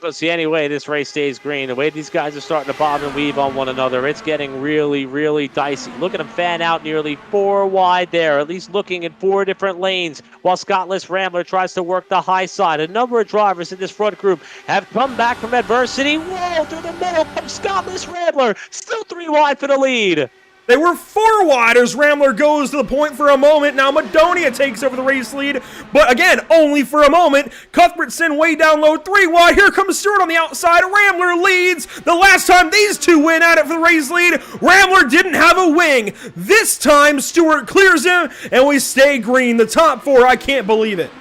Let's see, anyway, this race stays green. The way these guys are starting to bob and weave on one another, it's getting really, really dicey. Look at them fan out nearly 4 wide there, at least looking in 4 different lanes, while Scottless Rambler tries to work the high side. A number of drivers in this front group have come back from adversity. Whoa, through the middle comes Scottless Rambler, still 3 wide for the lead. They were 4 wide as Rambler goes to the point for a moment. Now Madonia takes over the race lead, but again, only for a moment. Cuthbertson way down low, 3 wide. Here comes Stewart on the outside. Rambler leads. The last time these two went at it for the race lead, Rambler didn't have a wing. This time, Stewart clears him, and we stay green. The top 4, I can't believe it.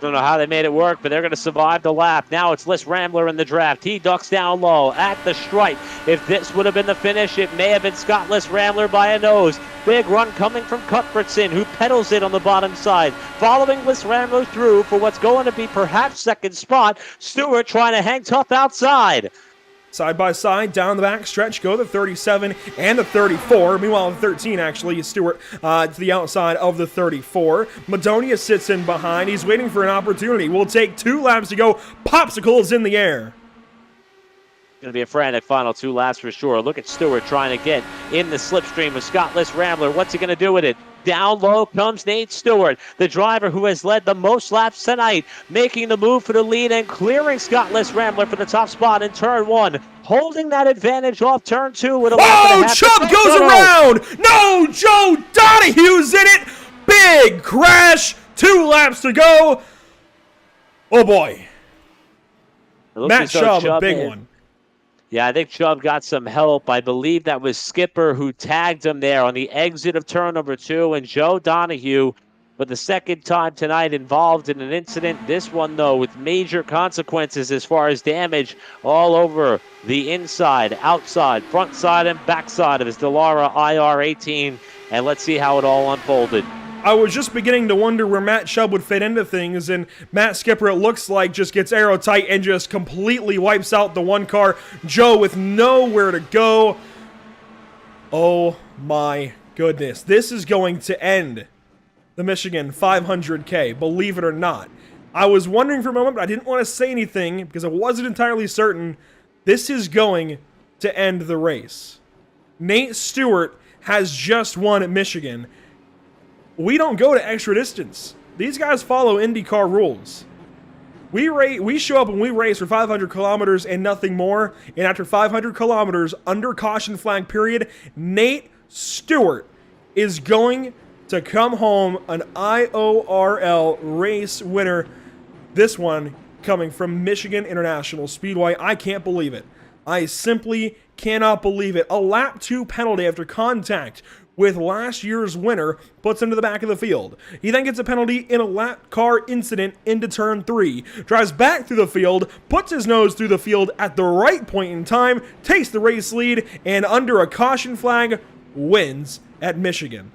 Don't know how they made it work, but they're going to survive the lap. Now it's Les Rambler in the draft. He ducks down low at the stripe. If this would have been the finish, it may have been Scottless Rambler by a nose. Big run coming from Cuthbertson, who pedals it on the bottom side. Following Les Rambler through for what's going to be perhaps 2nd spot. Stewart trying to hang tough outside. Side by side, down the back stretch, go the 37 and the 34. Meanwhile, the 13 actually is Stewart to the outside of the 34. Madonia sits in behind. He's waiting for an opportunity. Will take 2 laps to go. Popsicle is in the air. Going to be a frantic final 2 laps for sure. Look at Stewart trying to get in the slipstream of Scottless Rambler. What's he going to do with it? Down low comes Nate Stewart, the driver who has led the most laps tonight, making the move for the lead and clearing Scottless Rambler for the top spot in turn 1, holding that advantage off turn 2 with a lap and a half. Chubb goes around! No, Joe Donahue's in it! Big crash! 2 laps to go! Oh boy. Matt Chubb, a big one. Yeah, I think Chubb got some help. I believe that was Skipper who tagged him there on the exit of turn number 2, and Joe Donahue, for the second time tonight, involved in an incident. This one, though, with major consequences as far as damage all over the inside, outside, front side, and back side of his Dallara IR-18. And let's see how it all unfolded. I was just beginning to wonder where Matt Chubb would fit into things, and Matt Skipper, it looks like, just gets arrow tight and just completely wipes out the one car. Joe with nowhere to go. Oh my goodness. This is going to end the Michigan 500K, believe it or not. I was wondering for a moment, but I didn't want to say anything because I wasn't entirely certain. This is going to end the race. Nate Stewart has just won at Michigan. We don't go to extra distance. These guys follow IndyCar rules. We show up and we race for 500 kilometers and nothing more. And after 500 kilometers, under caution flag period, Nate Stewart is going to come home an IORL race winner. This one coming from Michigan International Speedway. I can't believe it. I simply cannot believe it. A lap 2 penalty after contact with last year's winner puts him to the back of the field. He then gets a penalty in a lap car incident into turn 3, drives back through the field, puts his nose through the field at the right point in time, takes the race lead, and under a caution flag, wins at Michigan.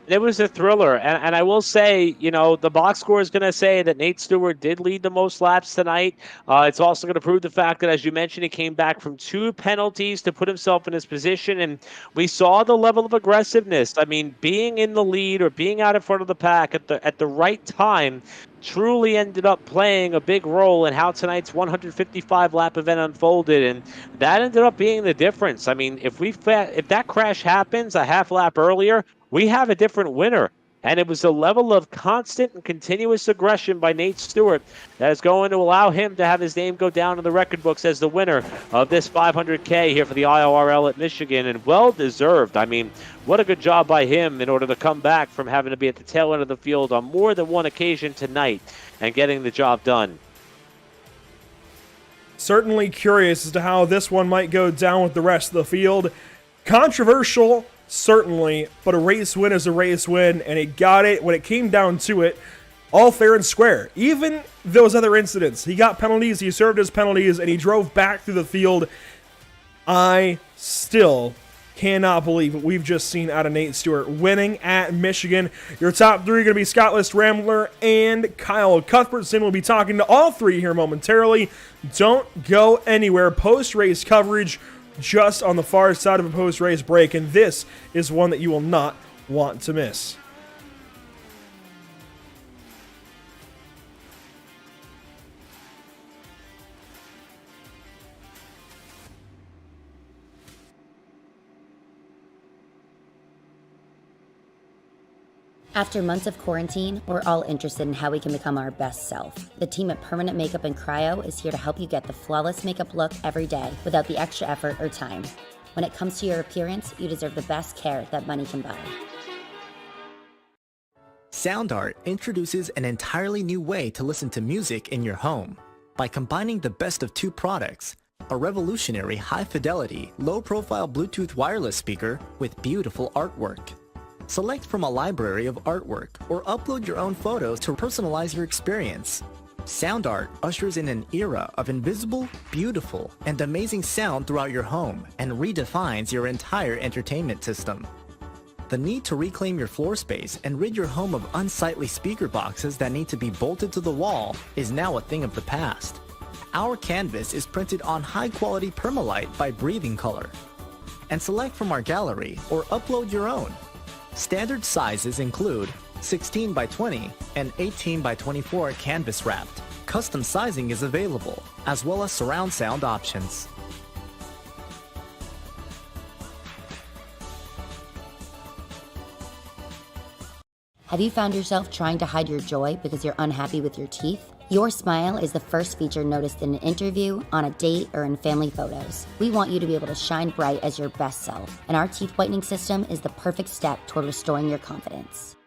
It was a thriller, and I will say, you know, the box score is going to say that Nate Stewart did lead the most laps tonight. It's also going to prove the fact that, as you mentioned, he came back from 2 penalties to put himself in his position, and we saw the level of aggressiveness. I mean, being in the lead or being out in front of the pack at the right time truly ended up playing a big role in how tonight's 155 lap event unfolded, and that ended up being the difference. I mean, if that crash happens a half lap earlier, we have a different winner. And it was a level of constant and continuous aggression by Nate Stewart that is going to allow him to have his name go down in the record books as the winner of this 500K here for the IORL at Michigan, and well-deserved. I mean, what a good job by him in order to come back from having to be at the tail end of the field on more than one occasion tonight and getting the job done. Certainly curious as to how this one might go down with the rest of the field. Controversial, certainly, but a race win is a race win, and he got it when it came down to it, all fair and square. Even those other incidents, he got penalties, he served his penalties, and he drove back through the field. I still cannot believe what we've just seen out of Nate Stewart winning at Michigan. Your top 3 are going to be Scottless Rambler and Kyle Cuthbertson. We'll be talking to all 3 here momentarily. Don't go anywhere. Post-race coverage just on the far side of a post-race break, and this is one that you will not want to miss. After months of quarantine, we're all interested in how we can become our best self. The team at Permanent Makeup and Cryo is here to help you get the flawless makeup look every day without the extra effort or time. When it comes to your appearance, you deserve the best care that money can buy. Sound Art introduces an entirely new way to listen to music in your home. By combining the best of 2 products, a revolutionary high-fidelity, low-profile Bluetooth wireless speaker with beautiful artwork. Select from a library of artwork or upload your own photos to personalize your experience. Sound Art ushers in an era of invisible, beautiful, and amazing sound throughout your home and redefines your entire entertainment system. The need to reclaim your floor space and rid your home of unsightly speaker boxes that need to be bolted to the wall is now a thing of the past. Our canvas is printed on high-quality permalite by Breathing Color. And select from our gallery or upload your own. Standard sizes include 16 by 20 and 18 by 24 canvas wrapped. Custom sizing is available. as well as surround sound options. Have you found yourself trying to hide your joy because you're unhappy with your teeth? Your smile is the first feature noticed in an interview, on a date, or in family photos. We want you to be able to shine bright as your best self, and our teeth whitening system is the perfect step toward restoring your confidence.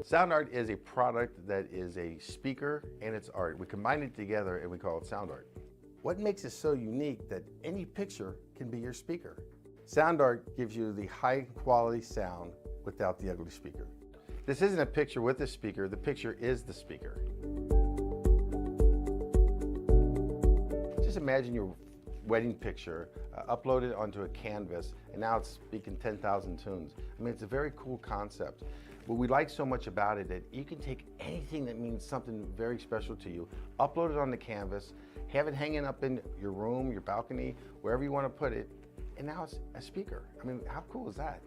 Sound Art is a product that is a speaker and it's art. We combine it together and we call it Sound Art. What makes it so unique that any picture can be your speaker? Sound Art gives you the high quality sound without the ugly speaker. This isn't a picture with a speaker, the picture is the speaker. Just imagine your wedding picture uploaded onto a canvas and now it's speaking 10,000 tunes. I mean, it's a very cool concept. What we like so much about it that you can take anything that means something very special to you, upload it on the canvas, have it hanging up in your room, your balcony, wherever you want to put it, and now it's a speaker. I mean, how cool is that?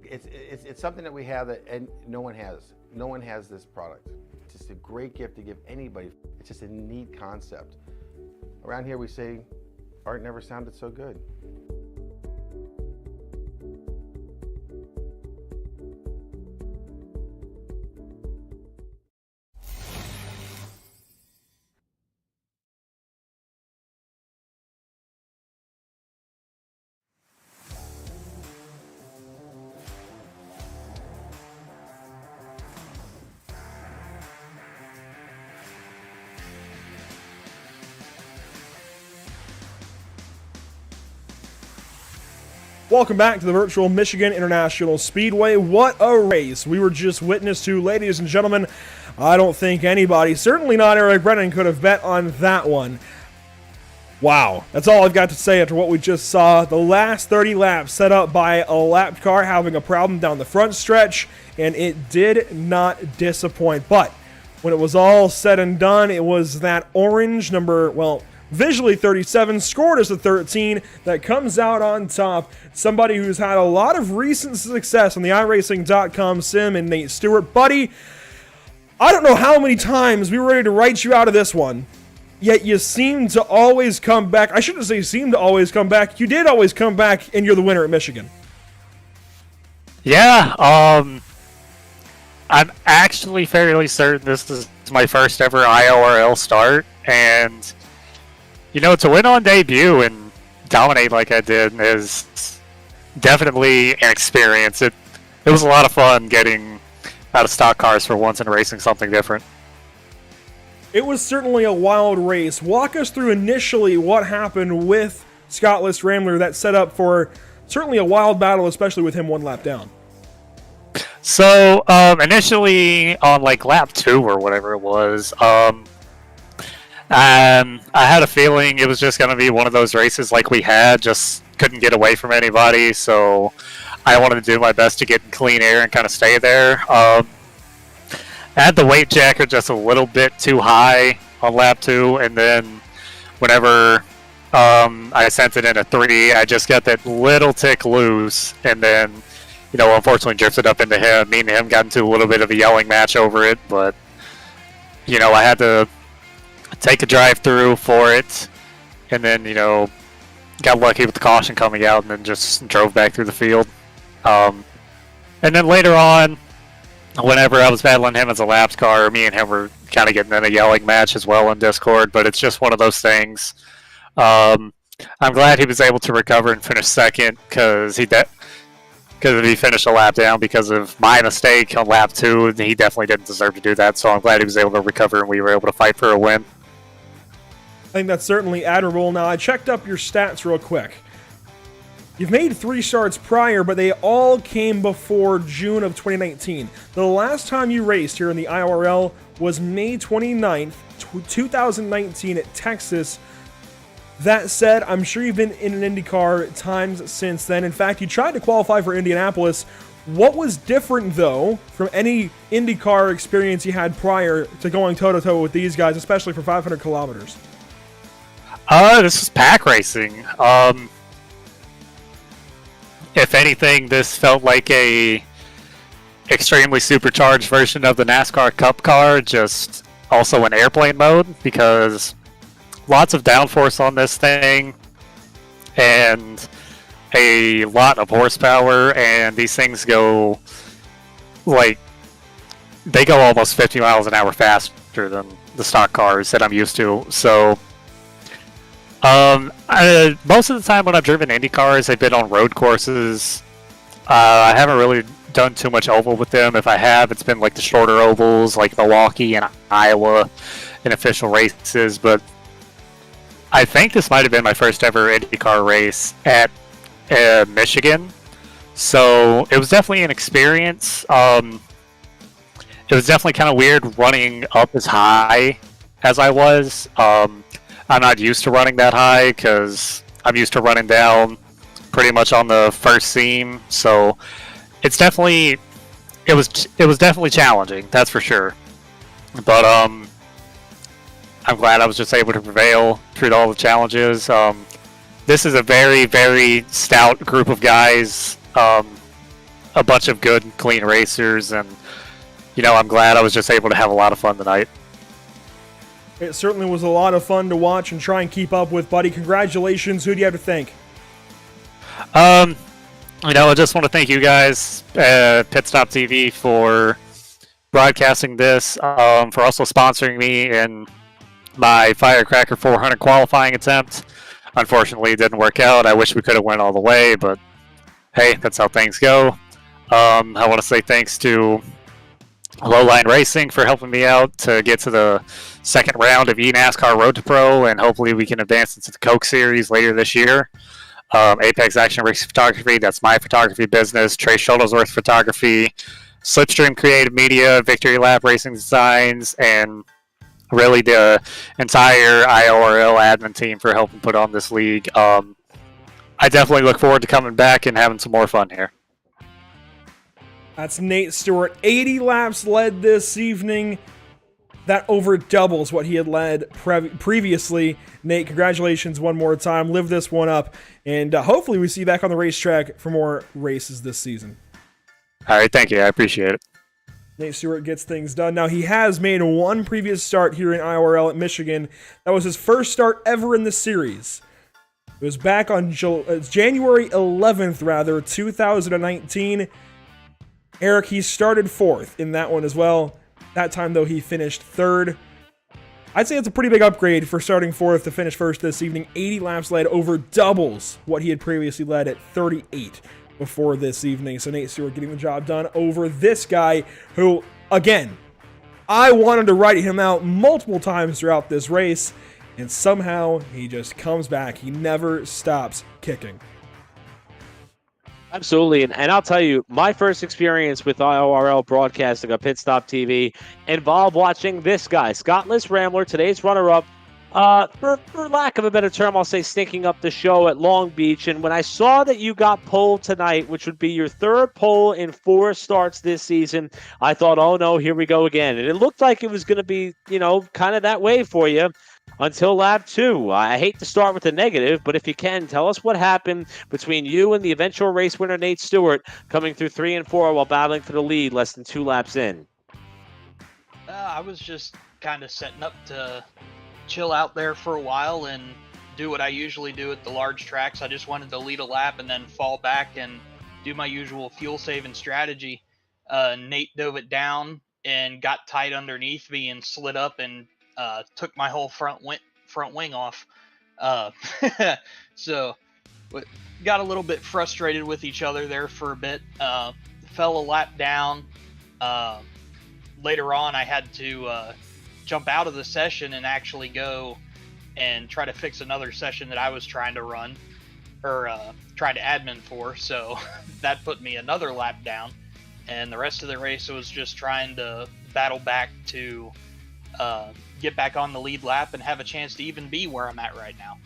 It's something that we have that and no one has. No one has this product. It's just a great gift to give anybody. It's just a neat concept. Around here we say, art never sounded so good. Welcome back to the virtual Michigan International Speedway. What a race we were just witness to, ladies and gentlemen. I don't think anybody, certainly not Eric Brennan, could have bet on that one. Wow, that's all I've got to say after what we just saw. The last 30 laps set up by a lap car having a problem down the front stretch, and it did not disappoint. But when it was all said and done, it was that orange number, well, visually 37, scored as a 13, that comes out on top. Somebody who's had a lot of recent success on the iRacing.com sim, and Nate Stewart. Buddy, I don't know how many times we were ready to write you out of this one, yet you seem to always come back. I shouldn't say seem to always come back. You did always come back, and you're the winner at Michigan. Yeah, I'm actually fairly certain this is my first ever IORL start, and you know, to win on debut and dominate like I did is definitely an experience. It was a lot of fun getting out of stock cars for once and racing something different. It was certainly a wild race. Walk us through initially what happened with Scottless Rambler that set up for certainly a wild battle, especially with him one lap down. So, initially on like lap 2 or whatever it was, I had a feeling it was just going to be one of those races like we had, just couldn't get away from anybody, so I wanted to do my best to get in clean air and kind of stay there. I had the weight jacker just a little bit too high on lap 2, and then whenever I sent it in a 3, I just got that little tick loose, and then, you know, unfortunately drifted up into him. Me and him got into a little bit of a yelling match over it, but, you know, I had to take a drive through for it, and then, you know, got lucky with the caution coming out, and then just drove back through the field. And then later on, whenever I was battling him as a laps car, me and him were kind of getting in a yelling match as well on Discord, but it's just one of those things. I'm glad he was able to recover and finish second, because he finished a lap down because of my mistake on lap 2, and he definitely didn't deserve to do that, so I'm glad he was able to recover and we were able to fight for a win. I think that's certainly admirable. Now, I checked up your stats real quick. You've made 3 starts prior, but they all came before June of 2019. The last time you raced here in the IORL was May 29th, 2019 at Texas. That said, I'm sure you've been in an IndyCar times since then. In fact, you tried to qualify for Indianapolis. What was different, though, from any IndyCar experience you had prior to going toe-to-toe with these guys, especially for 500 kilometers? This is pack racing. If anything, this felt like a extremely supercharged version of the NASCAR Cup car, just also in airplane mode, because lots of downforce on this thing and a lot of horsepower, and these things go like they go almost 50 miles an hour faster than the stock cars that I'm used to. So most of the time when I've driven Indy cars, they've been on road courses. I haven't really done too much oval with them. If I have, it's been like the shorter ovals, like Milwaukee and Iowa in official races. But I think this might have been my first ever IndyCar race at Michigan. So it was definitely an experience. It was definitely kind of weird running up as high as I was. I'm not used to running that high because I'm used to running down pretty much on the first seam. So it's definitely it was definitely challenging, that's for sure. But I'm glad I was just able to prevail through all the challenges. This is a very, very stout group of guys, a bunch of good, clean racers, and I'm glad I was just able to have a lot of fun tonight. It certainly was a lot of fun to watch and try and keep up with, buddy. Congratulations. Who do you have to thank? I just want to thank you guys, Pit Stop TV, for broadcasting this, for also sponsoring me in my Firecracker 400 qualifying attempt. Unfortunately, it didn't work out. I wish we could have went all the way, but hey, that's how things go. I want to say thanks to Lowline Racing for helping me out to get to the second round of eNASCAR Road to Pro, and hopefully we can advance into the Coke Series later this year. Apex Action Racing Photography, that's my photography business. Trey Shuttlesworth Photography, Slipstream Creative Media, Victory Lap Racing Designs, and really the entire IORL admin team for helping put on this league. I definitely look forward to coming back and having some more fun here. That's Nate Stewart. 80 laps led this evening. That over doubles what he had led previously. Nate, congratulations one more time. Live this one up, and hopefully we see you back on the racetrack for more races this season. All right, thank you. I appreciate it. Nate Stewart gets things done. Now, he has made one previous start here in IORL at Michigan. That was his first start ever in the series. It was back on January 11th, 2019. Eric, he started fourth in that one as well. That time, though, he finished third. I'd say it's a pretty big upgrade for starting fourth to finish first this evening. 80 laps led, over doubles what he had previously led at 38 before this evening. So Nate Stewart getting the job done over this guy who, again, I wanted to write him out multiple times throughout this race, and somehow he just comes back. He never stops kicking. Absolutely, and I'll tell you, my first experience with IORL broadcasting on Pit Stop TV involved watching this guy, Scottless Rambler, today's runner-up. For lack of a better term, I'll say stinking up the show at Long Beach. And when I saw that you got pole tonight, which would be your third pole in 4 starts this season, I thought, oh no, here we go again. And it looked like it was going to be, kind of that way for you until lap 2. I hate to start with the negative, but if you can, tell us what happened between you and the eventual race winner, Nate Stewart, coming through 3 and 4 while battling for the lead less than 2 laps in. I was just kind of setting up to chill out there for a while and do what I usually do at the large tracks. I just wanted to lead a lap and then fall back and do my usual fuel saving strategy. Nate dove it down and got tight underneath me and slid up and took my whole front wing off. So got a little bit frustrated with each other there for a bit. Fell a lap down. Later on, I had to jump out of the session and actually go and try to fix another session that I was trying to run or trying to admin for. So that put me another lap down. And the rest of the race was just trying to battle back to get back on the lead lap and have a chance to even be where I'm at right now.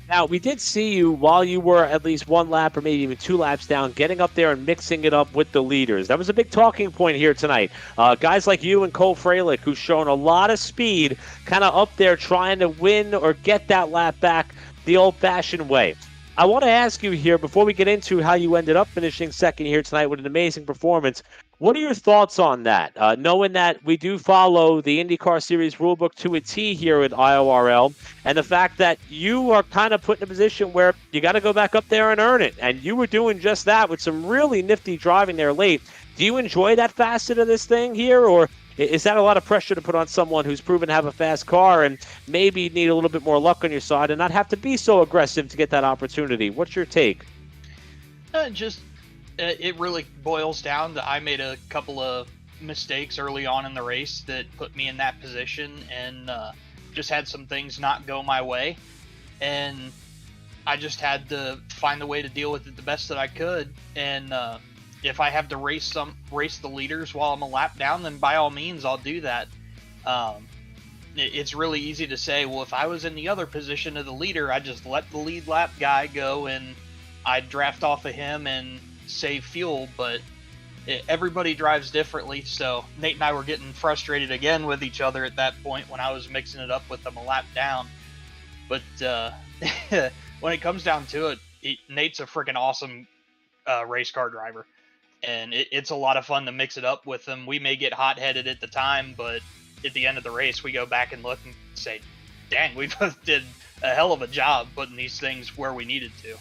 Now, we did see you while you were at least 1 lap or maybe even 2 laps down, getting up there and mixing it up with the leaders. That was a big talking point here tonight. Guys like you and Cole Freilich, who's shown a lot of speed, kind of up there trying to win or get that lap back the old-fashioned way. I want to ask you here, before we get into how you ended up finishing second here tonight with an amazing performance, what are your thoughts on that? Knowing that we do follow the IndyCar Series rulebook to a T here at IORL, and the fact that you are kind of put in a position where you got to go back up there and earn it, and you were doing just that with some really nifty driving there late. Do you enjoy that facet of this thing here, or is that a lot of pressure to put on someone who's proven to have a fast car and maybe need a little bit more luck on your side and not have to be so aggressive to get that opportunity? What's your take? It really boils down to I made a couple of mistakes early on in the race that put me in that position, and just had some things not go my way, and I just had to find a way to deal with it the best that I could. And if I have to race the leaders while I'm a lap down, then by all means I'll do that. It's really easy to say, well, if I was in the other position of the leader, I'd just let the lead lap guy go and I'd draft off of him and save fuel, but everybody drives differently. So Nate and I were getting frustrated again with each other at that point when I was mixing it up with them a lap down. But when it comes down to it, Nate's a freaking awesome race car driver, and it's a lot of fun to mix it up with him. We may get hot-headed at the time, but at the end of the race we go back and look and say, dang, we both did a hell of a job putting these things where we needed to.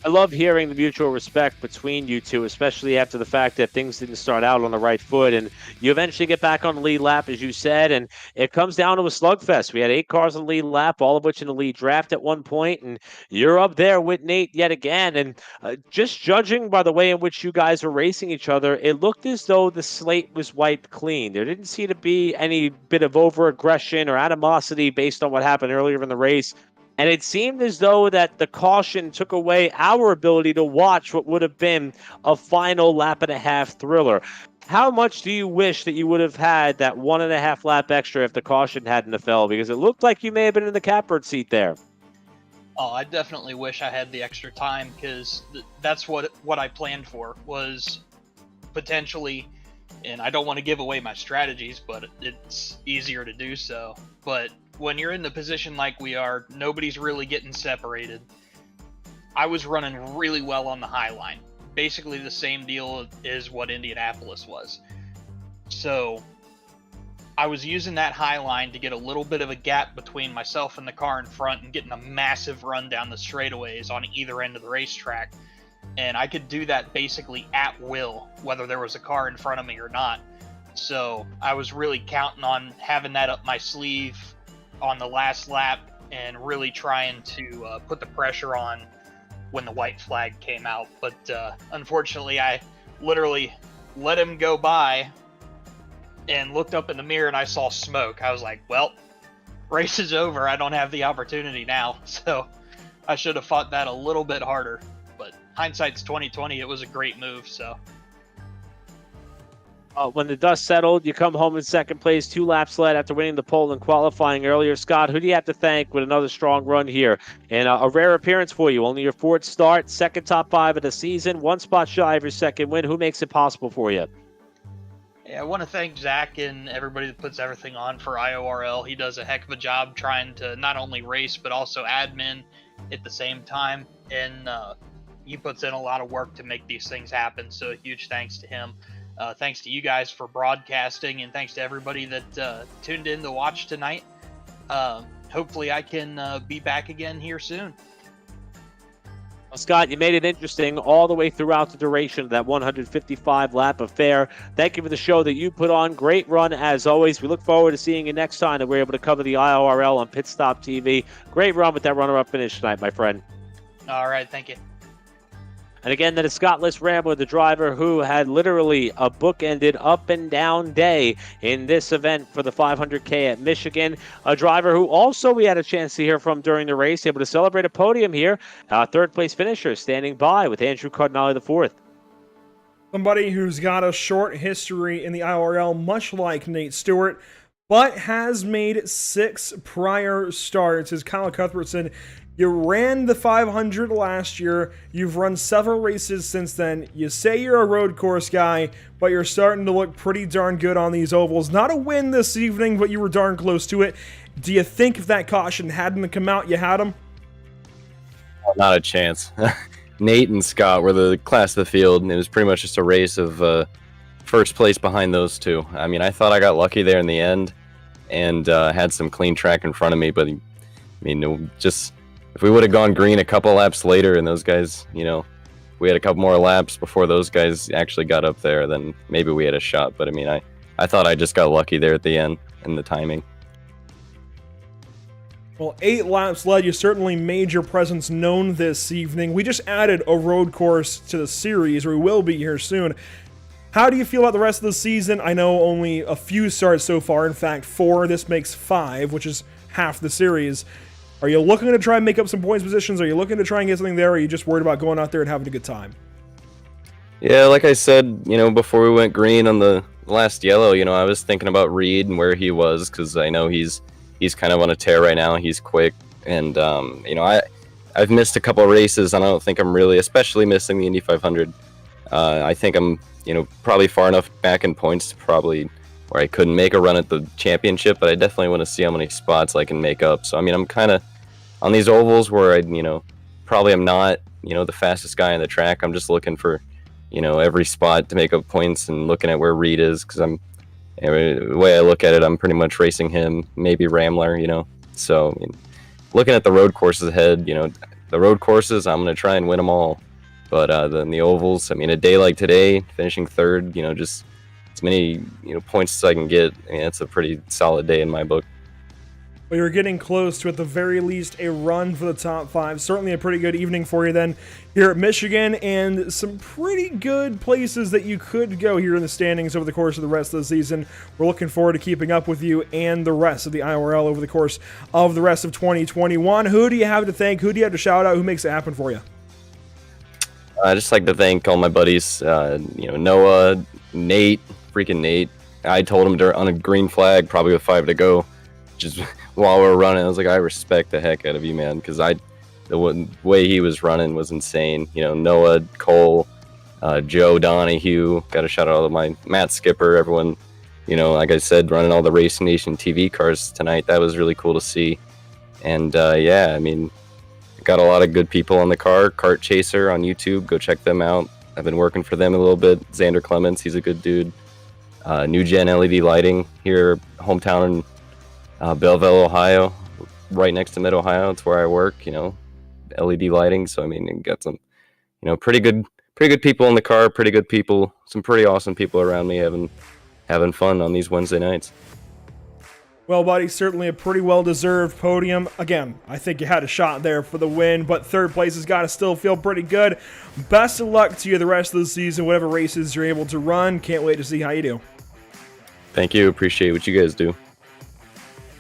I love hearing the mutual respect between you two, especially after the fact that things didn't start out on the right foot, and you eventually get back on the lead lap, as you said, and it comes down to a slugfest. We had 8 cars on the lead lap, all of which in the lead draft at one point, and you're up there with Nate yet again. And just judging by the way in which you guys were racing each other, it looked as though the slate was wiped clean. There didn't seem to be any bit of over-aggression or animosity based on what happened earlier in the race. And it seemed as though that the caution took away our ability to watch what would have been a final lap and a half thriller. How much do you wish that you would have had that 1.5 lap extra if the caution hadn't fell? Because it looked like you may have been in the catbird seat there. Oh, I definitely wish I had the extra time, because that's what I planned for, was potentially, and I don't want to give away my strategies, but it's easier to do so. But when you're in the position like we are, nobody's really getting separated. I was running really well on the high line. Basically the same deal as what Indianapolis was. So I was using that high line to get a little bit of a gap between myself and the car in front and getting a massive run down the straightaways on either end of the racetrack. And I could do that basically at will, whether there was a car in front of me or not. So I was really counting on having that up my sleeve on the last lap and really trying to put the pressure on when the white flag came out. But unfortunately, I literally let him go by and looked up in the mirror and I saw smoke. I was like, well, race is over. I don't have the opportunity now. So I should have fought that a little bit harder. But hindsight's 20/20. It was a great move. So when the dust settled, you come home in second place, 2 laps led after winning the pole and qualifying earlier. Scott, who do you have to thank with another strong run here? And a rare appearance for you. Only your 4th start, 2nd top 5 of the season, 1 spot shy of your 2nd win. Who makes it possible for you? Yeah, I want to thank Zach and everybody that puts everything on for IORL. He does a heck of a job trying to not only race, but also admin at the same time. And he puts in a lot of work to make these things happen. So a huge thanks to him. Thanks to you guys for broadcasting, and thanks to everybody that tuned in to watch tonight. Hopefully I can be back again here soon. Well, Scott, you made it interesting all the way throughout the duration of that 155-lap affair. Thank you for the show that you put on. Great run, as always. We look forward to seeing you next time that we're able to cover the IORL on Pit Stop TV. Great run with that runner-up finish tonight, my friend. All right, thank you. And again, that is Scott Rambler, the driver who had literally a bookended up and down day in this event for the 500K at Michigan. A driver who also we had a chance to hear from during the race, able to celebrate a podium here. 3rd place finisher standing by with Andrew Cardinale IV. Somebody who's got a short history in the IORL, much like Nate Stewart, but has made 6 prior starts, is Kyle Cuthbertson. You ran the 500 last year. You've run several races since then. You say you're a road course guy, but you're starting to look pretty darn good on these ovals. Not a win this evening, but you were darn close to it. Do you think if that caution hadn't come out, you had him? Not a chance. Nate and Scott were the class of the field, and it was pretty much just a race of first place behind those two. I mean, I thought I got lucky there in the end and had some clean track in front of me, but I mean, just if we would have gone green a couple laps later and those guys, we had a couple more laps before those guys actually got up there, then maybe we had a shot. But I mean, I thought I just got lucky there at the end in the timing. Well, 8 laps led. You certainly made your presence known this evening. We just added a road course to the series, or we will be here soon. How do you feel about the rest of the season? I know only a few starts so far. In fact, 4. This makes 5, which is half the series. Are you looking to try and make up some points positions? Are you looking to try and get something there? Or are you just worried about going out there and having a good time? Yeah, like I said, before we went green on the last yellow, I was thinking about Reed and where he was, because I know he's kind of on a tear right now. He's quick, and I've missed a couple of races, and I don't think I'm really, especially missing the Indy 500. I think I'm, probably far enough back in points to probably where I couldn't make a run at the championship, but I definitely want to see how many spots I can make up. So I mean, I'm kind of on these ovals where I, probably am not, the fastest guy on the track. I'm just looking for, every spot to make up points and looking at where Reed is, because the way I look at it, I'm pretty much racing him, maybe Ramler, So, looking at the road courses ahead, the road courses, I'm going to try and win them all. But then the ovals, I mean, a day like today, finishing third, just as many, points as I can get, I mean, that's a pretty solid day in my book. Well, you're getting close to, at the very least, a run for the top 5. Certainly a pretty good evening for you then here at Michigan, and some pretty good places that you could go here in the standings over the course of the rest of the season. We're looking forward to keeping up with you and the rest of the IORL over the course of the rest of 2021. Who do you have to thank? Who do you have to shout out? Who makes it happen for you? I just like to thank all my buddies, Noah, Nate, freaking Nate. I told him on a green flag, probably with 5 to go, just while we were running, I was like, I respect the heck out of you, man, because the way he was running was insane. Noah, Cole, Joe Donahue, got a shout out to my Matt Skipper, everyone, like I said, running all the Race Nation TV cars tonight. That was really cool to see. And yeah, I mean, got a lot of good people on the car. Kart Chaser on YouTube, go check them out. I've been working for them a little bit. Xander Clements, he's a good dude. New Gen LED Lighting here, hometown in Belleville, Ohio, right next to Mid Ohio. It's where I work. LED lighting. So I mean, got some, pretty good people in the car. Pretty good people. Some pretty awesome people around me having fun on these Wednesday nights. Well, buddy, certainly a pretty well-deserved podium. Again, I think you had a shot there for the win, but third place has got to still feel pretty good. Best of luck to you the rest of the season, whatever races you're able to run. Can't wait to see how you do. Thank you. Appreciate what you guys do.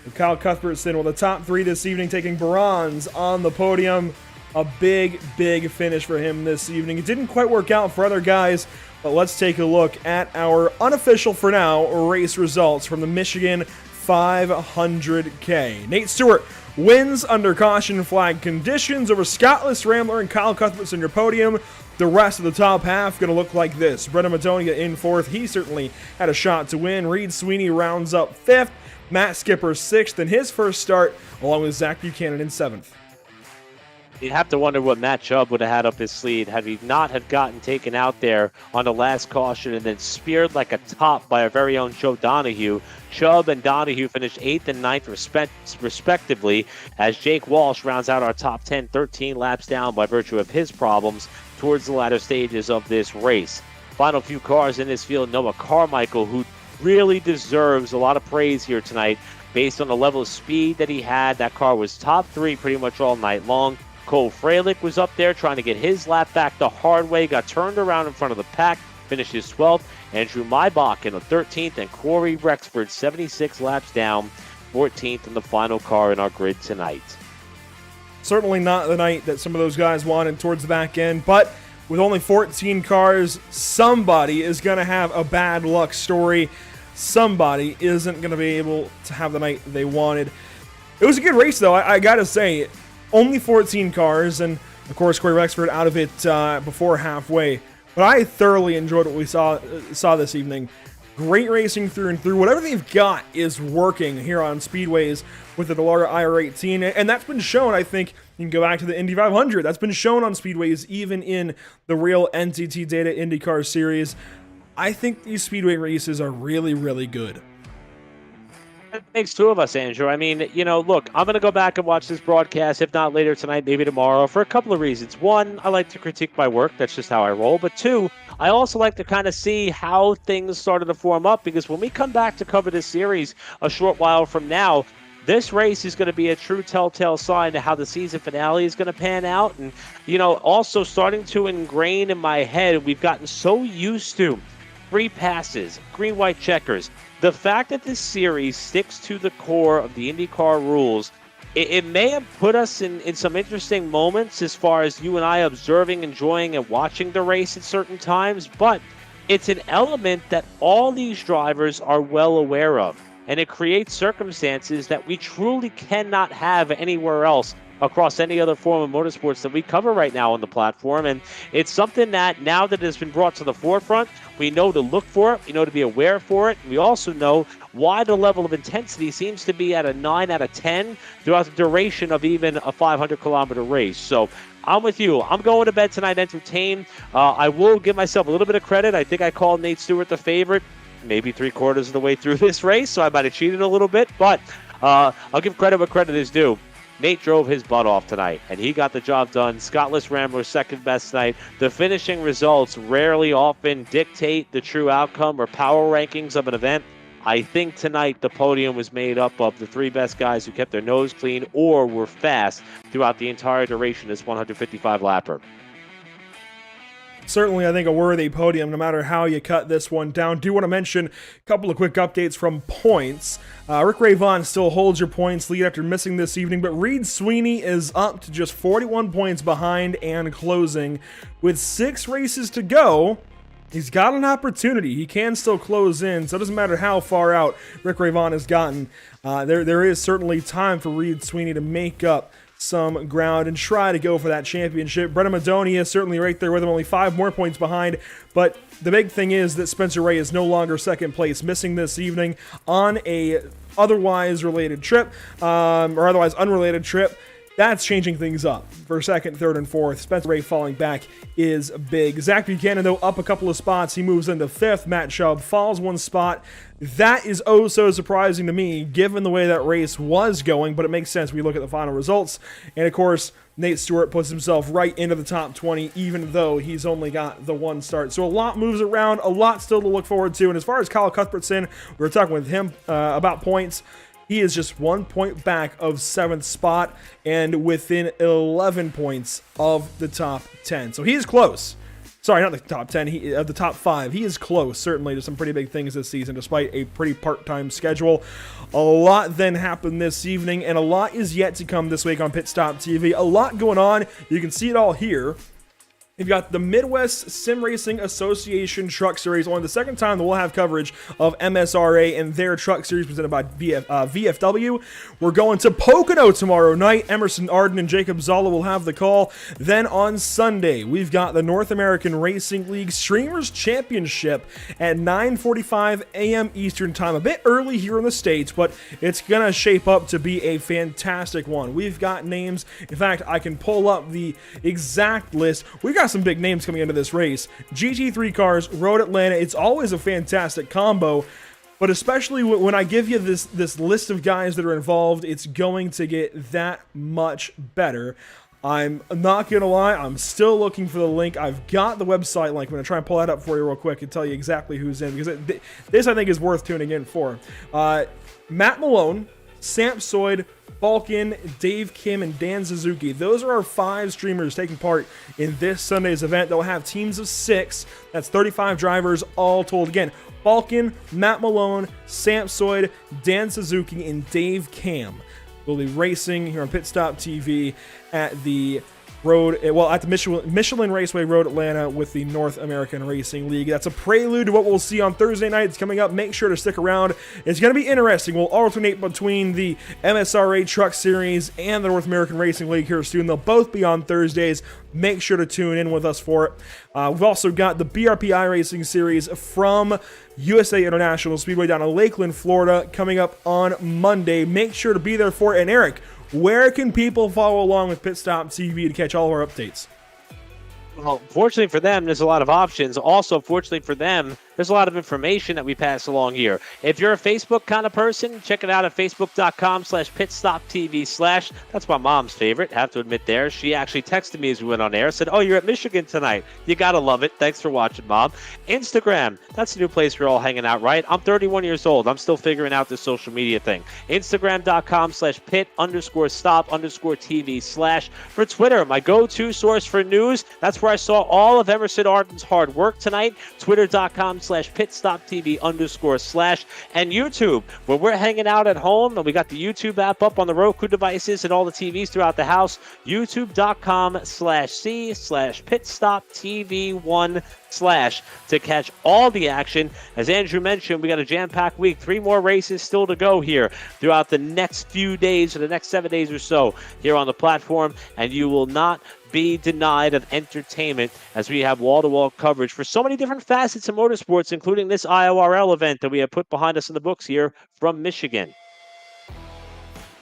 And Kyle Cuthbertson, well, the top 3 this evening, taking bronze on the podium. A big, big finish for him this evening. It didn't quite work out for other guys, but let's take a look at our unofficial, for now, race results from the Michigan 500K. Nate Stewart wins under caution flag conditions over Scottless Rambler and Kyle Cuthbertson, your podium. The rest of the top half going to look like this. Brendan Matonia in 4th. He certainly had a shot to win. Reed Sweeney rounds up 5th. Matt Skipper 6th in his first start, along with Zach Buchanan in 7th. You'd have to wonder what Matt Chubb would have had up his sleeve had he not have gotten taken out there on the last caution and then speared like a top by our very own Joe Donahue. Chubb and Donahue finished 8th and 9th respectively, as Jake Walsh rounds out our top 10, 13 laps down by virtue of his problems towards the latter stages of this race. Final few cars in this field, Noah Carmichael, who really deserves a lot of praise here tonight based on the level of speed that he had. That car was top 3 pretty much all night long. Cole Freilich was up there trying to get his lap back the hard way, got turned around in front of the pack, finished his 12th. Andrew Maybach in the 13th, and Corey Rexford 76 laps down, 14th in the final car in our grid tonight. Certainly not the night that some of those guys wanted towards the back end, but with only 14 cars, somebody is going to have a bad luck story. Somebody isn't going to be able to have the night they wanted. It was a good race, though, I got to say. Only 14 cars, and of course Corey Rexford out of it before halfway. But I thoroughly enjoyed what we saw this evening. Great racing through and through. Whatever they've got is working here on speedways with the Dallara IR18, and that's been shown, I think. You can go back to the Indy 500. That's been shown on speedways, even in the real NTT Data IndyCar series. I think these speedway races are really, really good. It makes two of us, Andrew. I mean, look, I'm going to go back and watch this broadcast, if not later tonight, maybe tomorrow, for a couple of reasons. One, I like to critique my work. That's just how I roll. But two, I also like to kind of see how things started to form up, because when we come back to cover this series a short while from now, this race is going to be a true telltale sign to how the season finale is going to pan out. And, also starting to ingrain in my head, we've gotten so used to free passes, green, white checkers. The fact that this series sticks to the core of the IndyCar rules, it may have put us in some interesting moments as far as you and I observing, enjoying, and watching the race at certain times, but it's an element that all these drivers are well aware of. And it creates circumstances that we truly cannot have anywhere else across any other form of motorsports that we cover right now on the platform. And it's something that, now that it has been brought to the forefront, we know to look for it, we know to be aware for it. We also know why the level of intensity seems to be at a 9 out of 10 throughout the duration of even a 500-kilometer race. So I'm with you. I'm going to bed tonight entertained. I will give myself a little bit of credit. I think I called Nate Stewart the favorite maybe 3/4 of the way through this race, so I might have cheated a little bit, but I'll give credit where credit is due. Nate drove his butt off tonight, and he got the job done. Scottless Rambler's second best night. The finishing results rarely often dictate the true outcome or power rankings of an event. I think tonight the podium was made up of the three best guys who kept their nose clean or were fast throughout the entire duration of this 155-lapper. Certainly, I think a worthy podium, no matter how you cut this one down. Do want to mention a couple of quick updates from points. Rick Ray Vaughn still holds your points lead after missing this evening, but Reed Sweeney is up to just 41 points behind and closing. With 6 races to go, he's got an opportunity. He can still close in, so it doesn't matter how far out Rick Ray Vaughn has gotten. There is certainly time for Reed Sweeney to make up some ground and try to go for that championship. Brennan Madonia is certainly right there with him, only 5 more points behind, but the big thing is that Spencer Ray is no longer second place, missing this evening on a otherwise related trip, or otherwise unrelated trip. That's changing things up for second, third, and fourth. Spencer Ray falling back is big. Zach Buchanan, though, up a couple of spots. He moves into 5th. Matt Schubb falls 1 spot. That is oh so surprising to me, given the way that race was going, but it makes sense when you look at the final results. And, of course, Nate Stewart puts himself right into the top 20, even though he's only got the 1 start. So a lot moves around, a lot still to look forward to. And as far as Kyle Cuthbertson, we were talking with him about points. He is just 1 point back of 7th spot and within 11 points of the top 10. So he is close. Sorry, not the top 10, of the top 5. He is close, certainly, to some pretty big things this season, despite a pretty part-time schedule. A lot then happened this evening, and a lot is yet to come this week on Pit Stop TV. A lot going on. You can see it all here. You've got the Midwest Sim Racing Association Truck Series, only the second time that we'll have coverage of MSRA and their truck series presented by VFW. We're going to Pocono tomorrow night. Emerson Arden and Jacob Zala will have the call. Then on Sunday, we've got the North American Racing League Streamers Championship at 9:45 a.m. Eastern Time. A bit early here in the States, but it's going to shape up to be a fantastic one. We've got names. In fact, I can pull up the exact list. We've got some big names coming into this race. GT3 cars, Road Atlanta. It's always a fantastic combo, but especially when I give you this list of guys that are involved, it's going to get that much better. I'm not going to lie, I'm still looking for the link. I've got the website link. I'm going to try and pull that up for you real quick and tell you exactly who's in, because this I think is worth tuning in for. Matt Malone, Samp Soyd, Balkin, Dave Kim, and Dan Suzuki. Those are our 5 streamers taking part in this Sunday's event. They'll have teams of 6. That's 35 drivers all told. Again, Balkin, Matt Malone, Samp Soyd, Dan Suzuki, and Dave Kim will be racing here on Pit Stop TV at the Road, well, at the Michelin Raceway Road Atlanta with the North American Racing League. That's a prelude to what we'll see on Thursday night. It's coming up. Make sure to stick around. It's going to be interesting. We'll alternate between the MSRA Truck Series and the North American Racing League here soon. They'll both be on Thursdays. Make sure to tune in with us for it. We've also got the BRPI Racing Series from USA International Speedway down in Lakeland, Florida, coming up on Monday. Make sure to be there for it. And Eric, where can people follow along with Pit Stop TV to catch all of our updates? Well, fortunately for them, there's a lot of options. Also, fortunately for them, there's a lot of information that we pass along here. If you're a Facebook kind of person, check it out at facebook.com/pitstoptv/. That's my mom's favorite, have to admit there. She actually texted me as we went on air, said, oh, you're at Michigan tonight. You gotta love it. Thanks for watching, Mom. Instagram, that's a new place we're all hanging out, right? I'm 31 years old. I'm still figuring out this social media thing. Instagram.com/pit_stop_TV/. For Twitter, my go-to source for news. That's where I saw all of Emerson Arden's hard work tonight. Twitter.com/pitstoptv_/. And YouTube, where we're hanging out at home, and we got the YouTube app up on the Roku devices and all the TVs throughout the house. YouTube.com/C/pitstoptv1/ to catch all the action. As Andrew mentioned, we got a jam-packed week. 3 more races still to go here throughout the next few days, or the next 7 days or so here on the platform, and you will not be denied of entertainment as we have wall-to-wall coverage for so many different facets of motorsports, including this IORL event that we have put behind us in the books here from Michigan.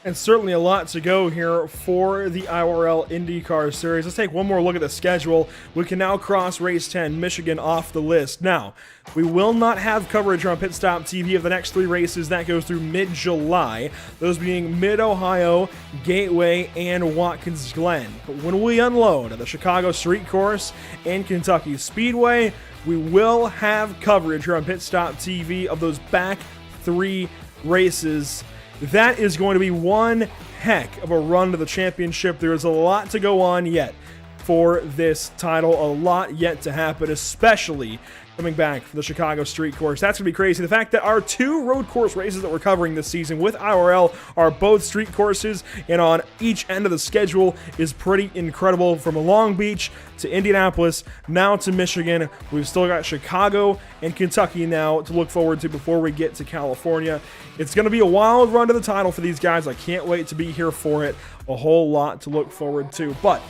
And certainly a lot to go here for the IORL IndyCar Series. Let's take one more look at the schedule. We can now cross Race 10, Michigan, off the list. Now, we will not have coverage on Pit Stop TV of the next 3 races. That goes through mid-July, those being Mid-Ohio, Gateway, and Watkins Glen. But when we unload at the Chicago Street Course and Kentucky Speedway, we will have coverage here on Pit Stop TV of those back 3 races. That is going to be one heck of a run to the championship. There is a lot to go on yet for this title, a lot yet to happen, especially coming back from the Chicago Street Course. That's going to be crazy. The fact that our 2 road course races that we're covering this season with IORL are both street courses and on each end of the schedule is pretty incredible. From Long Beach to Indianapolis, now to Michigan. We've still got Chicago and Kentucky now to look forward to before we get to California. It's going to be a wild run to the title for these guys. I can't wait to be here for it. A whole lot to look forward to. But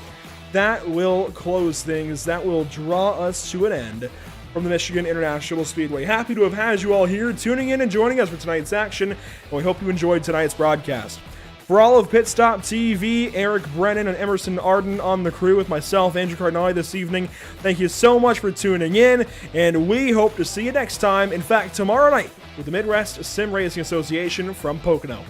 that will close things. That will draw us to an end from the Michigan International Speedway. Happy to have had you all here tuning in and joining us for tonight's action, and we hope you enjoyed tonight's broadcast. For all of Pit Stop TV, Eric Brennan and Emerson Arden on the crew with myself, Andrew Cardinale, this evening, thank you so much for tuning in, and we hope to see you next time. In fact, tomorrow night with the Midwest Sim Racing Association from Pocono.